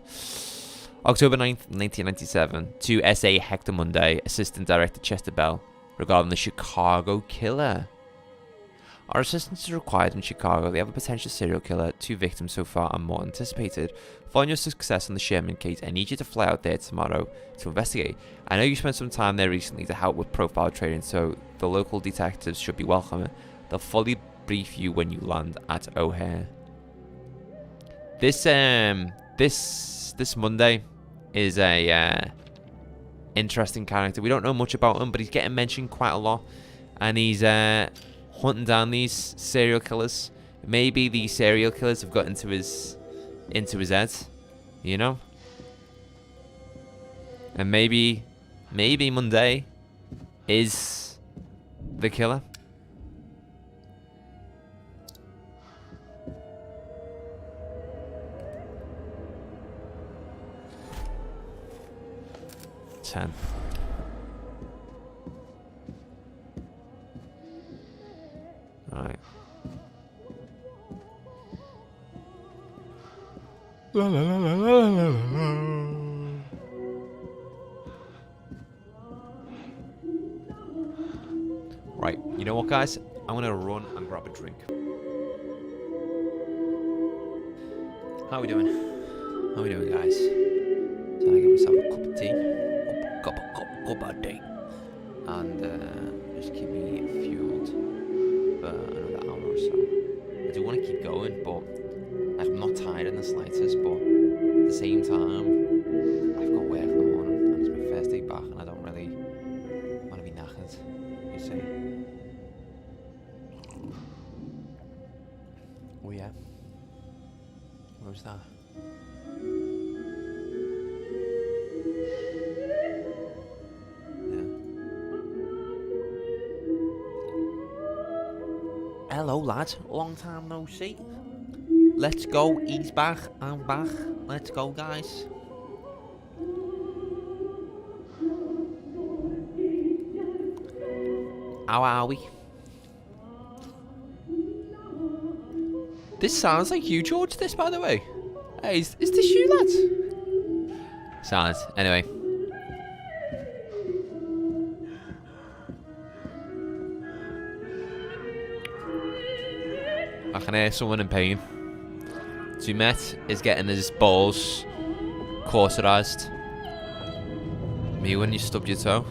October 9th, 1997, to S.A. Hector Monday, Assistant Director Chester Bell, regarding the Chicago killer. Our assistance is required in Chicago. They have a potential serial killer, 2 victims so far and more anticipated. Following your success on the Sherman case, I need you to fly out there tomorrow to investigate. I know you spent some time there recently to help with profile training, so the local detectives should be welcome. They'll fully brief you when you land at O'Hare. This Monday is a interesting character. We don't know much about him, but he's getting mentioned quite a lot, and he's hunting down these serial killers. Maybe these serial killers have got into his head, you know? And maybe Monday is the killer. Ten. Alright. La la la la la la la. Right, you know what, guys? I'm gonna run and grab a drink. How we doing? How we doing, guys? So I get myself a cup of tea. Cup of tea. And just keep me fueled for another hour or so. I do want to keep going, but like, I'm not tired in the slightest, but at the same time, I've got work in the morning, and it's my first day back, and I don't really want to be knackered, you see. Oh yeah. What was that? Hello, lad. Long time no see. Let's go. He's back. I'm back. Let's go, guys. How are we? This sounds like you, George, this, by the way. Hey, is this you, lads? Sounds. Anyway. I can hear someone in pain. Dumet is getting his balls cauterized. Me when you stubbed your toe.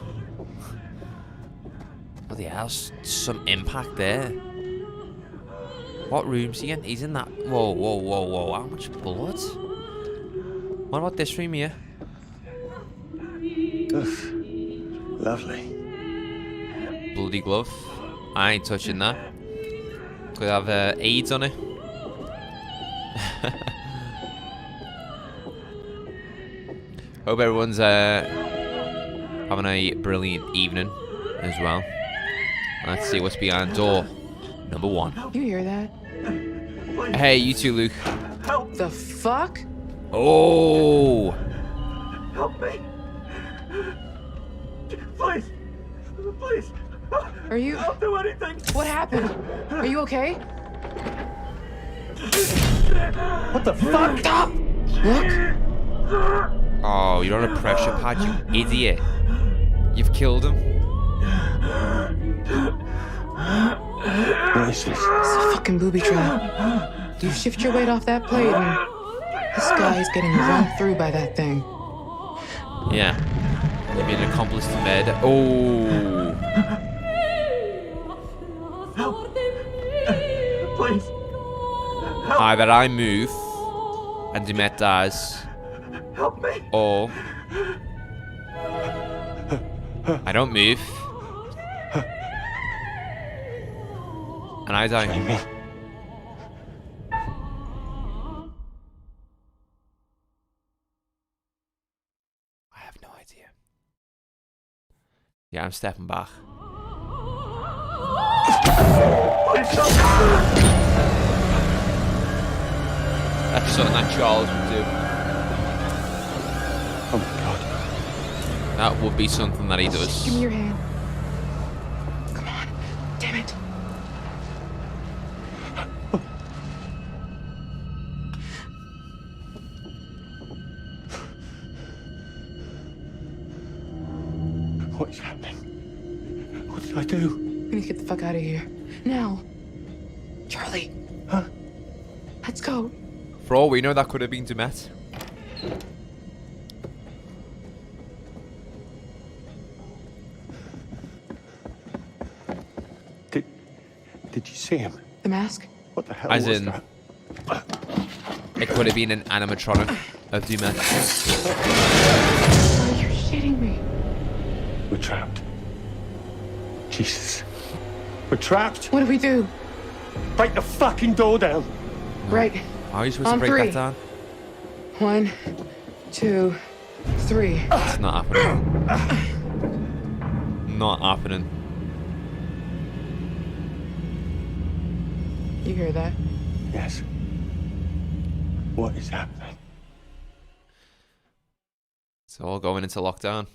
Bloody hell, some impact there. What room's he in? He's in that. Whoa, whoa, whoa, whoa. How much blood? What about this room here? Oof. Lovely. Bloody glove. I ain't touching that. Could have AIDS on it. Hope everyone's having a brilliant evening as well. Let's see what's behind door number 1. You hear that? Hey, you too, Luke. Help! The fuck? Oh! Help me! Please! Please! Are you? I'll do anything! What happened? Are you okay? What the fuck? Stop! Look! Oh, you're on a pressure pad, you idiot. You've killed him. What is this? It's a fucking booby trap. You shift your weight off that plate and this guy's getting run through by that thing. Yeah. Maybe an accomplice to med. Oh. Help! Please! Either I move and Dumet dies, Help me! or I don't move and I die. Jamie. I have no idea. Yeah, I'm stepping back. That's something that Charles would do. Oh my god. That would be something that he does. Give me your hand. Come on. Damn it. What is happening? What did I do? We need to get the fuck out of here. Now. Charlie. Huh? Let's go. For all we know, that could have been Dumet. Did you see him? The mask? What the hell As was in, that? it could have been an animatronic of Dumet. Oh, you're shitting me. We're trapped. Jesus. We're trapped. What do we do? Break the fucking door down. Right. How are you supposed On to break 3. that down? 1, 2, 3. It's not happening. Not happening. You hear that? Yes. What is happening? It's all going into lockdown.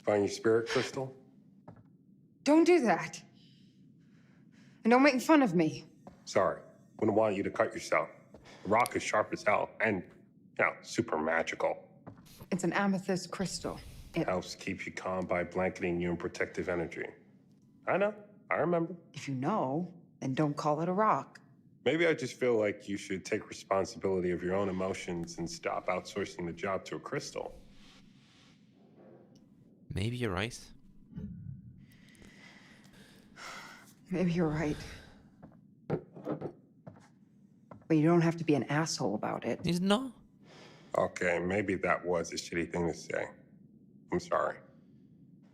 Find your spirit crystal? Don't do that. And don't make fun of me. Sorry. Wouldn't want you to cut yourself. The rock is sharp as hell and, super magical. It's an amethyst crystal. It Helps keep you calm by blanketing you in protective energy. I know. I remember. If you know, then don't call it a rock. Maybe I just feel like you should take responsibility of your own emotions and stop outsourcing the job to a crystal. Maybe you're right. Maybe you're right. But you don't have to be an asshole about it. He's not. Okay, maybe that was a shitty thing to say. I'm sorry.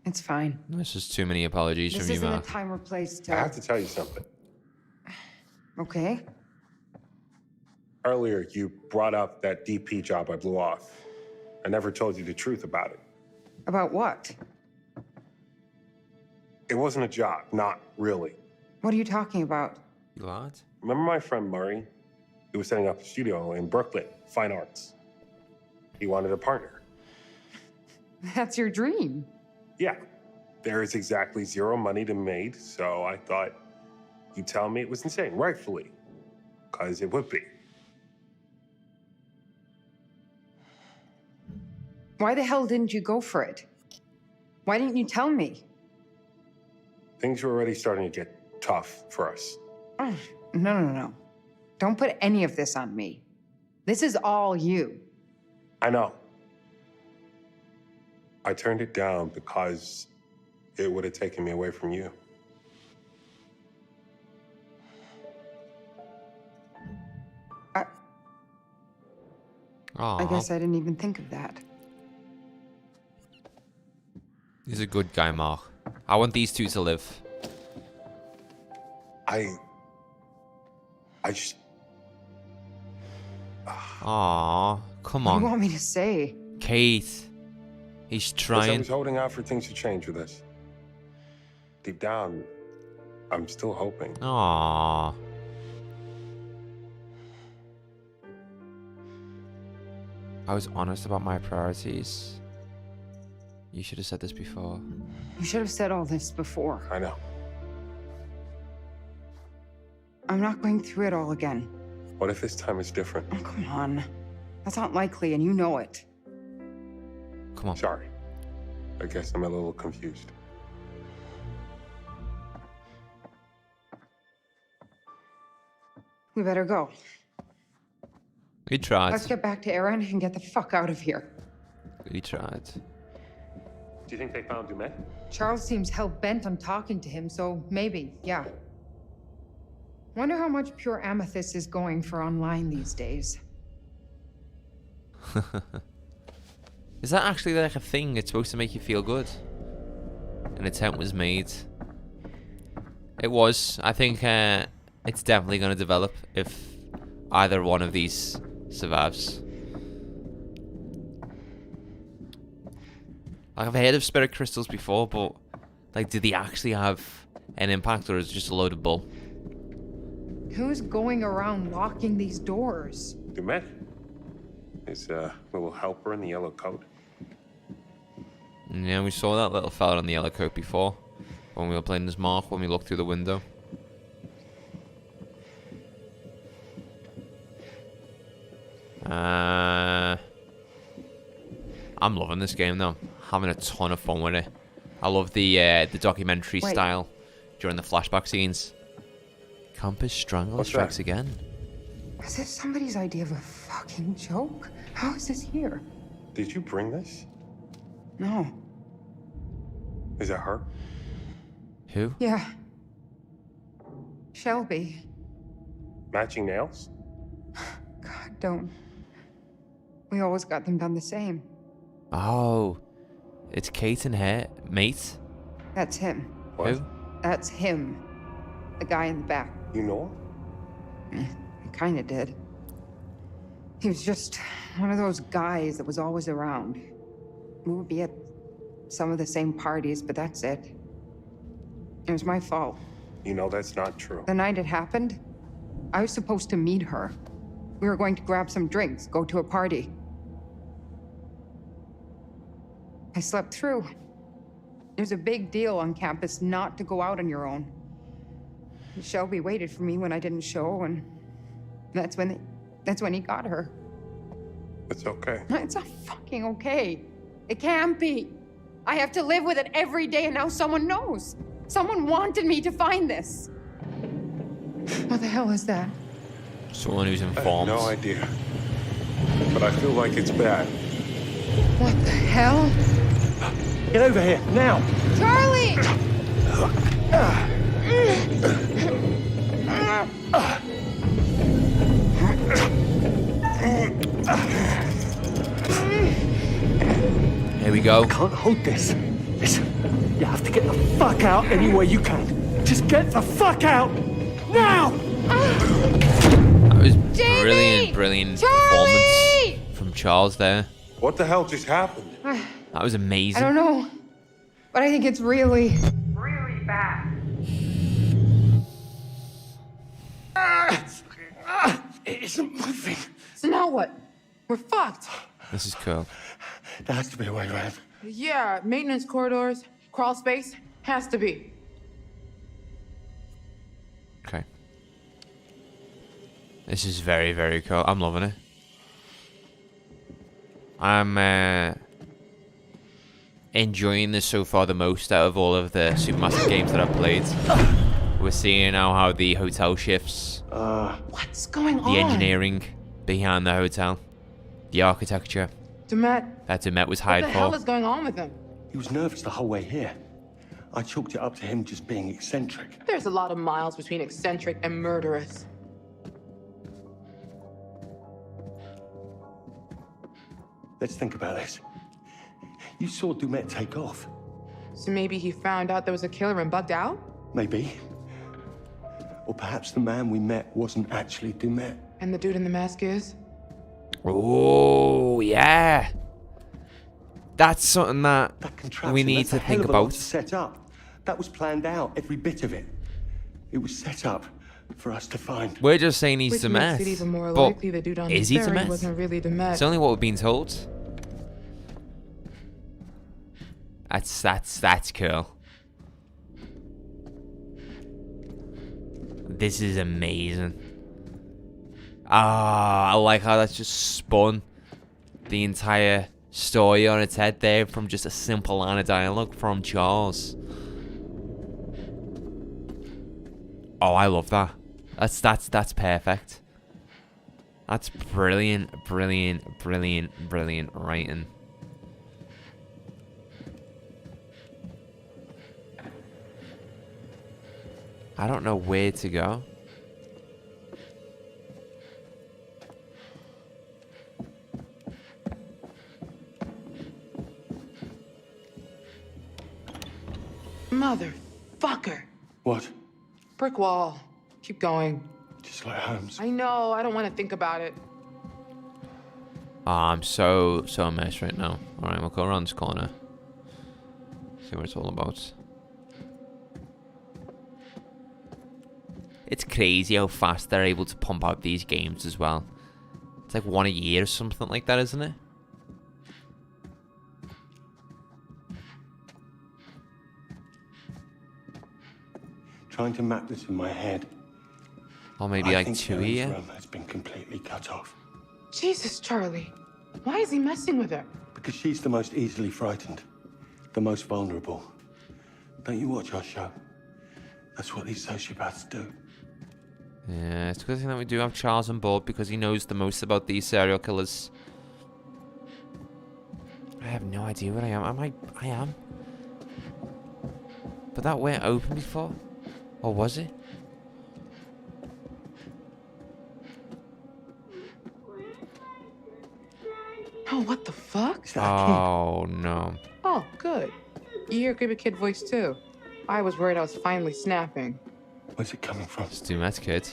It's fine. There's just too many apologies This from you, isn't a Mark. time or place to... I have to tell you something. Okay. Earlier, you brought up that DP job I blew off. I never told you the truth about it. About what? It wasn't a job, not really. What are you talking about? You lied? Remember my friend Murray? He was setting up a studio in Brooklyn, Fine Arts. He wanted a partner. That's your dream. Yeah. There is exactly zero money to be made, so I thought you'd tell me it was insane, rightfully. Because it would be. Why the hell didn't you go for it? Why didn't you tell me? Things were already starting to get tough for us. Oh, no. Don't put any of this on me. This is all you. I know. I turned it down because it would have taken me away from you. I guess I didn't even think of that. He's a good guy, Mark. I want these two to live. I just... Aww, come What do on. you want me to say? Kate. He's I trying. was holding out for things to change with us. Deep down, I'm still hoping. Aww. I was honest about my priorities. You should have said this before. You should have said all this before. I know. I'm not going through it all again. What if this time is different? Oh, come on. That's not likely, and you know it. Come on. Sorry. I guess I'm a little confused. We better go. We tried. Let's get back to Aaron and get the fuck out of here. We tried. Do you think they found Dumet? Charles seems hell-bent on talking to him, so maybe, yeah. Wonder how much pure amethyst is going for online these days. Is that actually like a thing? It's supposed to make you feel good? An attempt was made. It was. I think it's definitely going to develop if either one of these survives. Like, I've heard of spirit crystals before, but like, do they actually have an impact, or is it just a load of bull? Who's going around locking these doors? Dumet? His little helper in the yellow coat. Yeah, we saw that little fella in the yellow coat before when we were playing as Mark, when we looked through the window. I'm loving this game though. Having a ton of fun with it. I love the documentary style during the flashback scenes. Campus Strangle strikes again. Is this somebody's idea of a fucking joke? How is this here? Did you bring this? No. Is it her? Who? Yeah. Shelby. Matching nails? God, don't. We always got them done the same. Oh. It's Kate and her mate? That's him. What? Who? That's him. The guy in the back. You know him? I kinda did. He was just one of those guys that was always around. We would be at some of the same parties, but that's it. It was my fault. You know that's not true. The night it happened, I was supposed to meet her. We were going to grab some drinks, go to a party. I slept through. It was a big deal on campus not to go out on your own. Shelby waited for me when I didn't show, and that's when he got her. It's okay. It's not fucking okay. It can't be. I have to live with it every day, and now someone knows. Someone wanted me to find this. What the hell is that? Someone who's informed. I have no idea. But I feel like it's bad. What the hell? Get over here, now! Charlie! Here we go. I can't hold this. Listen, you have to get the fuck out any way you can. Just get the fuck out! Now! That was Jamie! brilliant Charlie! performance from Charles there. What the hell just happened? That was amazing. I don't know, but I think it's really bad. It isn't moving. So now what? We're fucked. This is cool. There has to be a way around. Yeah, maintenance corridors, crawl space, has to be. Okay. This is very, very cool. I'm loving it. I'm enjoying this so far the most out of all of the Supermassive games that I've played. We're seeing now how the hotel shifts. What's going on? The engineering behind the hotel. The architecture. Dumet. That Dumet was What hired the hell for. is going on with him? He was nervous the whole way here. I chalked it up to him just being eccentric. There's a lot of miles between eccentric and murderous. Let's think about this. You saw Dumet take off. So maybe he found out there was a killer and bugged out? Maybe. Or perhaps the man we met wasn't actually Dumet. And the dude in the mask is? Oh, yeah. That's something that we need That's to a hell think of a lot about. to set up. That was planned out, every bit of it. It was set up for us to find. We're just saying he's Which the makes mess. it even more But likely the dude on is the he the ferry mess? wasn't really the mess. It's only what we've been told. That's cool. This is amazing. I like how that's just spun the entire story on its head there from just a simple line of dialogue from Charles. Oh, I love that. That's perfect. That's brilliant writing. I don't know where to go. Motherfucker. What? Brick wall. Keep going. Just like Holmes. I know, I don't want to think about it. Oh, I'm so a mess right now. Alright, we'll go around this corner. See what it's all about. It's crazy how fast they're able to pump out these games as well. It's like one a year or something like that, isn't it? Trying to map this in my head. Or maybe I like think 2 a Helen's year. room has been completely cut off. Jesus, Charlie. Why is he messing with her? Because she's the most easily frightened. The most vulnerable. Don't you watch our show? That's what these sociopaths do. Yeah, it's a good thing that we do have Charles on board because he knows the most about these serial killers. I have no idea where I am. I am. But that weren't open before? Or was it? Oh, what the fuck? Oh, no. Oh, good. You hear creepy kid voice too. I was worried I was finally snapping. Where's it coming from? It's Dumet's kid.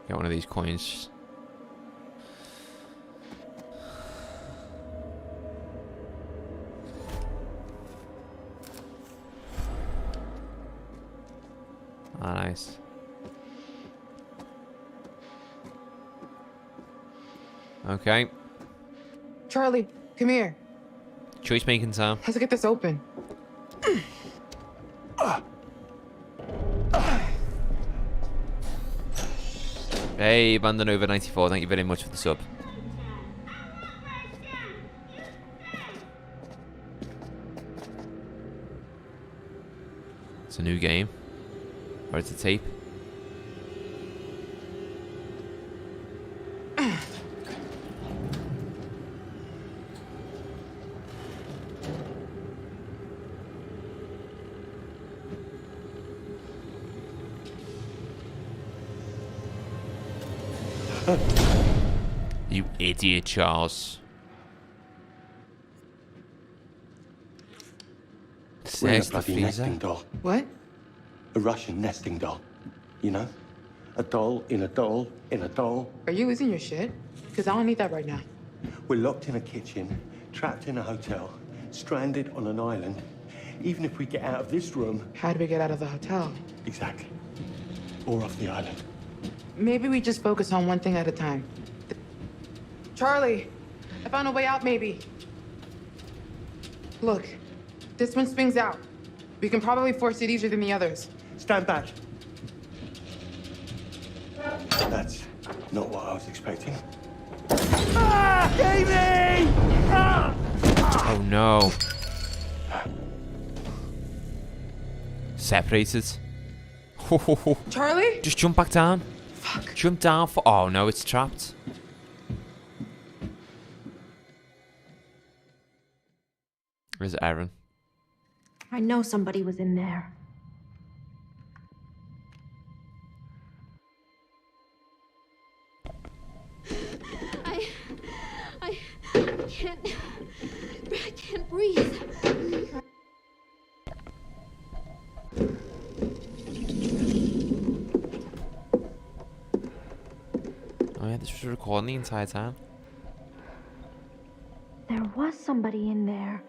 Get one of these coins. Ah, nice. Okay. Charlie, come here. Choice making time. Let's get this open. Hey, Abandon over 94. Thank you very much for the sub. It's a new game. Or it's a tape. You idiot, Charles. We're in a There's the bloody nesting freezer. doll. What? A Russian nesting doll. You know? A doll in a doll in a doll. Are you losing your shit? Because I don't need that right now. We're locked in a kitchen, trapped in a hotel, stranded on an island. Even if we get out of this room... How do we get out of the hotel? Exactly. Or off the island. Maybe we just focus on one thing at a time. Charlie, I found a way out, maybe. Look, this one swings out. We can probably force it easier than the others. Stand back. That's not what I was expecting. Ah! Amy! Ah! Oh no. Separated. Charlie? Just jump back down. Fuck. Jump down for. Oh no, it's trapped. Where's Aaron? I know somebody was in there. I can't breathe. Oh yeah, this was recording the entire time. There was somebody in there.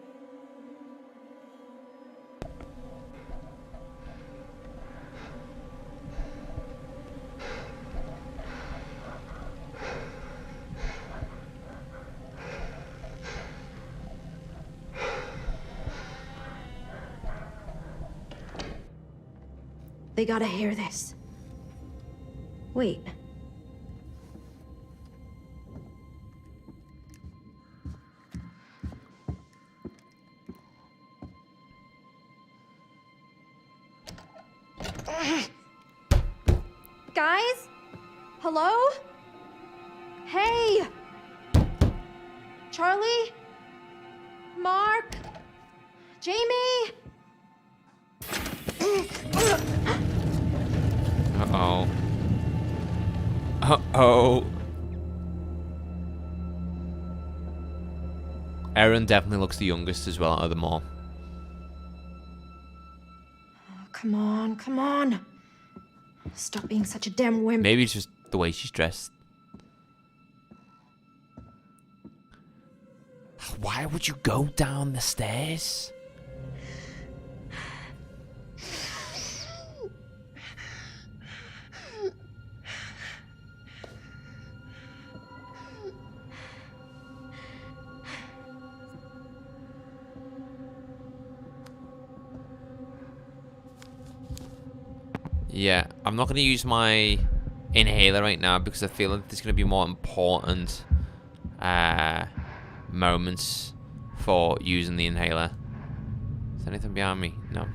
They gotta hear this. Wait. Guys? Hello? Hey! Charlie? Mark? Jamie? Uh-oh. Uh-oh. Erin definitely looks the youngest as well out of them all. Oh, come on, come on. Stop being such a damn wimp. Maybe it's just the way she's dressed. Why would you go down the stairs? Yeah, I'm not going to use my inhaler right now because I feel like there's going to be more important moments for using the inhaler. Is there anything behind me? No.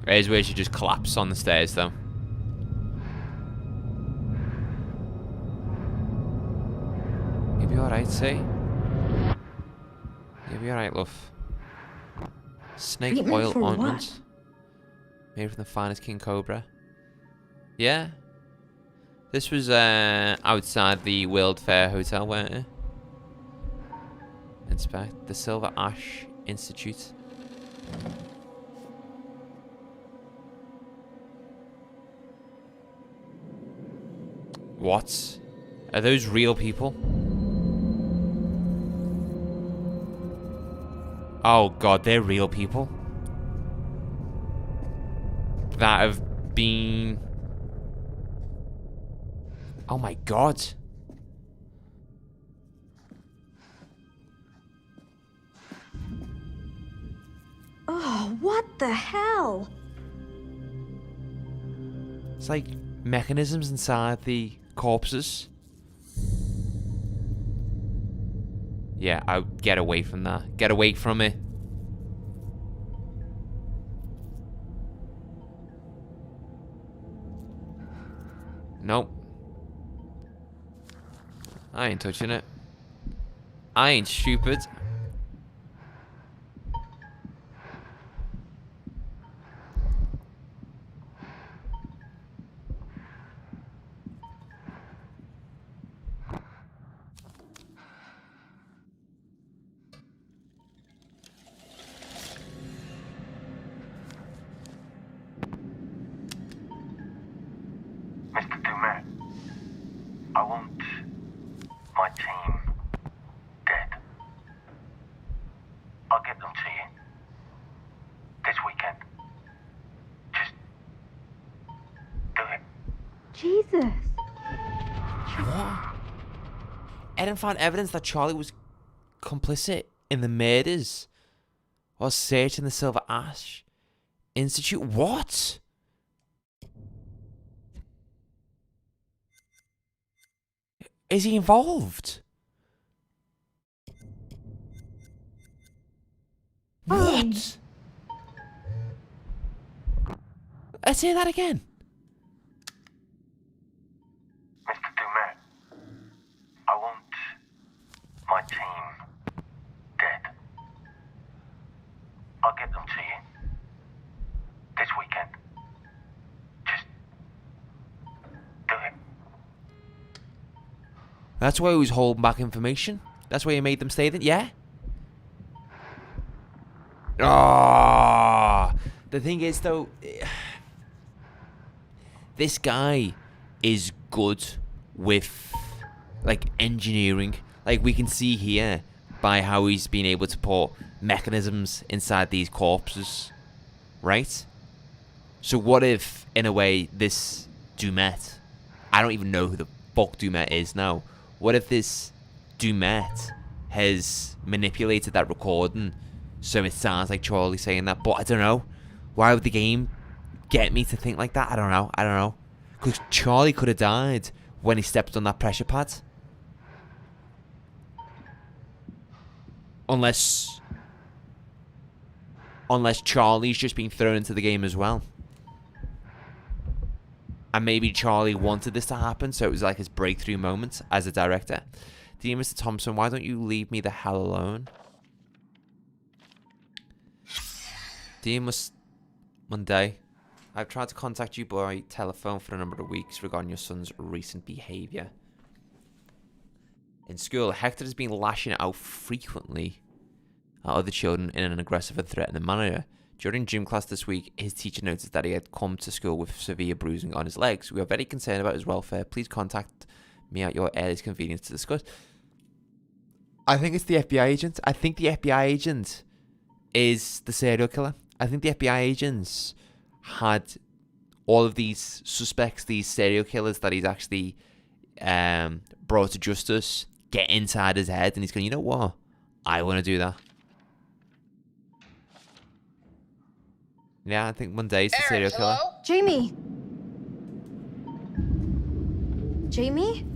There's where she just collapsed on the stairs though. You'll be alright, see? You'll be alright, love. Snake Treatment oil for ointment. what? Made from the finest king cobra. Yeah. This was outside the World Fair Hotel, weren't it? Inspect the Silver Ash Institute. What? Are those real people? Oh god, they're real people that have been... Oh my god. Oh, what the hell? It's like mechanisms inside the corpses. Yeah, I would get away from that. Get away from it. Nope. I ain't touching it. I ain't stupid. Mr. Dumet, I want my team dead. I'll get them to you this weekend. Just do it. Jesus. What? Eden found evidence that Charlie was complicit in the murders while searching the Silver Ash Institute. What? Is he involved? What? Let's hear that again. Mr. Dumet, I want my team dead. I'll get them to you this weekend. Just do it. That's why he was holding back information. That's why he made them stay there. Yeah? Ah, the thing is, though, this guy is good with, like, engineering. Like, we can see here by how he's been able to put mechanisms inside these corpses, right? So what if, in a way, this Dumet, I don't even know who the fuck Dumet is now. What if this Dumet has manipulated that recording so it sounds like Charlie saying that? But I don't know. Why would the game get me to think like that? I don't know. Because Charlie could have died when he stepped on that pressure pad. Unless Charlie's just been thrown into the game as well. And maybe Charlie wanted this to happen, so it was like his breakthrough moment as a director. Dear Mr. Thompson, why don't you leave me the hell alone? Dear Monday, I've tried to contact you by telephone for a number of weeks regarding your son's recent behaviour. In school, Hector has been lashing out frequently at other children in an aggressive and threatening manner. During gym class this week, his teacher noticed that he had come to school with severe bruising on his legs. We are very concerned about his welfare. Please contact me at your earliest convenience to discuss. I think it's the FBI agent. I think the FBI agent is the serial killer. I think the FBI agents had all of these suspects, these serial killers that he's actually brought to justice, get inside his head, and he's going, you know what? I want to do that. Yeah, I think Monday's the serial killer. Jamie! Jamie?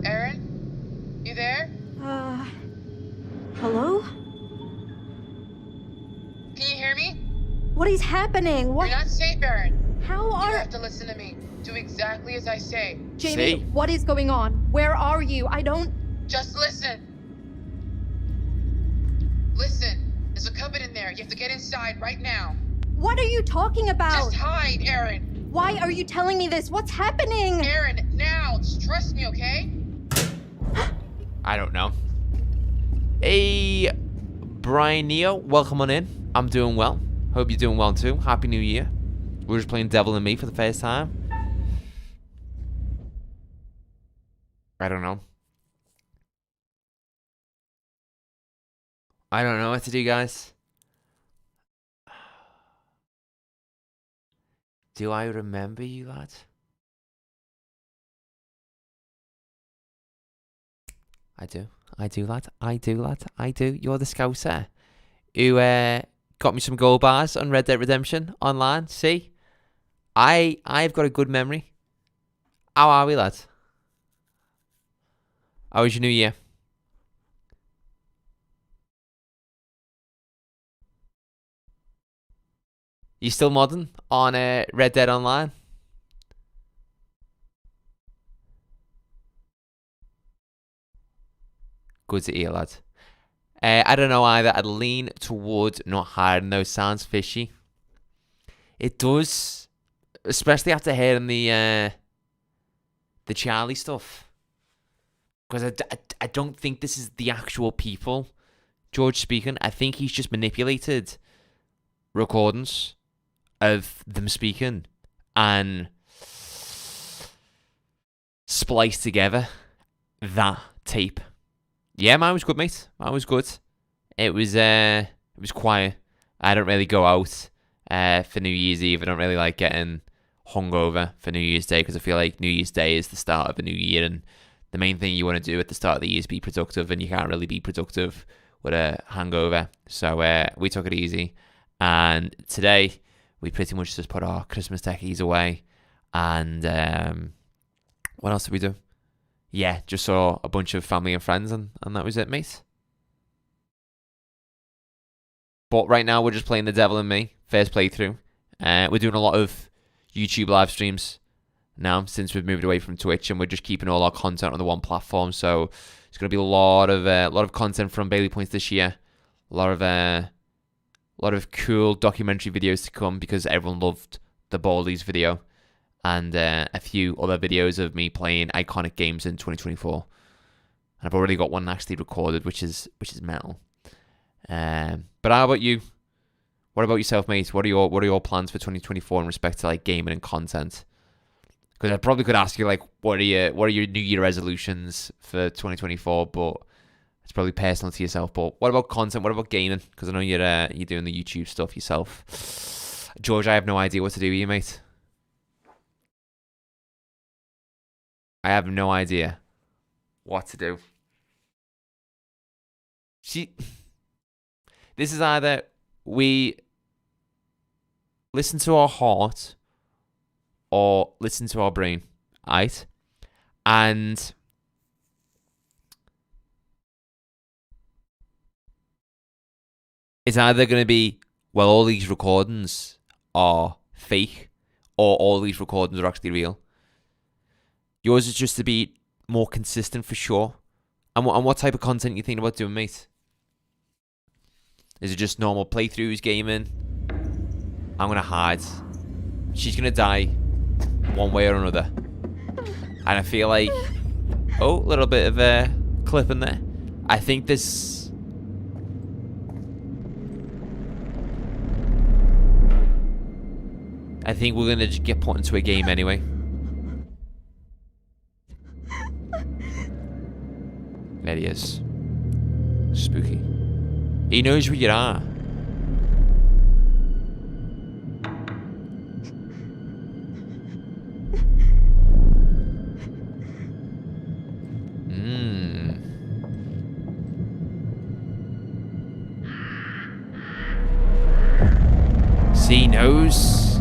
Aaron? You there? Hello? Can you hear me? What is happening? What? You're not safe, Aaron. How You are... have to listen to me. Do exactly as I say. Jamie, what is going on? Where are you? I don't... Just listen. Listen. There's a cupboard in there. You have to get inside right now. What are you talking about? Just hide, Aaron. Why are you telling me this? What's happening? Aaron, now. Just trust me, okay? I don't know. Hey, Brian Neo, welcome on in. I'm doing well. Hope you're doing well too. Happy New Year. We're just playing Devil and Me for the first time. I don't know. I don't know what to do, guys. Do I remember you, lads? I do, lad. I do. You're the scouser who got me some gold bars on Red Dead Redemption online. See? I've got a good memory. How are we, lads? How was your New Year? You still modding on Red Dead Online? Good to hear, lad. I don't know either. I'd lean towards not hiding those. Sounds fishy. It does, especially after hearing the Charlie stuff. Because I don't think this is the actual people, George speaking. I think he's just manipulated recordings of them speaking and spliced together that tape. Yeah, mine was good, mate. Mine was good. It was quiet. I don't really go out for New Year's Eve. I don't really like getting hungover for New Year's Day because I feel like New Year's Day is the start of a new year, and the main thing you want to do at the start of the year is be productive, and you can't really be productive with a hangover. So we took it easy, and today we pretty much just put our Christmas techies away, and what else did we do? Yeah, just saw a bunch of family and friends, and that was it, mate. But right now, we're just playing The Devil in Me, first playthrough. We're doing a lot of YouTube live streams now since we've moved away from Twitch, and we're just keeping all our content on the one platform. So it's going to be a lot of content from Bailey Points this year. A lot of cool documentary videos to come because everyone loved the Baldies video, and a few other videos of me playing iconic games in 2024. And I've already got one actually recorded, which is metal. But how about you? What about yourself, mate? What are your plans for 2024 in respect to like gaming and content? Because I probably could ask you like, what are your New Year resolutions for 2024? But it's probably personal to yourself. But what about content? What about gaming? Because I know you're doing the YouTube stuff yourself. George, I have no idea what to do with you, mate. I have no idea what to do. This is either we listen to our heart or listen to our brain, right? And it's either going to be, well, all these recordings are fake, or all these recordings are actually real. Yours is just to be more consistent for sure. And what type of content you thinking about doing, mate? Is it just normal playthroughs, gaming? I'm going to hide. She's going to die one way or another. And I feel like... Oh, a little bit of a clip in there. I think this... I think we're going to just get put into a game anyway. There he is. Spooky. He knows where you are. See, he knows.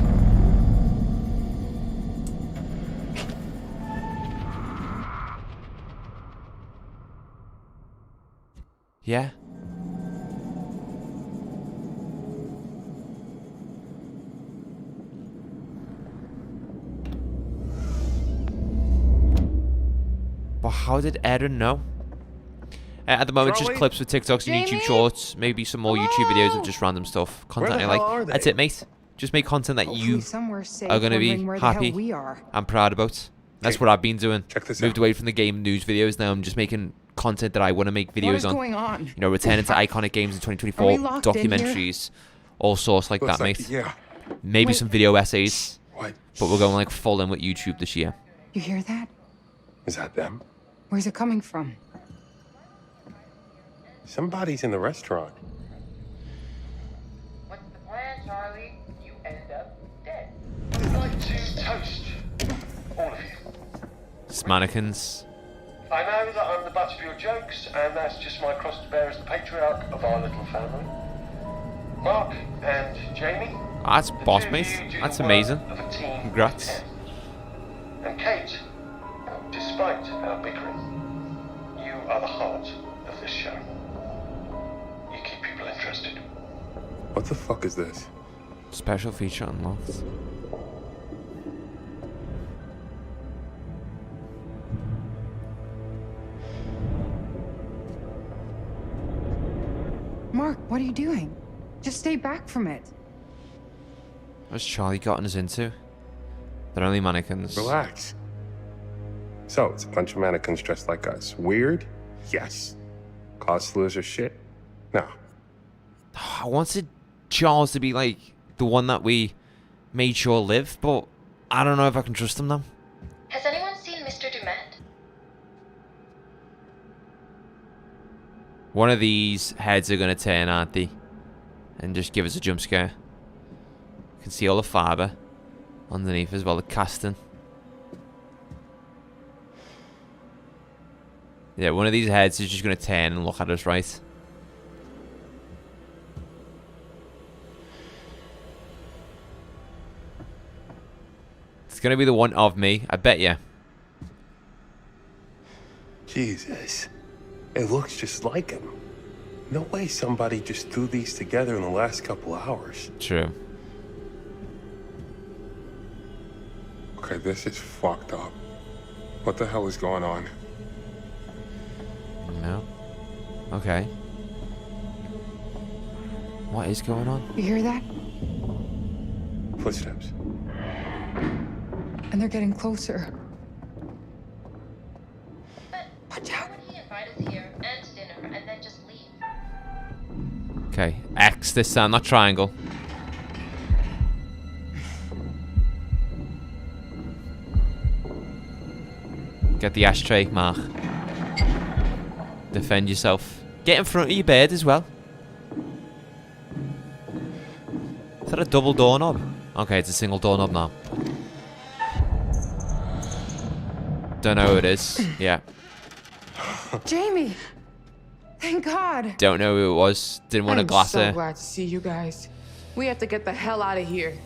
Yeah. But how did Aaron know? At the moment, just clips with TikToks and YouTube Shorts. Maybe some more YouTube videos of just random stuff. Content I like. That's it, mate. Just make content that you are going to be happy and proud about. That's what I've been doing. Moved away from the game news videos. Now I'm just making content that I want to make videos on. Going on? You know, returning to iconic games in 2024, documentaries, all sorts like that, mate. Yeah. Maybe some video essays. What? But we're going like full in with YouTube this year. You hear that? Is that them? Where's it coming from? Somebody's in the restaurant. What's the plan, Charlie? You end up dead. I'd like to toast all of you. It's mannequins. I know that I'm the butt of your jokes, and that's just my cross to bear as the patriarch of our little family. Mark and Jamie. That's boss, mate. That's amazing. Congrats. And Kate, despite our bickering, you are the heart of this show. You keep people interested. What the fuck is this? Special feature unlocked. Mark, what are you doing? Just stay back from it. What's Charlie gotten us into? They're only mannequins. Relax. So, it's a bunch of mannequins dressed like us. Weird? Yes. Cause to lose their shit? No. I wanted Charles to be like the one that we made sure live, but I don't know if I can trust him now. Has anyone seen Mr. Dumet? One of these heads are going to turn, aren't they? And just give us a jump scare. You can see all the fibre underneath as well, the casting. Yeah, one of these heads is just going to turn and look at us, right? It's going to be the one of me, I bet you. Jesus. It looks just like him. No way somebody just threw these together in the last couple hours. True. Okay, this is fucked up. What the hell is going on? No. Okay. What is going on? You hear that? Footsteps. And they're getting closer. Watch out. Why would he invite us here and to dinner and then just leave? Okay, X this time, not triangle. Get the ashtray, Mark. Defend yourself. Get in front of your bed as well. Is that a double doorknob? Okay, it's a single doorknob now. Don't know who it is. Yeah. Jamie! Thank God! Don't know who it was. Didn't want to glass I'm so her. glad to see you guys. We have to get the hell out of here.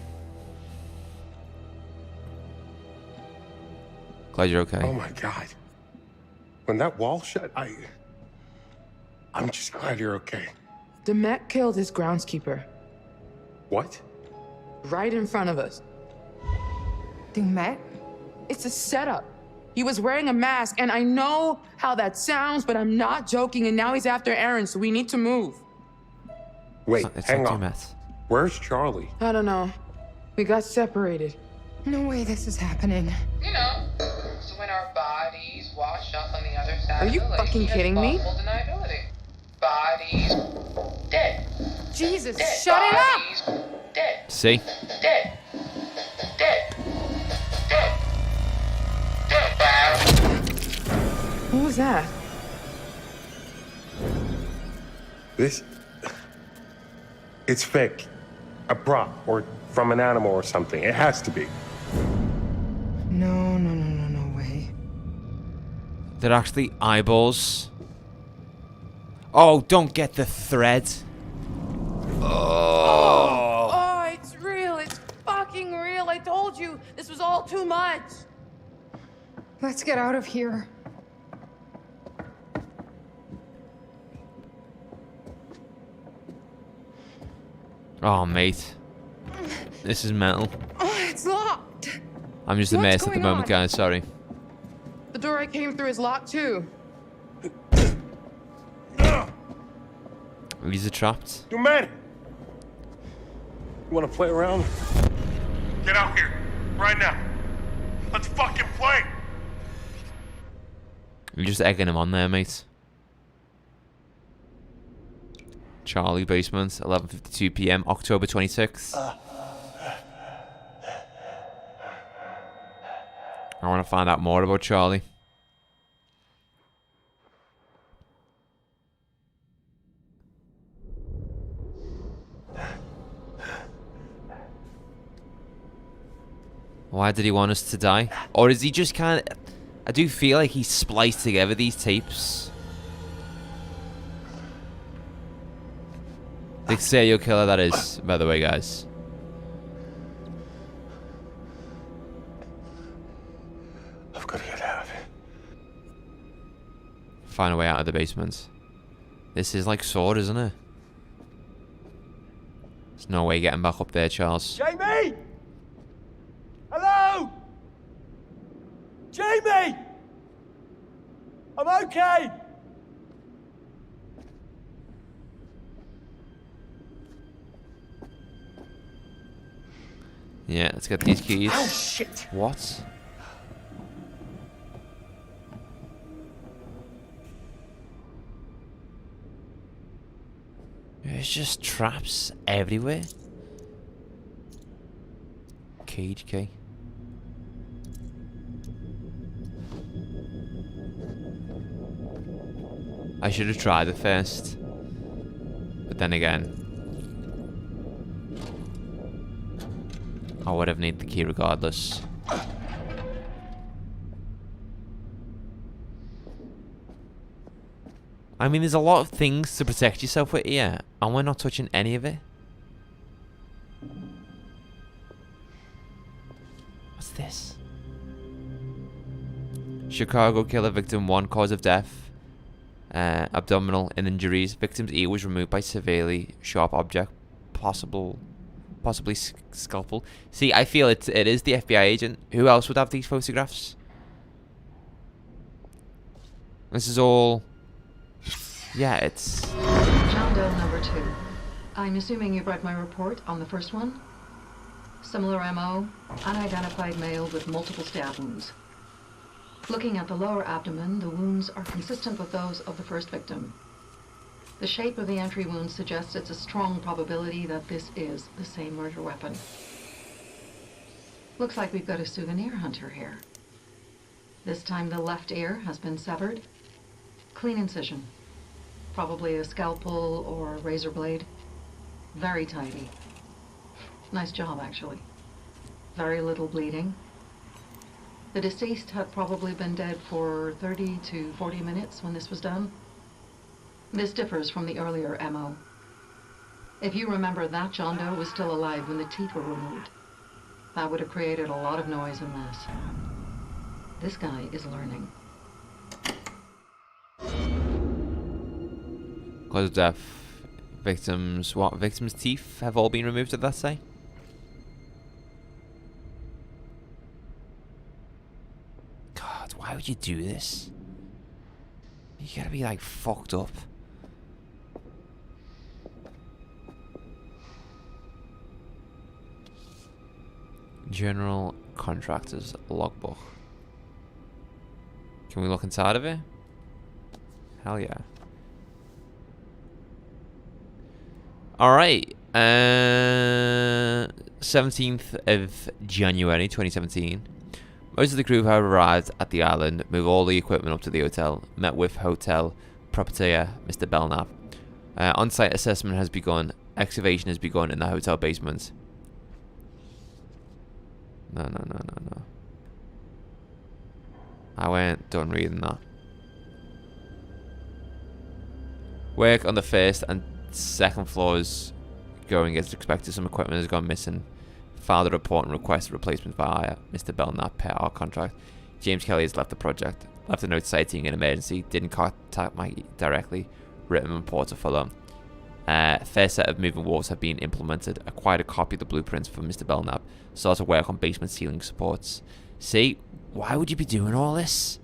Glad you're okay. Oh my God. When that wall shut, I'm just glad you're okay. Demet killed his groundskeeper. What? Right in front of us. Demet? It's a setup. He was wearing a mask, and I know how that sounds, but I'm not joking, and now he's after Aaron, so we need to move. Wait, It's hang not on. Demet. Where's Charlie? I don't know. We got separated. No way this is happening. You know, so when our bodies wash up on the other side Are of you the lake, fucking we have kidding me? plausible deniability. Bodies dead. Jesus, Dead. shut it up! Bodies dead. See? Dead. Dead. Dead. What was that? It's fake. A prop, or from an animal or something. It has to be. No way. They're actually eyeballs. Oh, don't get the thread. Oh, it's real. It's fucking real. I told you. This was all too much. Let's get out of here. Oh, mate. This is mental. Oh, it's locked. I'm just a What's mess at the going moment, on? guys. Sorry. The door I came through is locked too. These are trapped. You man! You wanna play around? Get out here, right now. Let's fucking play! You're just egging him on there, mate. Charlie basement, 11:52 p.m., October 26th. I want to find out more about Charlie. Why did he want us to die? Or is he just kind of... I do feel like he spliced together these tapes. Big serial killer that is, by the way, guys. I've got to get out of here. Find a way out of the basement. This is like Sword, isn't it? There's no way getting back up there, Charles. Jamie! Hello? Jamie! I'm okay! Yeah, let's get these keys. Oh, shit! What? There's just traps everywhere. Cage key. I should have tried it first. But then again, I would have needed the key regardless. I mean, there's a lot of things to protect yourself with here, and we're not touching any of it. What's this? Chicago killer victim 1, cause of death. abdominal injuries. Victim's ear was removed by severely sharp object, possibly scalpel. See, I feel it is the FBI agent. Who else would have these photographs? This is all... Yeah, it's... John Doe number 2. I'm assuming you've read my report on the first one? Similar MO, unidentified male with multiple stab wounds. Looking at the lower abdomen, the wounds are consistent with those of the first victim. The shape of the entry wound suggests it's a strong probability that this is the same murder weapon. Looks like we've got a souvenir hunter here. This time the left ear has been severed. Clean incision. Probably a scalpel or razor blade. Very tidy. Nice job, actually. Very little bleeding. The deceased had probably been dead for 30 to 40 minutes when this was done. This differs from the earlier MO. If you remember, that John Doe was still alive when the teeth were removed. That would have created a lot of noise and mess. This guy is learning. Cause of death. Victims... What? Victims' teeth have all been removed, did that say? God, why would you do this? You gotta be, like, fucked up. General Contractors Logbook. Can we look inside of it? Hell yeah. Alright. 17th of January 2017. Most of the crew have arrived at the island, moved all the equipment up to the hotel, met with hotel proprietor Mr. Belknap. On-site assessment has begun. Excavation has begun in the hotel basement. No. I weren't done reading that. Work on the first and second floors going as expected. Some equipment has gone missing. Filed a report and requested replacement via Mr. Belknap per our contract. James Kelly has left the project. Left a note citing an emergency. Didn't contact Mike directly. Written report to follow. Fair set of moving walls have been implemented. Acquired a copy of the blueprints from Mr. Belknap. Started work on basement ceiling supports. See, why would you be doing all this?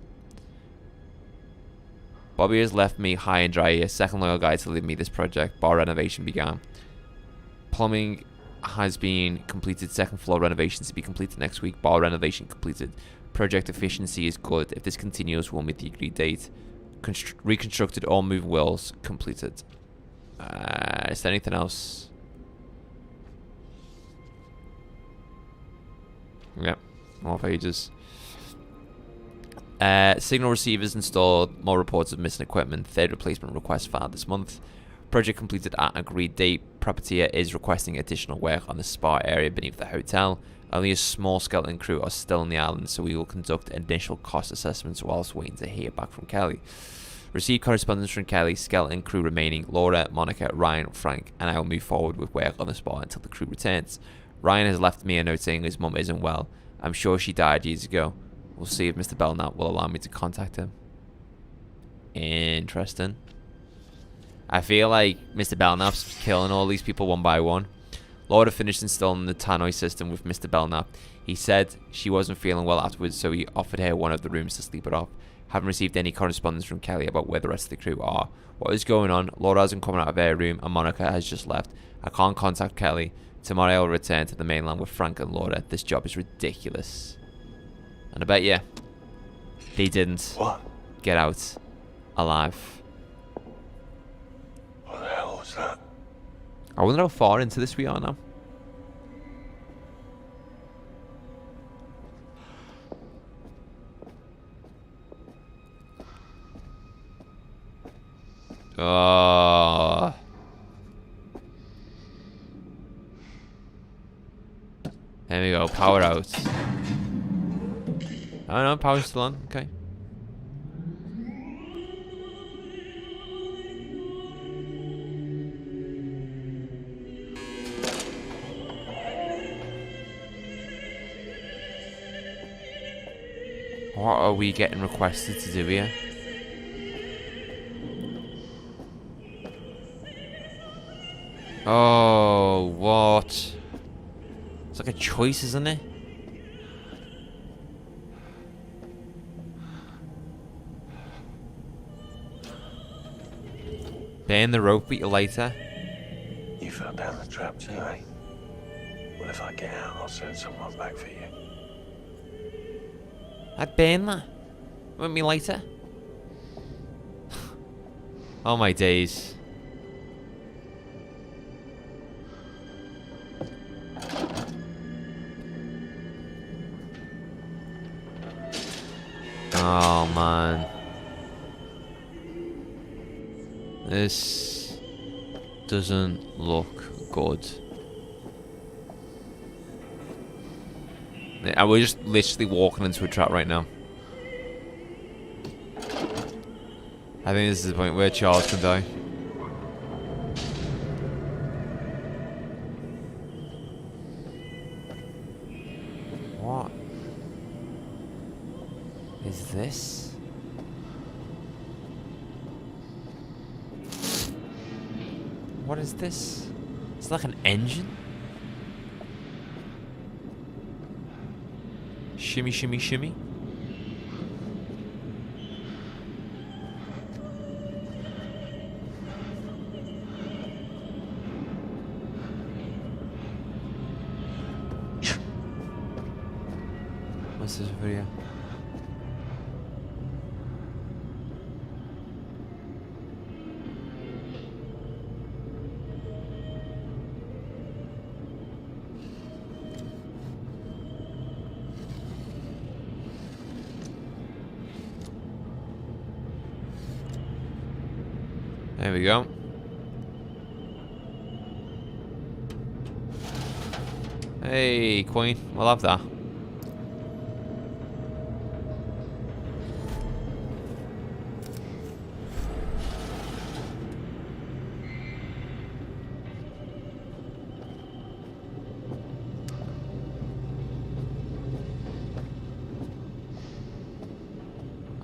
Bobby has left me high and dry here. Second loyal guy to lead me this project. Bar renovation began. Plumbing has been completed. Second floor renovations to be completed next week. Bar renovation completed. Project efficiency is good. If this continues, we'll meet the agreed date. Reconstructed all moving walls completed. Is there anything else? Yep, more pages. Signal receivers installed. More reports of missing equipment. Third replacement request filed this month. Project completed at agreed date. Propertier is requesting additional work on the spa area beneath the hotel. Only a small skeleton crew are still on the island, so we will conduct initial cost assessments whilst waiting to hear back from Kelly. Received correspondence from Kelly. Skeleton crew remaining: Laura, Monica, Ryan, Frank, and I will move forward with work on the spa until the crew returns. Ryan has left me a note saying his mum isn't well. I'm sure she died years ago. We'll see if Mr. Belknap will allow me to contact him. Interesting. I feel like Mr. Belknap's killing all these people one by one. Laura finished installing the tannoy system with Mr. Belknap. He said she wasn't feeling well afterwards, so he offered her one of the rooms to sleep it off. Haven't received any correspondence from Kelly about where the rest of the crew are. What is going on? Laura hasn't come out of her room, and Monica has just left. I can't contact Kelly. Tomorrow I will return to the mainland with Frank and Laura. This job is ridiculous. And I bet you they didn't get out alive. What the hell was that? I wonder how far into this we are now. Oh. There we go. Power out. Oh no, power's still on. Okay. What are we getting requested to do here? Oh, what? It's like a choice, isn't it? Burn the rope with your lighter. You fell down the trap too, eh? Well, if I get out, I'll send someone back for you. I'd burn that. With me lighter. Oh my days. Oh man. This doesn't look good. And we're just literally walking into a trap right now. I think this is the point where Charles can die. What is this? What is this? It's like an engine? Shimmy, shimmy, shimmy. What's this video? There we go. Hey, Queen. I love that.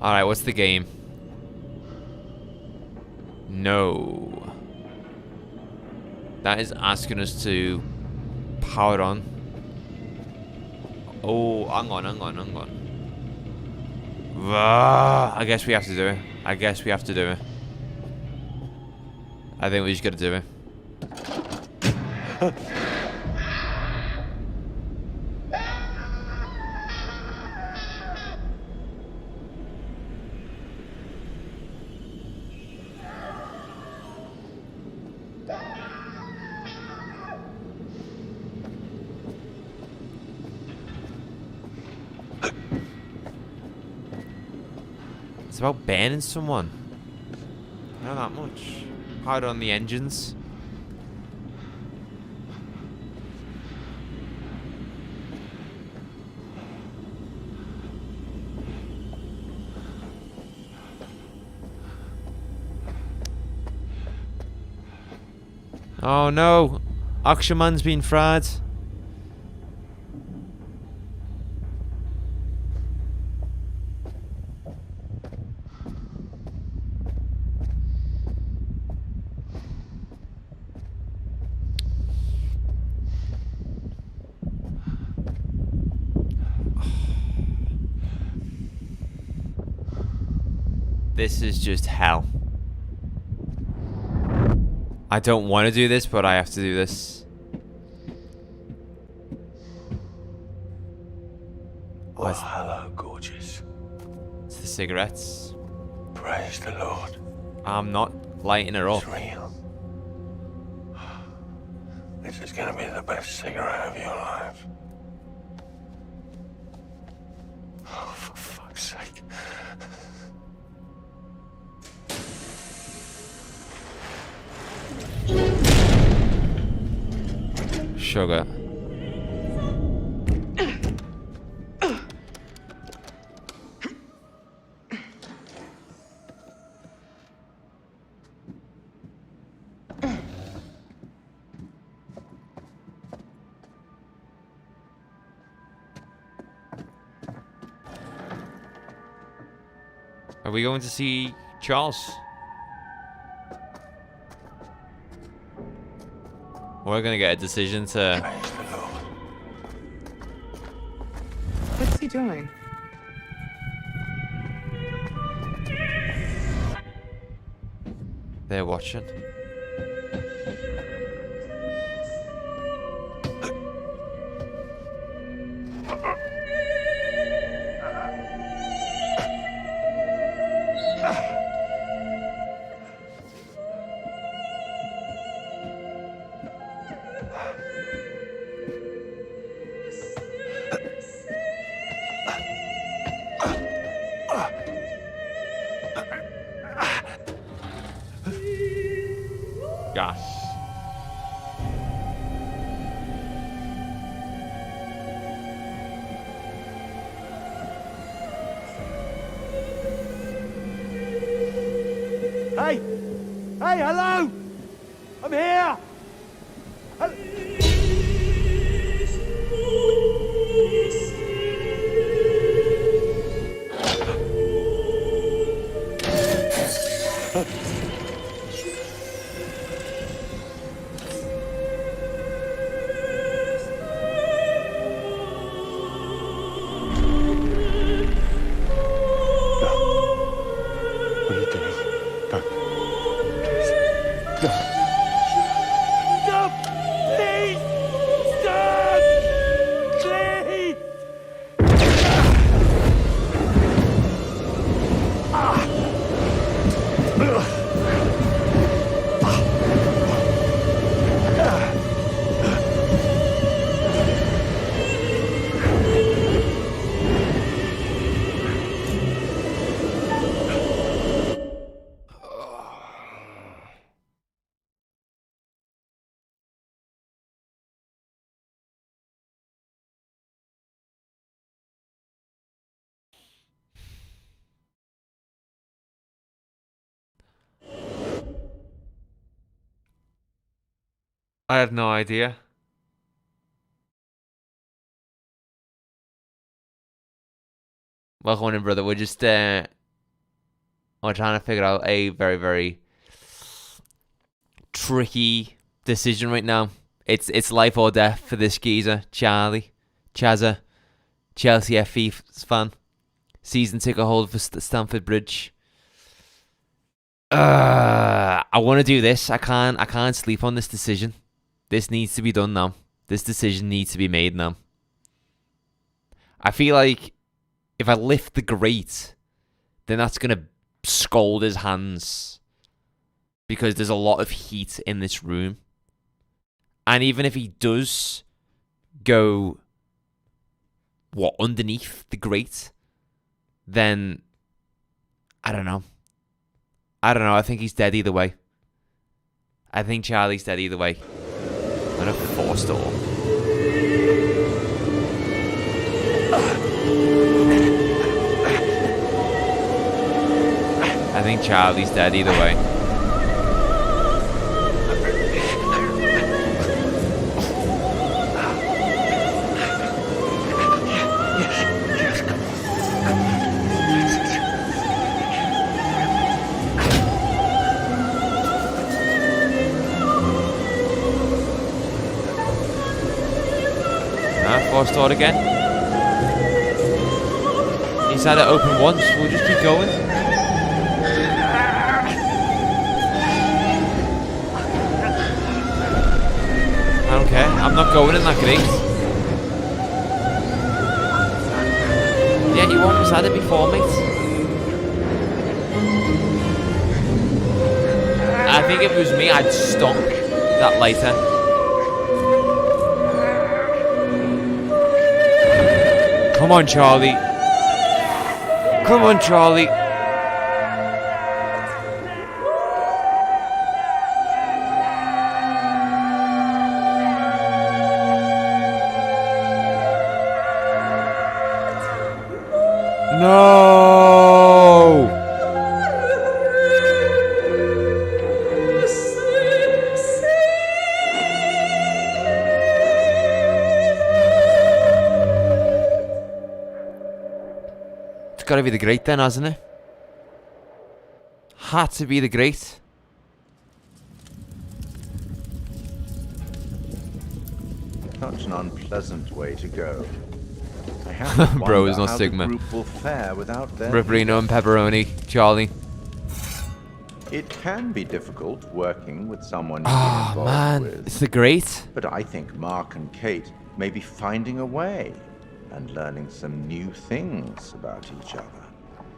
Alright, what's the game? No. That is asking us to power on. Oh, hang on. I guess we have to do it. I think we just gotta do it. It's about banning someone. Not that much. Hard on the engines. Oh no! Akshaman's been fried. This is just hell. I don't want to do this, but I have to do this. Oh, hello, gorgeous. It's the cigarettes. Praise the Lord. I'm not lighting her up. It's real. This is gonna be the best cigarette of your life. Oh, for fuck's sake. Sugar. Are we going to see Charles? We're gonna get a decision to. What's he doing? They're watching. Gosh. Hey! Hey, hello! I'm here! What are you doing? Don't. Please. No. Stop! Please! Stop! Please! I have no idea. Welcome in, brother. We're just we're trying to figure out a very, very tricky decision right now. It's life or death for this geezer, Charlie, Chazza, Chelsea FE fan, season ticket holder for Stamford Bridge. I want to do this. I can't sleep on this decision. This needs to be done now. This decision needs to be made now. I feel like if I lift the grate, then that's going to scald his hands. Because there's a lot of heat in this room. And even if he does go, underneath the grate, then I don't know. I think he's dead either way. I think Charlie's dead either way. I'm gonna force door. I think Charlie's dead either way. Force door again. He's had it open once. We'll just keep going. I don't care. I'm not going in that grate. Yeah, you almost had it before, mate. I think if it was me, I'd stomp that later. Come on, Charlie. Come on, Charlie. No. Gotta be the great then, hasn't it? Had to be the great. such an unpleasant way to go. I have to Bro, wonder it's not how Sigma. the group will fare without their Ripperino and pepperoni, Charlie. It can be difficult working with someone you've Oh been involved man, with. it's the great. But I think Mark and Kate may be finding a way and learning some new things about each other.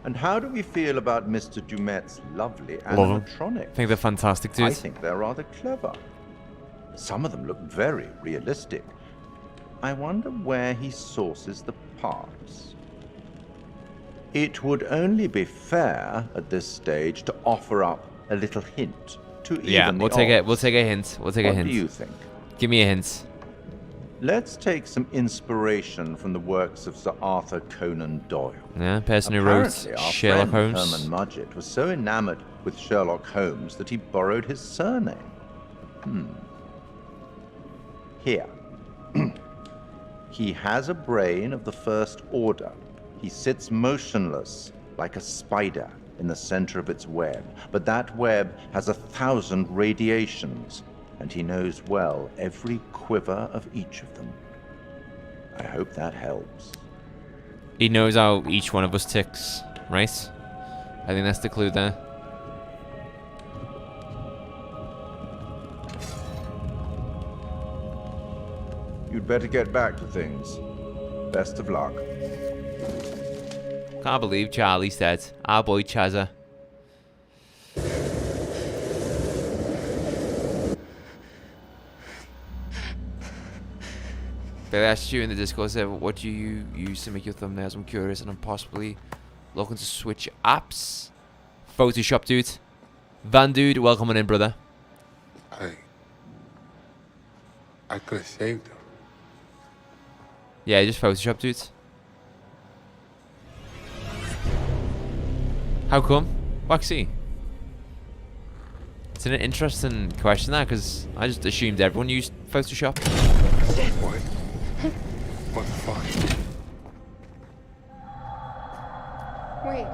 And how do we feel about Mr. Dumet's lovely Love 'em. animatronics? I think they're fantastic, dude. I think they're rather clever. Some of them look very realistic. I wonder where he sources the parts. It would only be fair at this stage to offer up a little hint to Yeah, even the we'll take a odds. hint. We'll take a What hint. do you think? Give me a hint. Let's take some inspiration from the works of Sir Arthur Conan Doyle. Yeah, person who wrote Apparently, our Sherlock friend Holmes. Herman Mudgett was so enamored with Sherlock Holmes that he borrowed his surname. Here. He has a brain of the first order. He sits motionless like a spider in the center of its web, but that web has 1,000 radiations, and he knows well every quiver of each of them. I hope that helps. He knows how each one of us ticks, right? I think that's the clue there. You'd better get back to things. Best of luck. Can't believe Charlie's dead. Our boy Chazza. Billy asked you in the Discord, said, what do you use to make your thumbnails? I'm curious and I'm possibly looking to switch apps. Photoshop, dude. Van dude, welcome on in, brother. I could have saved them. Yeah, just Photoshop, dude. How come? Waxy? It's an interesting question, that, because I just assumed everyone used Photoshop. What? What the fuck? Wait,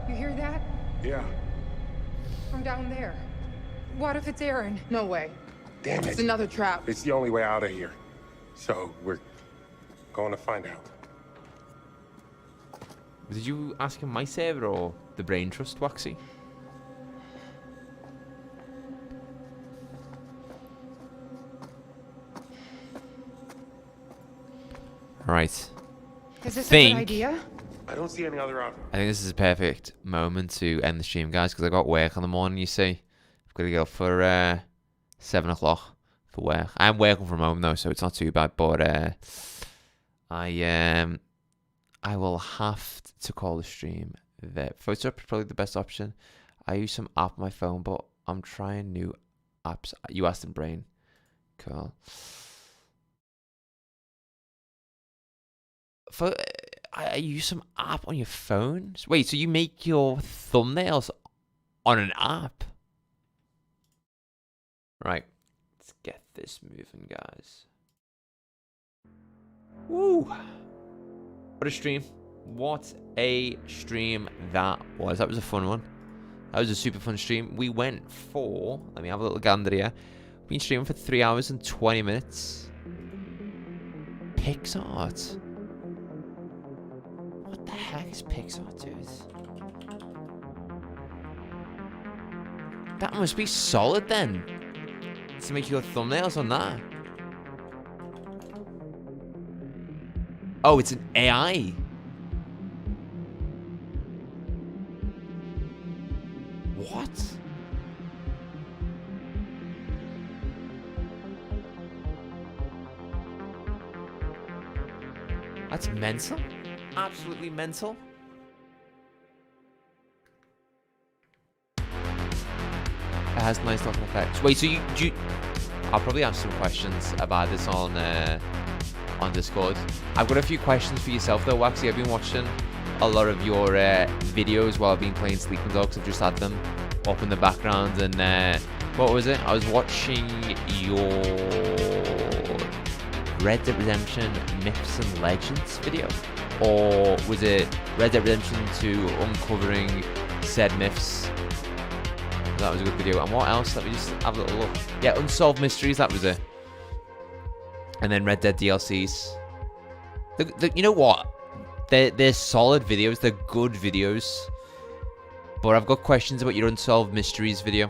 you hear that? Yeah. From down there. What if it's Aaron? No way. Damn it. It's another trap. It's the only way out of here. So we're going to find out. Did you ask him my server or the Brain Trust, Waxy? Right. Is this a good idea? I don't see any other option. I think this is a perfect moment to end the stream, guys, because I got work in the morning, you see. I've got to go for 7 o'clock for work. I'm working from home, though, so it's not too bad, but I will have to call the stream there. Photoshop is probably the best option. I use some app on my phone, but I'm trying new apps. You asked him, Brain. Cool. I use some app on your phone? Wait, so you make your thumbnails on an app? Right. Let's get this moving, guys. Woo! What a stream. What a stream that was. That was a fun one. That was a super fun stream. We went for... Let me have a little gander here. We've been streaming for 3 hours and 20 minutes. PixArt. What the heck is PixArt, dude? That must be solid then. To make your thumbnails on that. Oh, it's an AI. What? That's mental. Absolutely mental. It has nice looking effects. Wait, so you I'll probably ask some questions about this on Discord. I've got a few questions for yourself though, Waxy. I've been watching a lot of your videos while I've been playing Sleeping Dogs. I've just had them up in the background, and what was it? I was watching your Red Dead Redemption Myths and Legends video, or was it Red Dead Redemption 2 Uncovering Said Myths? That was a good video. And what else? Let me just have a little look. Yeah, Unsolved Mysteries, that was it. And then Red Dead DLCs. You know what? They're solid videos. They're good videos. But I've got questions about your Unsolved Mysteries video.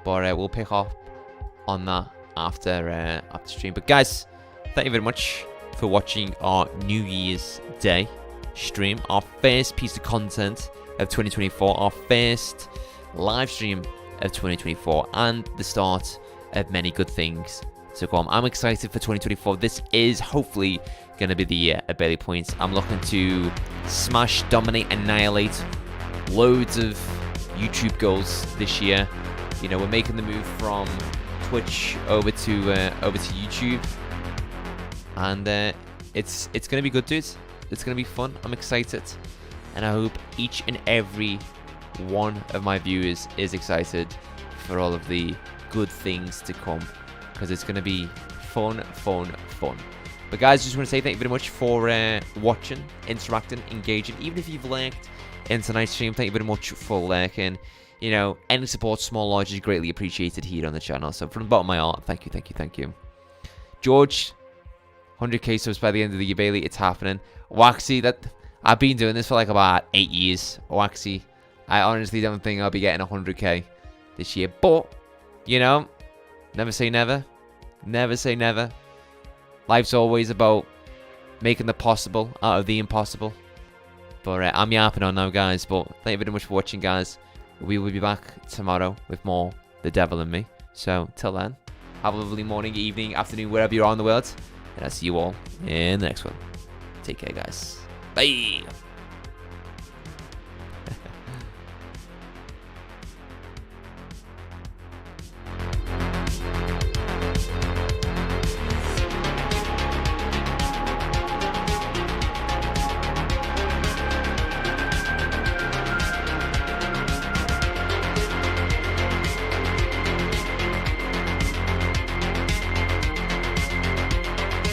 But we'll pick up on that after stream. But guys, thank you very much for watching our New Year's Day stream. Our first piece of content of 2024. Our first live stream of 2024. And the start of many good things to come. I'm excited for 2024. This is hopefully going to be the year of Bailey Points. I'm looking to smash, dominate, annihilate loads of YouTube goals this year. You know, we're making the move from Twitch over to YouTube, and it's going to be good, dudes. It's going to be fun. I'm excited, and I hope each and every one of my viewers is excited for all of the good things to come, because it's going to be fun. But guys, just want to say thank you very much for watching, interacting, engaging. Even if you've lurked in tonight's stream, thank you very much for lurking. You know, any support, small, large, is greatly appreciated here on the channel. So from the bottom of my heart, thank you. George, 100k subs by the end of the year, Bailey. It's happening. Waxy, I've been doing this for like about 8 years. Waxy, I honestly don't think I'll be getting 100k this year. But, you know, never say never. Never say never. Life's always about making the possible out of the impossible. But I'm yapping on now, guys. But thank you very much for watching, guys. We will be back tomorrow with more The Devil and Me. So, till then, have a lovely morning, evening, afternoon, wherever you are in the world. And I'll see you all in the next one. Take care, guys. Bye.